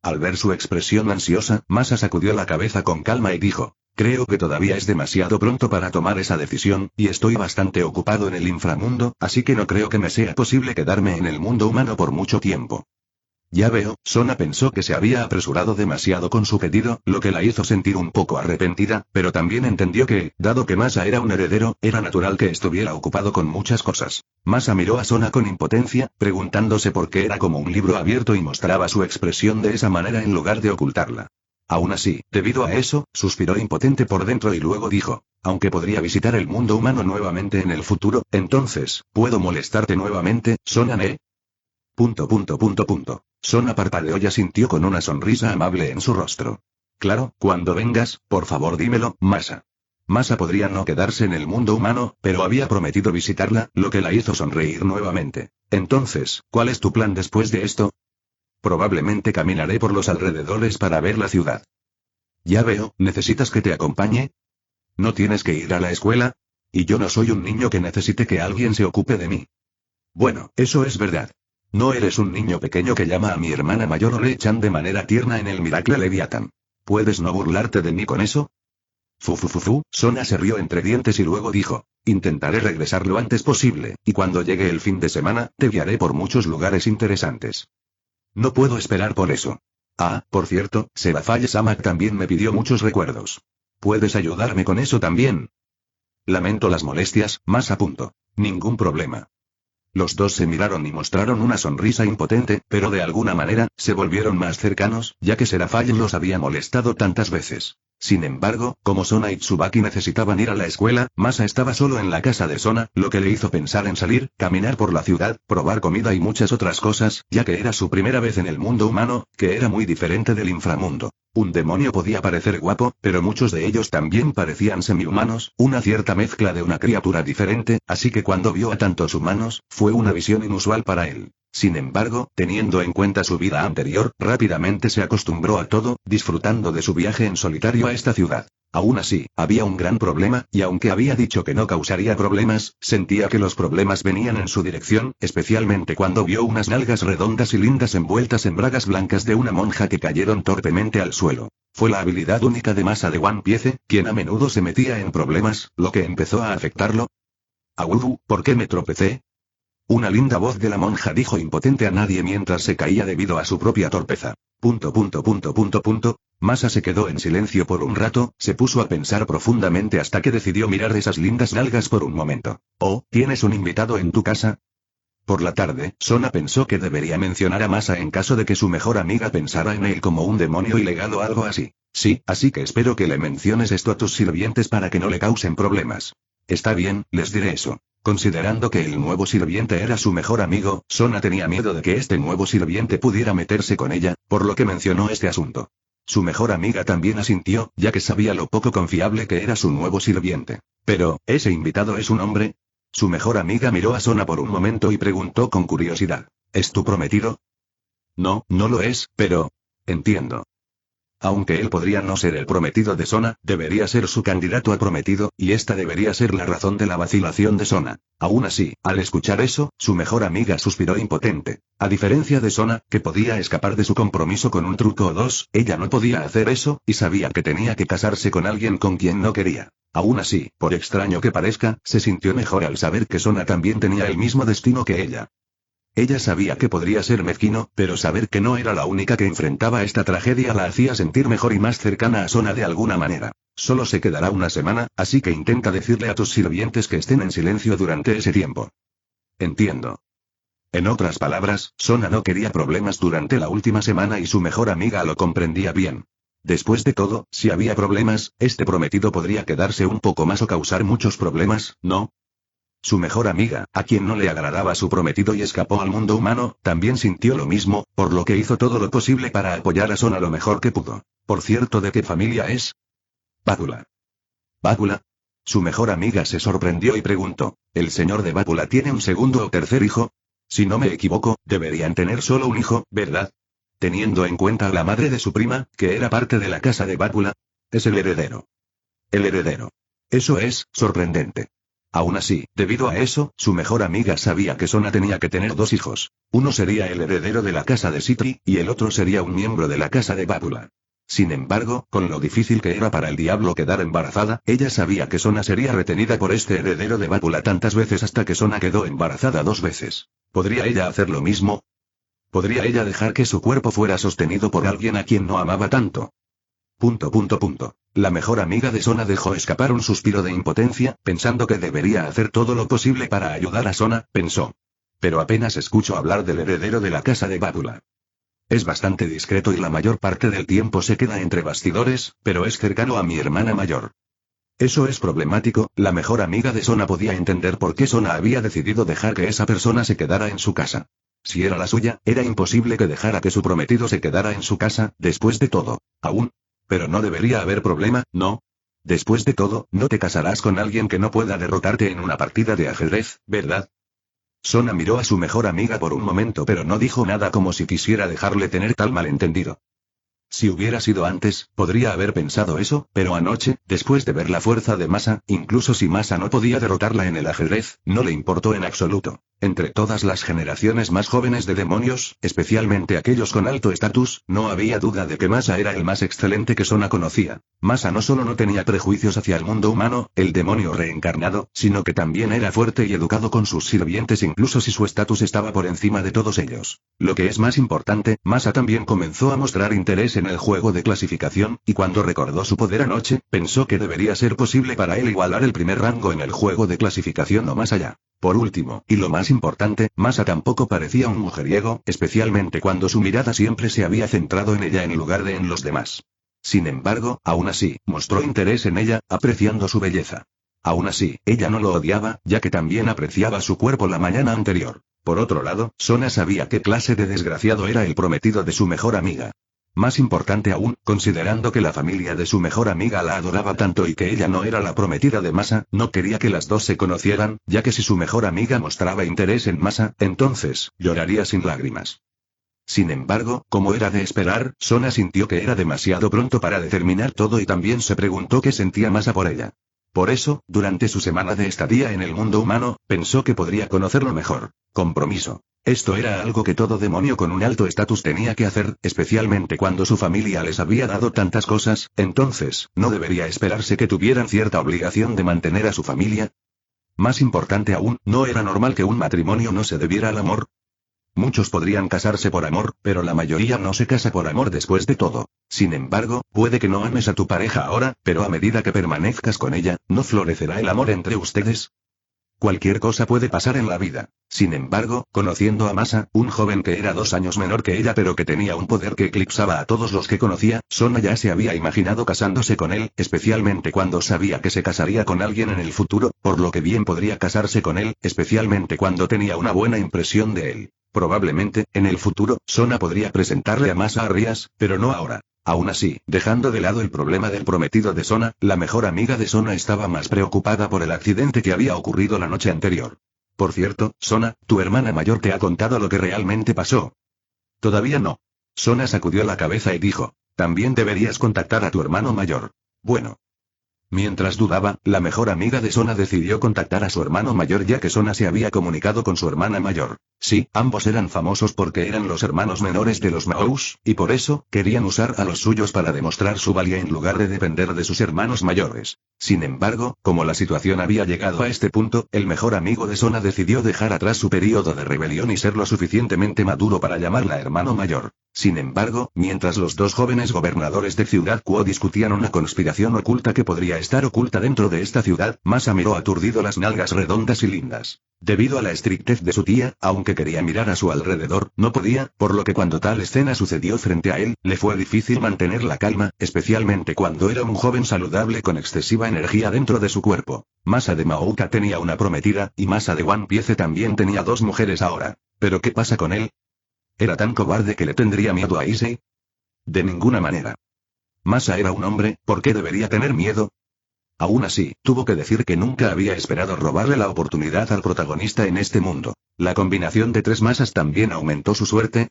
Al ver su expresión ansiosa, Masa sacudió la cabeza con calma y dijo, creo que todavía es demasiado pronto para tomar esa decisión, y estoy bastante ocupado en el inframundo, así que no creo que me sea posible quedarme en el mundo humano por mucho tiempo. Ya veo, Sona pensó que se había apresurado demasiado con su pedido, lo que la hizo sentir un poco arrepentida, pero también entendió que, dado que Masa era un heredero, era natural que estuviera ocupado con muchas cosas. Masa miró a Sona con impotencia, preguntándose por qué era como un libro abierto y mostraba su expresión de esa manera en lugar de ocultarla. Aún así, debido a eso, suspiró impotente por dentro y luego dijo, aunque podría visitar el mundo humano nuevamente en el futuro, entonces, ¿puedo molestarte nuevamente, Sona? Sona parpadeó y asintió con una sonrisa amable en su rostro. Claro, cuando vengas, por favor dímelo, Masa. Masa podría no quedarse en el mundo humano, pero había prometido visitarla, lo que la hizo sonreír nuevamente. Entonces, ¿cuál es tu plan después de esto? Probablemente caminaré por los alrededores para ver la ciudad. Ya veo, ¿necesitas que te acompañe? ¿No tienes que ir a la escuela? Y yo no soy un niño que necesite que alguien se ocupe de mí. Bueno, eso es verdad. No eres un niño pequeño que llama a mi hermana mayor Ole-chan de manera tierna en el Miracle Leviathan. ¿Puedes no burlarte de mí con eso? Sona se rió entre dientes y luego dijo. Intentaré regresar lo antes posible, y cuando llegue el fin de semana, te guiaré por muchos lugares interesantes. No puedo esperar por eso. Ah, por cierto, Seraphale-sama también me pidió muchos recuerdos. ¿Puedes ayudarme con eso también? Lamento las molestias, más a punto. Ningún problema. Los dos se miraron y mostraron una sonrisa impotente, pero de alguna manera, se volvieron más cercanos, ya que Seraphale los había molestado tantas veces. Sin embargo, como Sona y Tsubaki necesitaban ir a la escuela, Masa estaba solo en la casa de Sona, lo que le hizo pensar en salir, caminar por la ciudad, probar comida y muchas otras cosas, ya que era su primera vez en el mundo humano, que era muy diferente del inframundo. Un demonio podía parecer guapo, pero muchos de ellos también parecían semi-humanos, una cierta mezcla de una criatura diferente, así que cuando vio a tantos humanos, fue una visión inusual para él. Sin embargo, teniendo en cuenta su vida anterior, rápidamente se acostumbró a todo, disfrutando de su viaje en solitario a esta ciudad. Aún así, había un gran problema, y aunque había dicho que no causaría problemas, sentía que los problemas venían en su dirección, especialmente cuando vio unas nalgas redondas y lindas envueltas en bragas blancas de una monja que cayeron torpemente al suelo. Fue la habilidad única de Masa de One Piece, quien a menudo se metía en problemas, lo que empezó a afectarlo. «Awu, ¿por qué me tropecé?». Una linda voz de la monja dijo impotente a nadie mientras se caía debido a su propia torpeza. Masa se quedó en silencio por un rato, se puso a pensar profundamente hasta que decidió mirar esas lindas nalgas por un momento. «Oh, ¿tienes un invitado en tu casa?». Por la tarde, Sona pensó que debería mencionar a Masa en caso de que su mejor amiga pensara en él como un demonio ilegal o algo así. «Sí, así que espero que le menciones esto a tus sirvientes para que no le causen problemas». «Está bien, les diré eso». Considerando que el nuevo sirviente era su mejor amigo, Sona tenía miedo de que este nuevo sirviente pudiera meterse con ella, por lo que mencionó este asunto. Su mejor amiga también asintió, ya que sabía lo poco confiable que era su nuevo sirviente. «Pero, ¿ese invitado es un hombre?». Su mejor amiga miró a Sona por un momento y preguntó con curiosidad. «¿Es tu prometido?». «No, no lo es, pero...». «Entiendo». Aunque él podría no ser el prometido de Sona, debería ser su candidato a prometido, y esta debería ser la razón de la vacilación de Sona. Aún así, al escuchar eso, su mejor amiga suspiró impotente. A diferencia de Sona, que podía escapar de su compromiso con un truco o dos, ella no podía hacer eso, y sabía que tenía que casarse con alguien con quien no quería. Aún así, por extraño que parezca, se sintió mejor al saber que Sona también tenía el mismo destino que ella. Ella sabía que podría ser mezquino, pero saber que no era la única que enfrentaba esta tragedia la hacía sentir mejor y más cercana a Sona de alguna manera. Solo se quedará una semana, así que intenta decirle a tus sirvientes que estén en silencio durante ese tiempo. Entiendo. En otras palabras, Sona no quería problemas durante la última semana y su mejor amiga lo comprendía bien. Después de todo, si había problemas, este prometido podría quedarse un poco más o causar muchos problemas, ¿no? Su mejor amiga, a quien no le agradaba su prometido y escapó al mundo humano, también sintió lo mismo, por lo que hizo todo lo posible para apoyar a Sona lo mejor que pudo. Por cierto, ¿de qué familia es? Bácula. ¿Bácula? Su mejor amiga se sorprendió y preguntó, ¿el señor de Bácula tiene un segundo o tercer hijo? Si no me equivoco, deberían tener solo un hijo, ¿verdad? Teniendo en cuenta a la madre de su prima, que era parte de la casa de Bácula. Es el heredero. El heredero. Eso es sorprendente. Aún así, debido a eso, su mejor amiga sabía que Sona tenía que tener dos hijos. Uno sería el heredero de la casa de Citri, y el otro sería un miembro de la casa de Bácula. Sin embargo, con lo difícil que era para el diablo quedar embarazada, ella sabía que Sona sería retenida por este heredero de Bácula tantas veces hasta que Sona quedó embarazada 2 veces. ¿Podría ella hacer lo mismo? ¿Podría ella dejar que su cuerpo fuera sostenido por alguien a quien no amaba tanto? La mejor amiga de Sona dejó escapar un suspiro de impotencia, pensando que debería hacer todo lo posible para ayudar a Sona, pensó. Pero apenas escucho hablar del heredero de la casa de Bácula. Es bastante discreto y la mayor parte del tiempo se queda entre bastidores, pero es cercano a mi hermana mayor. Eso es problemático. La mejor amiga de Sona podía entender por qué Sona había decidido dejar que esa persona se quedara en su casa. Si era la suya, era imposible que dejara que su prometido se quedara en su casa, después de todo. Aún. Pero no debería haber problema, ¿no? Después de todo, no te casarás con alguien que no pueda derrotarte en una partida de ajedrez, ¿verdad? Sona miró a su mejor amiga por un momento pero no dijo nada como si quisiera dejarle tener tal malentendido. Si hubiera sido antes, podría haber pensado eso, pero anoche, después de ver la fuerza de Masa, incluso si Masa no podía derrotarla en el ajedrez, no le importó en absoluto. Entre todas las generaciones más jóvenes de demonios, especialmente aquellos con alto estatus, no había duda de que Masa era el más excelente que Sona conocía. Masa no solo no tenía prejuicios hacia el mundo humano, el demonio reencarnado, sino que también era fuerte y educado con sus sirvientes incluso si su estatus estaba por encima de todos ellos. Lo que es más importante, Masa también comenzó a mostrar interés en el juego de clasificación, y cuando recordó su poder anoche, pensó que debería ser posible para él igualar el primer rango en el juego de clasificación o más allá. Por último, y lo más importante, Masa tampoco parecía un mujeriego, especialmente cuando su mirada siempre se había centrado en ella en lugar de en los demás. Sin embargo, aún así, mostró interés en ella, apreciando su belleza. Aún así, ella no lo odiaba, ya que también apreciaba su cuerpo la mañana anterior. Por otro lado, Sona sabía qué clase de desgraciado era el prometido de su mejor amiga. Más importante aún, considerando que la familia de su mejor amiga la adoraba tanto y que ella no era la prometida de Masa, no quería que las dos se conocieran, ya que si su mejor amiga mostraba interés en Masa, entonces, lloraría sin lágrimas. Sin embargo, como era de esperar, Sona sintió que era demasiado pronto para determinar todo y también se preguntó qué sentía Masa por ella. Por eso, durante su semana de estadía en el mundo humano, pensó que podría conocerlo mejor. Compromiso. Esto era algo que todo demonio con un alto estatus tenía que hacer, especialmente cuando su familia les había dado tantas cosas, entonces, ¿no debería esperarse que tuvieran cierta obligación de mantener a su familia? Más importante aún, ¿no era normal que un matrimonio no se debiera al amor? Muchos podrían casarse por amor, pero la mayoría no se casa por amor después de todo. Sin embargo, puede que no ames a tu pareja ahora, pero a medida que permanezcas con ella, ¿no florecerá el amor entre ustedes? Cualquier cosa puede pasar en la vida. Sin embargo, conociendo a Masa, un joven que era 2 años menor que ella pero que tenía un poder que eclipsaba a todos los que conocía, Sona ya se había imaginado casándose con él, especialmente cuando sabía que se casaría con alguien en el futuro, por lo que bien podría casarse con él, especialmente cuando tenía una buena impresión de él. Probablemente, en el futuro, Sona podría presentarle a Masa a Rias, pero no ahora. Aún así, dejando de lado el problema del prometido de Sona, la mejor amiga de Sona estaba más preocupada por el accidente que había ocurrido la noche anterior. Por cierto, Sona, tu hermana mayor te ha contado lo que realmente pasó. Todavía no. Sona sacudió la cabeza y dijo, también deberías contactar a tu hermano mayor. Bueno. Mientras dudaba, la mejor amiga de Sona decidió contactar a su hermano mayor ya que Sona se había comunicado con su hermana mayor. Sí, ambos eran famosos porque eran los hermanos menores de los Maous, y por eso, querían usar a los suyos para demostrar su valía en lugar de depender de sus hermanos mayores. Sin embargo, como la situación había llegado a este punto, el mejor amigo de Sona decidió dejar atrás su periodo de rebelión y ser lo suficientemente maduro para llamarla hermano mayor. Sin embargo, mientras los dos jóvenes gobernadores de Ciudad Kuo discutían una conspiración oculta que podría estar oculta dentro de esta ciudad, Masa miró aturdido las nalgas redondas y lindas. Debido a la estrictez de su tía, aunque quería mirar a su alrededor, no podía, por lo que cuando tal escena sucedió frente a él, le fue difícil mantener la calma, especialmente cuando era un joven saludable con excesiva energía dentro de su cuerpo. Masa de Maouka tenía una prometida, y Masa de One Piece también tenía 2 mujeres ahora. ¿Pero qué pasa con él? ¿Era tan cobarde que le tendría miedo a Issei? De ninguna manera. Masa era un hombre, ¿por qué debería tener miedo? Aún así, tuvo que decir que nunca había esperado robarle la oportunidad al protagonista en este mundo. La combinación de 3 Masas también aumentó su suerte.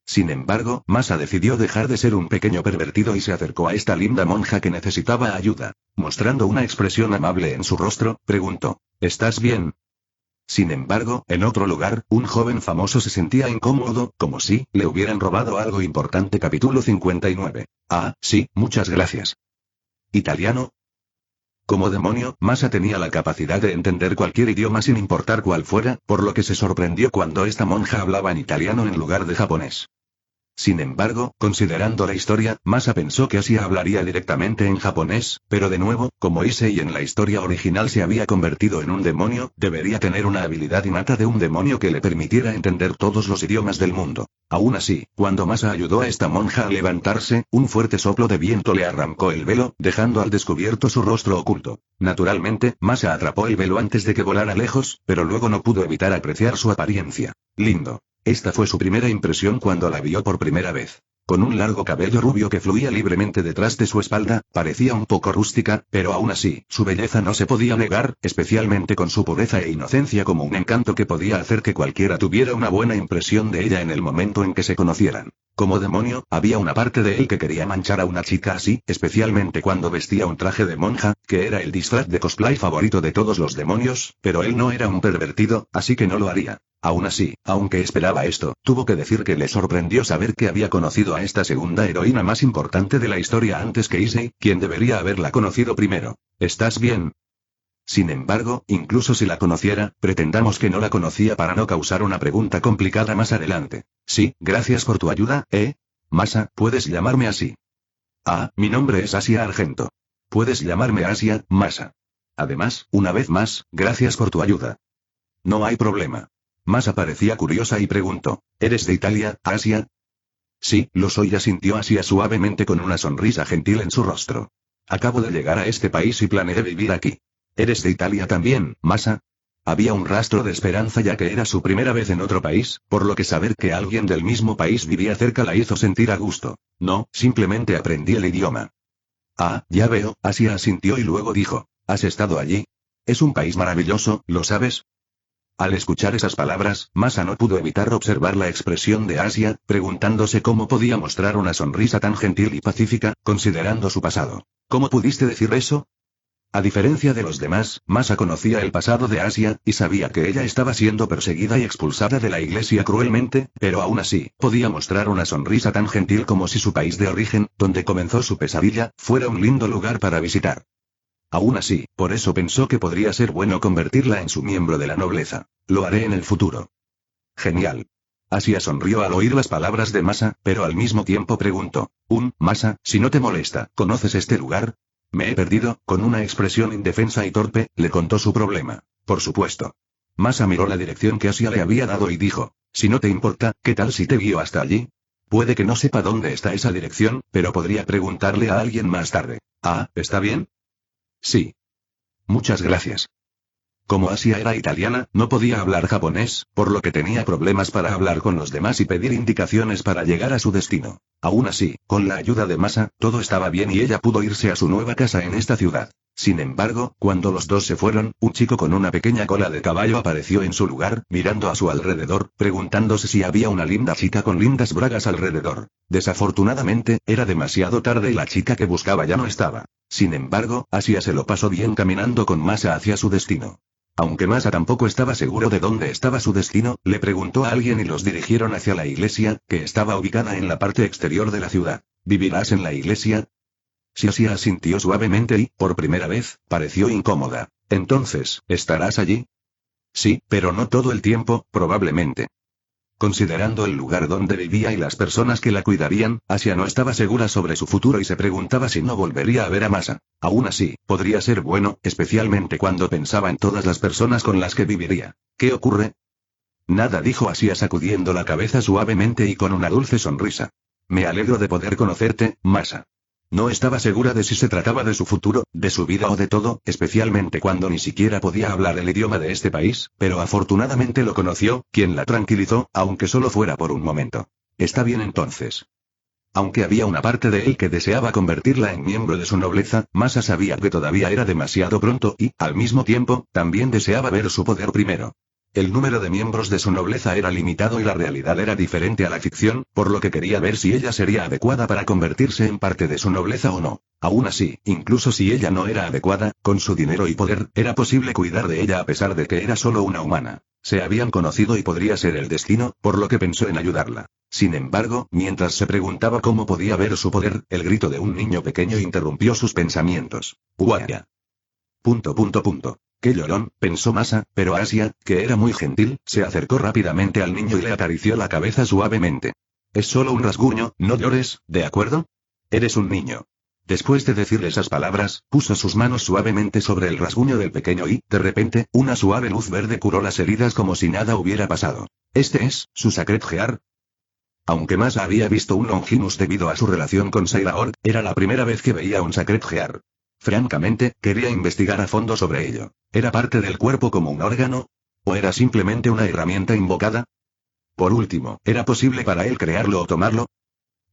Sin embargo, Masa decidió dejar de ser un pequeño pervertido y se acercó a esta linda monja que necesitaba ayuda. Mostrando una expresión amable en su rostro, preguntó, ¿estás bien? Sin embargo, en otro lugar, un joven famoso se sentía incómodo, como si le hubieran robado algo importante. Capítulo 59. Ah, sí, muchas gracias. ¿Italiano? Como demonio, Masa tenía la capacidad de entender cualquier idioma sin importar cuál fuera, por lo que se sorprendió cuando esta monja hablaba en italiano en lugar de japonés. Sin embargo, considerando la historia, Masa pensó que así hablaría directamente en japonés, pero de nuevo, como Issei en la historia original se había convertido en un demonio, debería tener una habilidad innata de un demonio que le permitiera entender todos los idiomas del mundo. Aún así, cuando Masa ayudó a esta monja a levantarse, un fuerte soplo de viento le arrancó el velo, dejando al descubierto su rostro oculto. Naturalmente, Masa atrapó el velo antes de que volara lejos, pero luego no pudo evitar apreciar su apariencia. Lindo. Esta fue su primera impresión cuando la vio por primera vez. Con un largo cabello rubio que fluía libremente detrás de su espalda, parecía un poco rústica, pero aún así, su belleza no se podía negar, especialmente con su pureza e inocencia como un encanto que podía hacer que cualquiera tuviera una buena impresión de ella en el momento en que se conocieran. Como demonio, había una parte de él que quería manchar a una chica así, especialmente cuando vestía un traje de monja, que era el disfraz de cosplay favorito de todos los demonios, pero él no era un pervertido, así que no lo haría. Aún así, aunque esperaba esto, tuvo que decir que le sorprendió saber que había conocido a esta segunda heroína más importante de la historia antes que Issei, quien debería haberla conocido primero. ¿Estás bien? Sin embargo, incluso si la conociera, pretendamos que no la conocía para no causar una pregunta complicada más adelante. Sí, gracias por tu ayuda, Masa, puedes llamarme así. Ah, mi nombre es Asia Argento. Puedes llamarme Asia, Masa. Además, una vez más, gracias por tu ayuda. No hay problema. Masa parecía curiosa y preguntó, ¿eres de Italia, Asia? Sí, lo soy, asintió Asia suavemente con una sonrisa gentil en su rostro. Acabo de llegar a este país y planeé vivir aquí. ¿Eres de Italia también, Masa? Había un rastro de esperanza ya que era su primera vez en otro país, por lo que saber que alguien del mismo país vivía cerca la hizo sentir a gusto. No, simplemente aprendí el idioma. Ah, ya veo, Asia asintió y luego dijo, ¿has estado allí? Es un país maravilloso, ¿lo sabes? Al escuchar esas palabras, Masa no pudo evitar observar la expresión de Asia, preguntándose cómo podía mostrar una sonrisa tan gentil y pacífica, considerando su pasado. ¿Cómo pudiste decir eso? A diferencia de los demás, Masa conocía el pasado de Asia, y sabía que ella estaba siendo perseguida y expulsada de la iglesia cruelmente, pero aún así, podía mostrar una sonrisa tan gentil como si su país de origen, donde comenzó su pesadilla, fuera un lindo lugar para visitar. Aún así, por eso pensó que podría ser bueno convertirla en su miembro de la nobleza. Lo haré en el futuro. Genial. Asia sonrió al oír las palabras de Masa, pero al mismo tiempo preguntó, Masa, si no te molesta, ¿conoces este lugar? Me he perdido, con una expresión indefensa y torpe, le contó su problema. Por supuesto. Masa miró la dirección que Asia le había dado y dijo, si no te importa, ¿qué tal si te guío hasta allí? Puede que no sepa dónde está esa dirección, pero podría preguntarle a alguien más tarde. Ah, ¿está bien? Sí. Muchas gracias. Como Asia era italiana, no podía hablar japonés, por lo que tenía problemas para hablar con los demás y pedir indicaciones para llegar a su destino. Aún así, con la ayuda de Masa, todo estaba bien y ella pudo irse a su nueva casa en esta ciudad. Sin embargo, cuando los dos se fueron, un chico con una pequeña cola de caballo apareció en su lugar, mirando a su alrededor, preguntándose si había una linda chica con lindas bragas alrededor. Desafortunadamente, era demasiado tarde y la chica que buscaba ya no estaba. Sin embargo, Asia se lo pasó bien caminando con Masa hacia su destino. Aunque Masa tampoco estaba seguro de dónde estaba su destino, le preguntó a alguien y los dirigieron hacia la iglesia, que estaba ubicada en la parte exterior de la ciudad. ¿Vivirás en la iglesia? Si Asia asintió suavemente y, por primera vez, pareció incómoda. Entonces, ¿estarás allí? Sí, pero no todo el tiempo, probablemente. Considerando el lugar donde vivía y las personas que la cuidarían, Asia no estaba segura sobre su futuro y se preguntaba si no volvería a ver a Masa. Aún así, podría ser bueno, especialmente cuando pensaba en todas las personas con las que viviría. ¿Qué ocurre? Nada, dijo Asia sacudiendo la cabeza suavemente y con una dulce sonrisa. Me alegro de poder conocerte, Masa. No estaba segura de si se trataba de su futuro, de su vida o de todo, especialmente cuando ni siquiera podía hablar el idioma de este país, pero afortunadamente lo conoció, quien la tranquilizó, aunque solo fuera por un momento. Está bien entonces. Aunque había una parte de él que deseaba convertirla en miembro de su nobleza, Masa sabía que todavía era demasiado pronto y, al mismo tiempo, también deseaba ver su poder primero. El número de miembros de su nobleza era limitado y la realidad era diferente a la ficción, por lo que quería ver si ella sería adecuada para convertirse en parte de su nobleza o no. Aún así, incluso si ella no era adecuada, con su dinero y poder, era posible cuidar de ella a pesar de que era solo una humana. Se habían conocido y podría ser el destino, por lo que pensó en ayudarla. Sin embargo, mientras se preguntaba cómo podía ver su poder, el grito de un niño pequeño interrumpió sus pensamientos. ¡Guaya! ¡Qué llorón!, pensó Masa, pero Asia, que era muy gentil, se acercó rápidamente al niño y le acarició la cabeza suavemente. Es solo un rasguño, no llores, ¿de acuerdo? Eres un niño. Después de decirle esas palabras, puso sus manos suavemente sobre el rasguño del pequeño y, de repente, una suave luz verde curó las heridas como si nada hubiera pasado. ¿Este es su Sacred Gear? Aunque Masa había visto un Longinus debido a su relación con Sailor, era la primera vez que veía un Sacred Gear. Francamente, quería investigar a fondo sobre ello. ¿Era parte del cuerpo como un órgano? ¿O era simplemente una herramienta invocada? Por último, ¿era posible para él crearlo o tomarlo?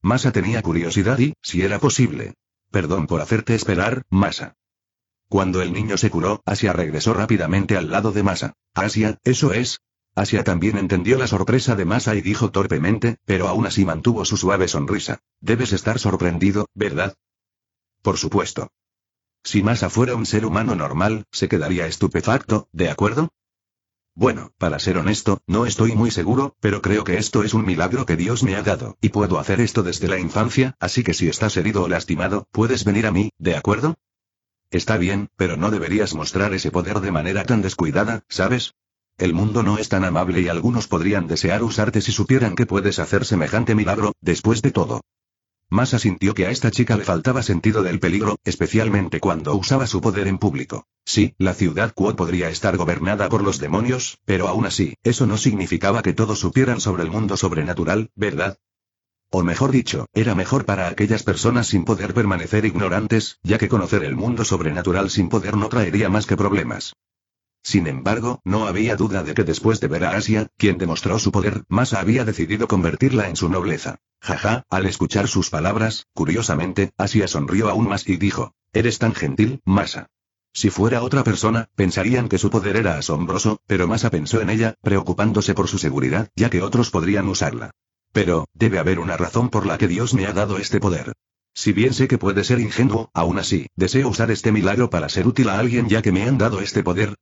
Masa tenía curiosidad y, si era posible. Perdón por hacerte esperar, Masa. Cuando el niño se curó, Asia regresó rápidamente al lado de Masa. Asia, ¿eso es? Asia también entendió la sorpresa de Masa y dijo torpemente, pero aún así mantuvo su suave sonrisa. Debes estar sorprendido, ¿verdad? Por supuesto. Si Masa fuera un ser humano normal, se quedaría estupefacto, ¿de acuerdo? Bueno, para ser honesto, no estoy muy seguro, pero creo que esto es un milagro que Dios me ha dado, y puedo hacer esto desde la infancia, así que si estás herido o lastimado, puedes venir a mí, ¿de acuerdo? Está bien, pero no deberías mostrar ese poder de manera tan descuidada, ¿sabes? El mundo no es tan amable y algunos podrían desear usarte si supieran que puedes hacer semejante milagro, después de todo. Masa sintió que a esta chica le faltaba sentido del peligro, especialmente cuando usaba su poder en público. Sí, la ciudad Quo podría estar gobernada por los demonios, pero aún así, eso no significaba que todos supieran sobre el mundo sobrenatural, ¿verdad? O mejor dicho, era mejor para aquellas personas sin poder permanecer ignorantes, ya que conocer el mundo sobrenatural sin poder no traería más que problemas. Sin embargo, no había duda de que después de ver a Asia, quien demostró su poder, Masa había decidido convertirla en su nobleza. Jaja, al escuchar sus palabras, curiosamente, Asia sonrió aún más y dijo, «Eres tan gentil, Masa». Si fuera otra persona, pensarían que su poder era asombroso, pero Masa pensó en ella, preocupándose por su seguridad, ya que otros podrían usarla. Pero, debe haber una razón por la que Dios me ha dado este poder. Si bien sé que puede ser ingenuo, aún así, deseo usar este milagro para ser útil a alguien ya que me han dado este poder.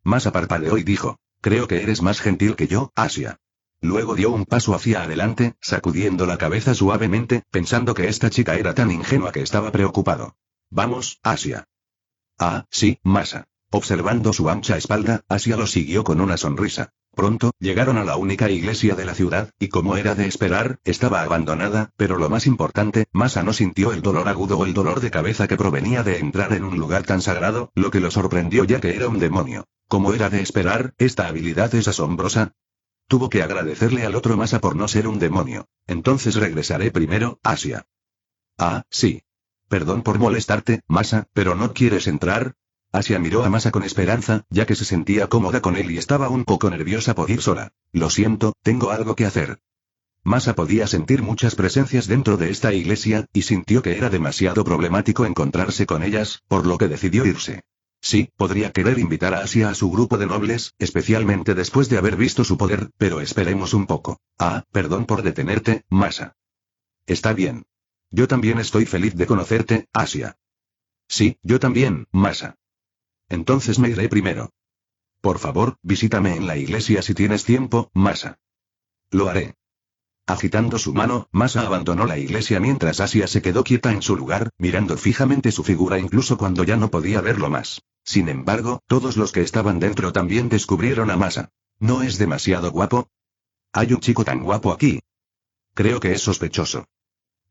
Masa parpadeó y dijo, creo que eres más gentil que yo, Asia. Luego dio un paso hacia adelante, sacudiendo la cabeza suavemente, pensando que esta chica era tan ingenua que estaba preocupado. Vamos, Asia. Ah, sí, Masa. Observando su ancha espalda, Asia lo siguió con una sonrisa. Pronto, llegaron a la única iglesia de la ciudad, y como era de esperar, estaba abandonada, pero lo más importante, Masa no sintió el dolor agudo o el dolor de cabeza que provenía de entrar en un lugar tan sagrado, lo que lo sorprendió ya que era un demonio. Como era de esperar, esta habilidad es asombrosa. Tuvo que agradecerle al otro Masa por no ser un demonio. Entonces regresaré primero, Asia. Ah, sí. Perdón por molestarte, Masa, pero ¿no quieres entrar? Asia miró a Masa con esperanza, ya que se sentía cómoda con él y estaba un poco nerviosa por ir sola. Lo siento, tengo algo que hacer. Masa podía sentir muchas presencias dentro de esta iglesia, y sintió que era demasiado problemático encontrarse con ellas, por lo que decidió irse. Sí, podría querer invitar a Asia a su grupo de nobles, especialmente después de haber visto su poder, pero esperemos un poco. Ah, perdón por detenerte, Masa. Está bien. Yo también estoy feliz de conocerte, Asia. Sí, yo también, Masa. Entonces me iré primero. Por favor, visítame en la iglesia si tienes tiempo, Masa. Lo haré. Agitando su mano, Masa abandonó la iglesia mientras Asia se quedó quieta en su lugar, mirando fijamente su figura incluso cuando ya no podía verlo más. Sin embargo, todos los que estaban dentro también descubrieron a Masa. ¿No es demasiado guapo? Hay un chico tan guapo aquí. Creo que es sospechoso.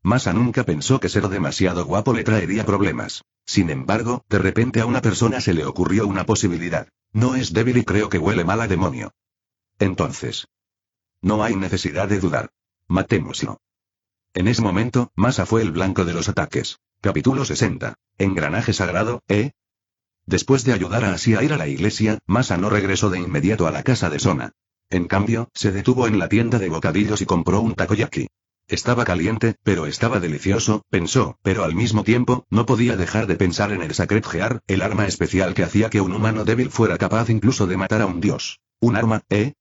Masa nunca pensó que ser demasiado guapo le traería problemas. Sin embargo, de repente a una persona se le ocurrió una posibilidad. No es débil y creo que huele mal a demonio. Entonces. No hay necesidad de dudar. Matémoslo. En ese momento, Masa fue el blanco de los ataques. Capítulo 60. Engranaje sagrado, ¿eh? Después de ayudar a Asia a ir a la iglesia, Masa no regresó de inmediato a la casa de Sona. En cambio, se detuvo en la tienda de bocadillos y compró un takoyaki. Estaba caliente, pero estaba delicioso, pensó, pero al mismo tiempo, no podía dejar de pensar en el Sacred Gear, el arma especial que hacía que un humano débil fuera capaz incluso de matar a un dios. ¿Un arma, eh?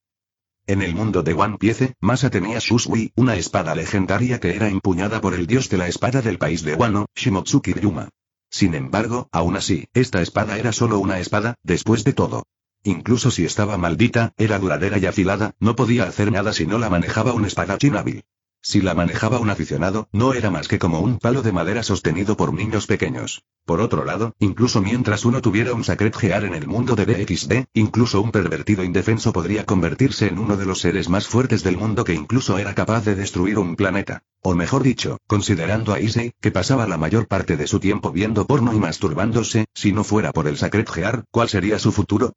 En el mundo de One Piece, Masa tenía Shusui, una espada legendaria que era empuñada por el dios de la espada del país de Wano, Shimotsuki Ryuma. Sin embargo, aún así, esta espada era solo una espada, después de todo. Incluso si estaba maldita, era duradera y afilada, no podía hacer nada si no la manejaba un espadachín hábil. Si la manejaba un aficionado, no era más que como un palo de madera sostenido por niños pequeños. Por otro lado, incluso mientras uno tuviera un Sacred Gear en el mundo de DXD, incluso un pervertido indefenso podría convertirse en uno de los seres más fuertes del mundo que incluso era capaz de destruir un planeta. O mejor dicho, considerando a Issei, que pasaba la mayor parte de su tiempo viendo porno y masturbándose, si no fuera por el Sacred Gear, ¿cuál sería su futuro?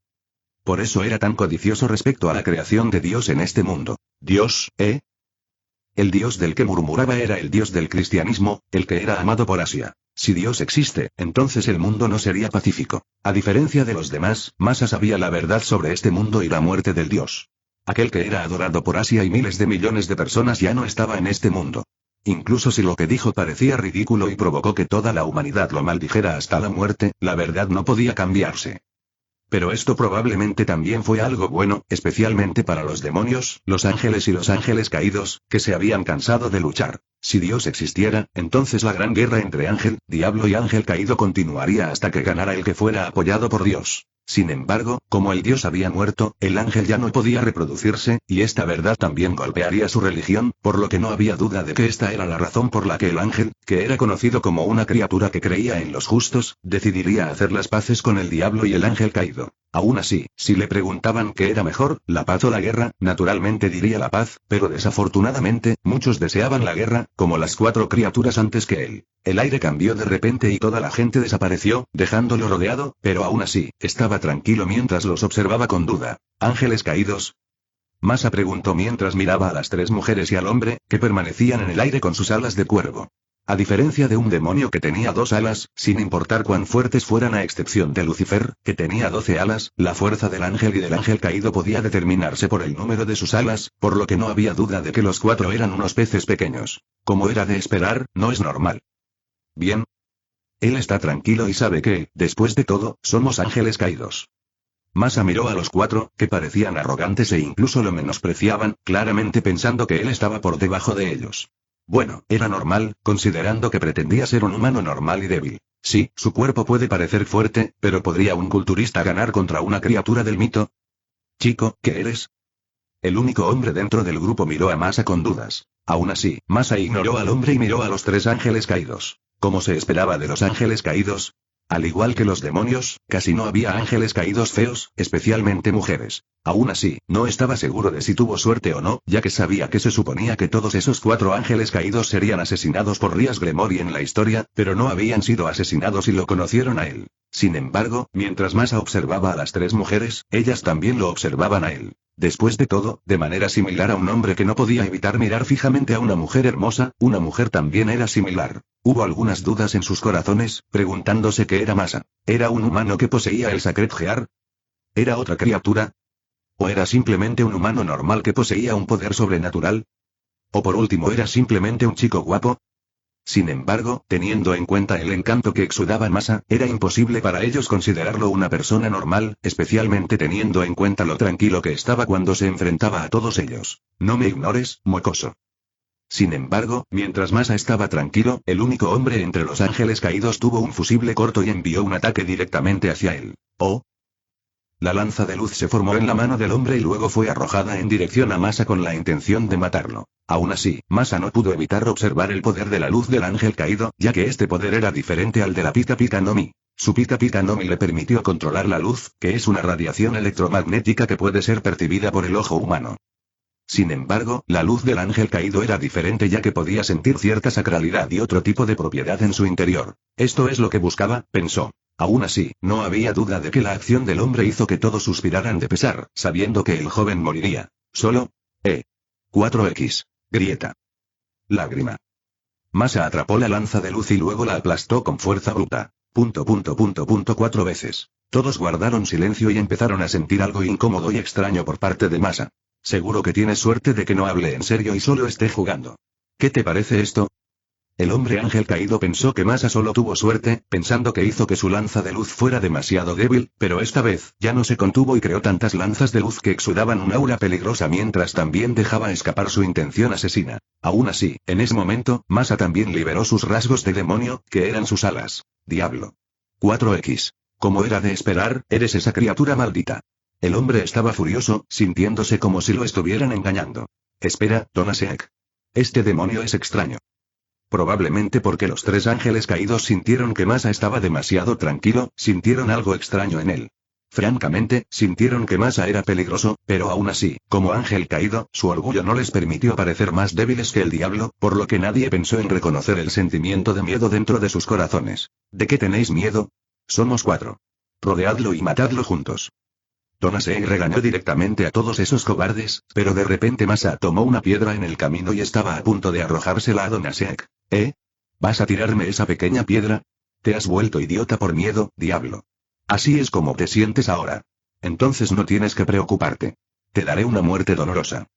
Por eso era tan codicioso respecto a la creación de Dios en este mundo. Dios, ¿eh? El dios del que murmuraba era el dios del cristianismo, el que era amado por Asia. Si Dios existe, entonces el mundo no sería pacífico. A diferencia de los demás, Masa sabía la verdad sobre este mundo y la muerte del dios. Aquel que era adorado por Asia y miles de millones de personas ya no estaba en este mundo. Incluso si lo que dijo parecía ridículo y provocó que toda la humanidad lo maldijera hasta la muerte, la verdad no podía cambiarse. Pero esto probablemente también fue algo bueno, especialmente para los demonios, los ángeles y los ángeles caídos, que se habían cansado de luchar. Si Dios existiera, entonces la gran guerra entre ángel, diablo y ángel caído continuaría hasta que ganara el que fuera apoyado por Dios. Sin embargo, como el Dios había muerto, el ángel ya no podía reproducirse, y esta verdad también golpearía su religión, por lo que no había duda de que esta era la razón por la que el ángel, que era conocido como una criatura que creía en los justos, decidiría hacer las paces con el diablo y el ángel caído. Aún así, si le preguntaban qué era mejor, la paz o la guerra, naturalmente diría la paz, pero desafortunadamente, muchos deseaban la guerra, como las 4 criaturas antes que él. El aire cambió de repente y toda la gente desapareció, dejándolo rodeado, pero aún así, estaba tranquilo mientras los observaba con duda. ¿Ángeles caídos? Masa preguntó mientras miraba a las 3 mujeres y al hombre, que permanecían en el aire con sus alas de cuervo. A diferencia de un demonio que tenía 2 alas, sin importar cuán fuertes fueran a excepción de Lucifer, que tenía 12 alas, la fuerza del ángel y del ángel caído podía determinarse por el número de sus alas, por lo que no había duda de que los 4 eran unos peces pequeños. Como era de esperar, no es normal. Bien. Él está tranquilo y sabe que, después de todo, somos ángeles caídos. Masa miró a los 4, que parecían arrogantes e incluso lo menospreciaban, claramente pensando que él estaba por debajo de ellos. Bueno, era normal, considerando que pretendía ser un humano normal y débil. Sí, su cuerpo puede parecer fuerte, pero ¿podría un culturista ganar contra una criatura del mito? Chico, ¿qué eres? El único hombre dentro del grupo miró a Masa con dudas. Aún así, Masa ignoró al hombre y miró a los 3 ángeles caídos. ¿Cómo se esperaba de los ángeles caídos? Al igual que los demonios, casi no había ángeles caídos feos, especialmente mujeres. Aún así, no estaba seguro de si tuvo suerte o no, ya que sabía que se suponía que todos esos 4 ángeles caídos serían asesinados por Rias Gremory en la historia, pero no habían sido asesinados y lo conocieron a él. Sin embargo, mientras Masa observaba a las 3 mujeres, ellas también lo observaban a él. Después de todo, de manera similar a un hombre que no podía evitar mirar fijamente a una mujer hermosa, una mujer también era similar. Hubo algunas dudas en sus corazones, preguntándose qué era Masa. ¿Era un humano que poseía el Sacred Gear? ¿Era otra criatura? ¿O era simplemente un humano normal que poseía un poder sobrenatural? ¿O por último era simplemente un chico guapo? Sin embargo, teniendo en cuenta el encanto que exudaba Masa, era imposible para ellos considerarlo una persona normal, especialmente teniendo en cuenta lo tranquilo que estaba cuando se enfrentaba a todos ellos. No me ignores, mocoso. Sin embargo, mientras Masa estaba tranquilo, el único hombre entre los ángeles caídos tuvo un fusible corto y envió un ataque directamente hacia él. ¡Oh! La lanza de luz se formó en la mano del hombre y luego fue arrojada en dirección a Masa con la intención de matarlo. Aún así, Masa no pudo evitar observar el poder de la luz del ángel caído, ya que este poder era diferente al de la Pika Pika no Mi. Su Pika Pika no Mi le permitió controlar la luz, que es una radiación electromagnética que puede ser percibida por el ojo humano. Sin embargo, la luz del ángel caído era diferente ya que podía sentir cierta sacralidad y otro tipo de propiedad en su interior. Esto es lo que buscaba, pensó. Aún así, no había duda de que la acción del hombre hizo que todos suspiraran de pesar, sabiendo que el joven moriría. Solo. 4X. Grieta. Lágrima. Masa atrapó la lanza de luz y luego la aplastó con fuerza bruta. 4 veces. Todos guardaron silencio y empezaron a sentir algo incómodo y extraño por parte de Masa. Seguro que tienes suerte de que no hable en serio y solo esté jugando. ¿Qué te parece esto? El hombre ángel caído pensó que Masa solo tuvo suerte, pensando que hizo que su lanza de luz fuera demasiado débil, pero esta vez, ya no se contuvo y creó tantas lanzas de luz que exudaban un aura peligrosa mientras también dejaba escapar su intención asesina. Aún así, en ese momento, Masa también liberó sus rasgos de demonio, que eran sus alas. Diablo. 4X. Como era de esperar, eres esa criatura maldita. El hombre estaba furioso, sintiéndose como si lo estuvieran engañando. Espera, Tonaseek. Este demonio es extraño. Probablemente porque los 3 ángeles caídos sintieron que Masa estaba demasiado tranquilo, sintieron algo extraño en él. Francamente, sintieron que Masa era peligroso, pero aún así, como ángel caído, su orgullo no les permitió parecer más débiles que el diablo, por lo que nadie pensó en reconocer el sentimiento de miedo dentro de sus corazones. ¿De qué tenéis miedo? Somos 4. Rodeadlo y matadlo juntos. Tonaseek regañó directamente a todos esos cobardes, pero de repente Masa tomó una piedra en el camino y estaba a punto de arrojársela a Tonaseek. ¿Vas a tirarme esa pequeña piedra? ¿Te has vuelto idiota por miedo, diablo? Así es como te sientes ahora. Entonces no tienes que preocuparte. Te daré una muerte dolorosa.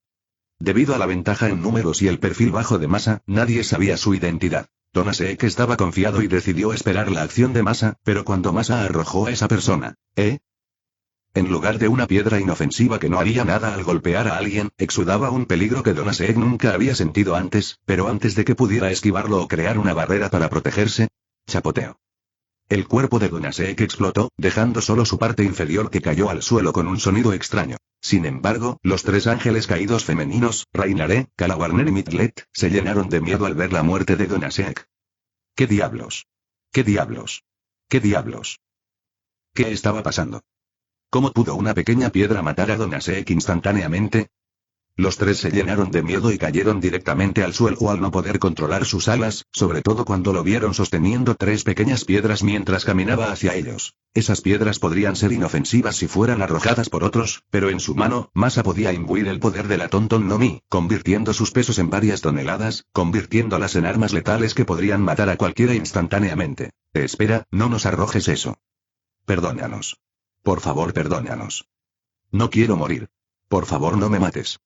Debido a la ventaja en números y el perfil bajo de Masa, nadie sabía su identidad. Tonaseek estaba confiado y decidió esperar la acción de Masa, pero cuando Masa arrojó a esa persona, En lugar de una piedra inofensiva que no haría nada al golpear a alguien, exudaba un peligro que Donasek nunca había sentido antes, pero antes de que pudiera esquivarlo o crear una barrera para protegerse. Chapoteo. El cuerpo de Donasek explotó, dejando solo su parte inferior que cayó al suelo con un sonido extraño. Sin embargo, los tres ángeles caídos femeninos, Rainare, Calawarner y Midlet, se llenaron de miedo al ver la muerte de Donasek. ¿Qué diablos? ¿Qué diablos? ¿Qué diablos? ¿Qué estaba pasando? ¿Cómo pudo una pequeña piedra matar a Donasek instantáneamente? Los tres se llenaron de miedo y cayeron directamente al suelo al no poder controlar sus alas, sobre todo cuando lo vieron sosteniendo tres pequeñas piedras mientras caminaba hacia ellos. Esas piedras podrían ser inofensivas si fueran arrojadas por otros, pero en su mano, Masa podía imbuir el poder de la Tonton no Mi, convirtiendo sus pesos en varias toneladas, convirtiéndolas en armas letales que podrían matar a cualquiera instantáneamente. Espera, no nos arrojes eso. Perdónanos. Por favor, perdónanos. No quiero morir. Por favor, no me mates.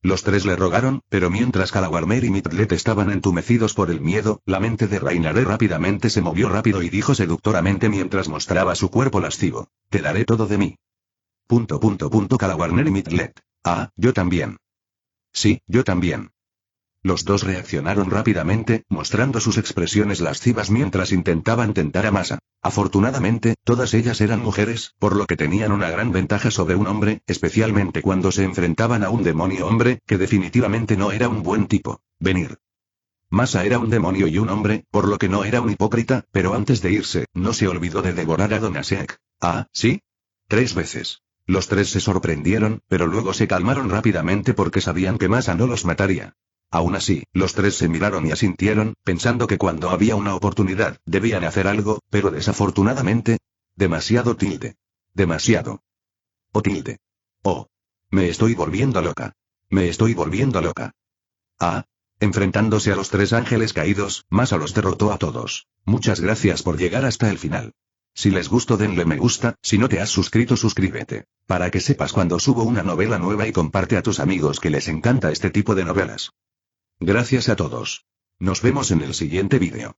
Los tres le rogaron, pero mientras Calawarmer y Midlet estaban entumecidos por el miedo, la mente de Rainare rápidamente se movió rápido y dijo seductoramente mientras mostraba su cuerpo lascivo: te daré todo de mí. Calawarmer y Midlet. Ah, yo también. Sí, yo también. Los dos reaccionaron rápidamente, mostrando sus expresiones lascivas mientras intentaban tentar a Masa. Afortunadamente, todas ellas eran mujeres, por lo que tenían una gran ventaja sobre un hombre, especialmente cuando se enfrentaban a un demonio hombre, que definitivamente no era un buen tipo. Venir. Masa era un demonio y un hombre, por lo que no era un hipócrita, pero antes de irse, no se olvidó de devorar a Donasek. Ah, ¿sí? 3 veces. Los tres se sorprendieron, pero luego se calmaron rápidamente porque sabían que Masa no los mataría. Aún así, los tres se miraron y asintieron, pensando que cuando había una oportunidad, debían hacer algo, pero desafortunadamente... Demasiado tilde. Demasiado. Oh tilde. Oh. Me estoy volviendo loca. Me estoy volviendo loca. Ah. Enfrentándose a los tres ángeles caídos, Masa los derrotó a todos. Muchas gracias por llegar hasta el final. Si les gustó denle me gusta, si no te has suscrito suscríbete. Para que sepas cuando subo una novela nueva y comparte a tus amigos que les encanta este tipo de novelas. Gracias a todos. Nos vemos en el siguiente vídeo.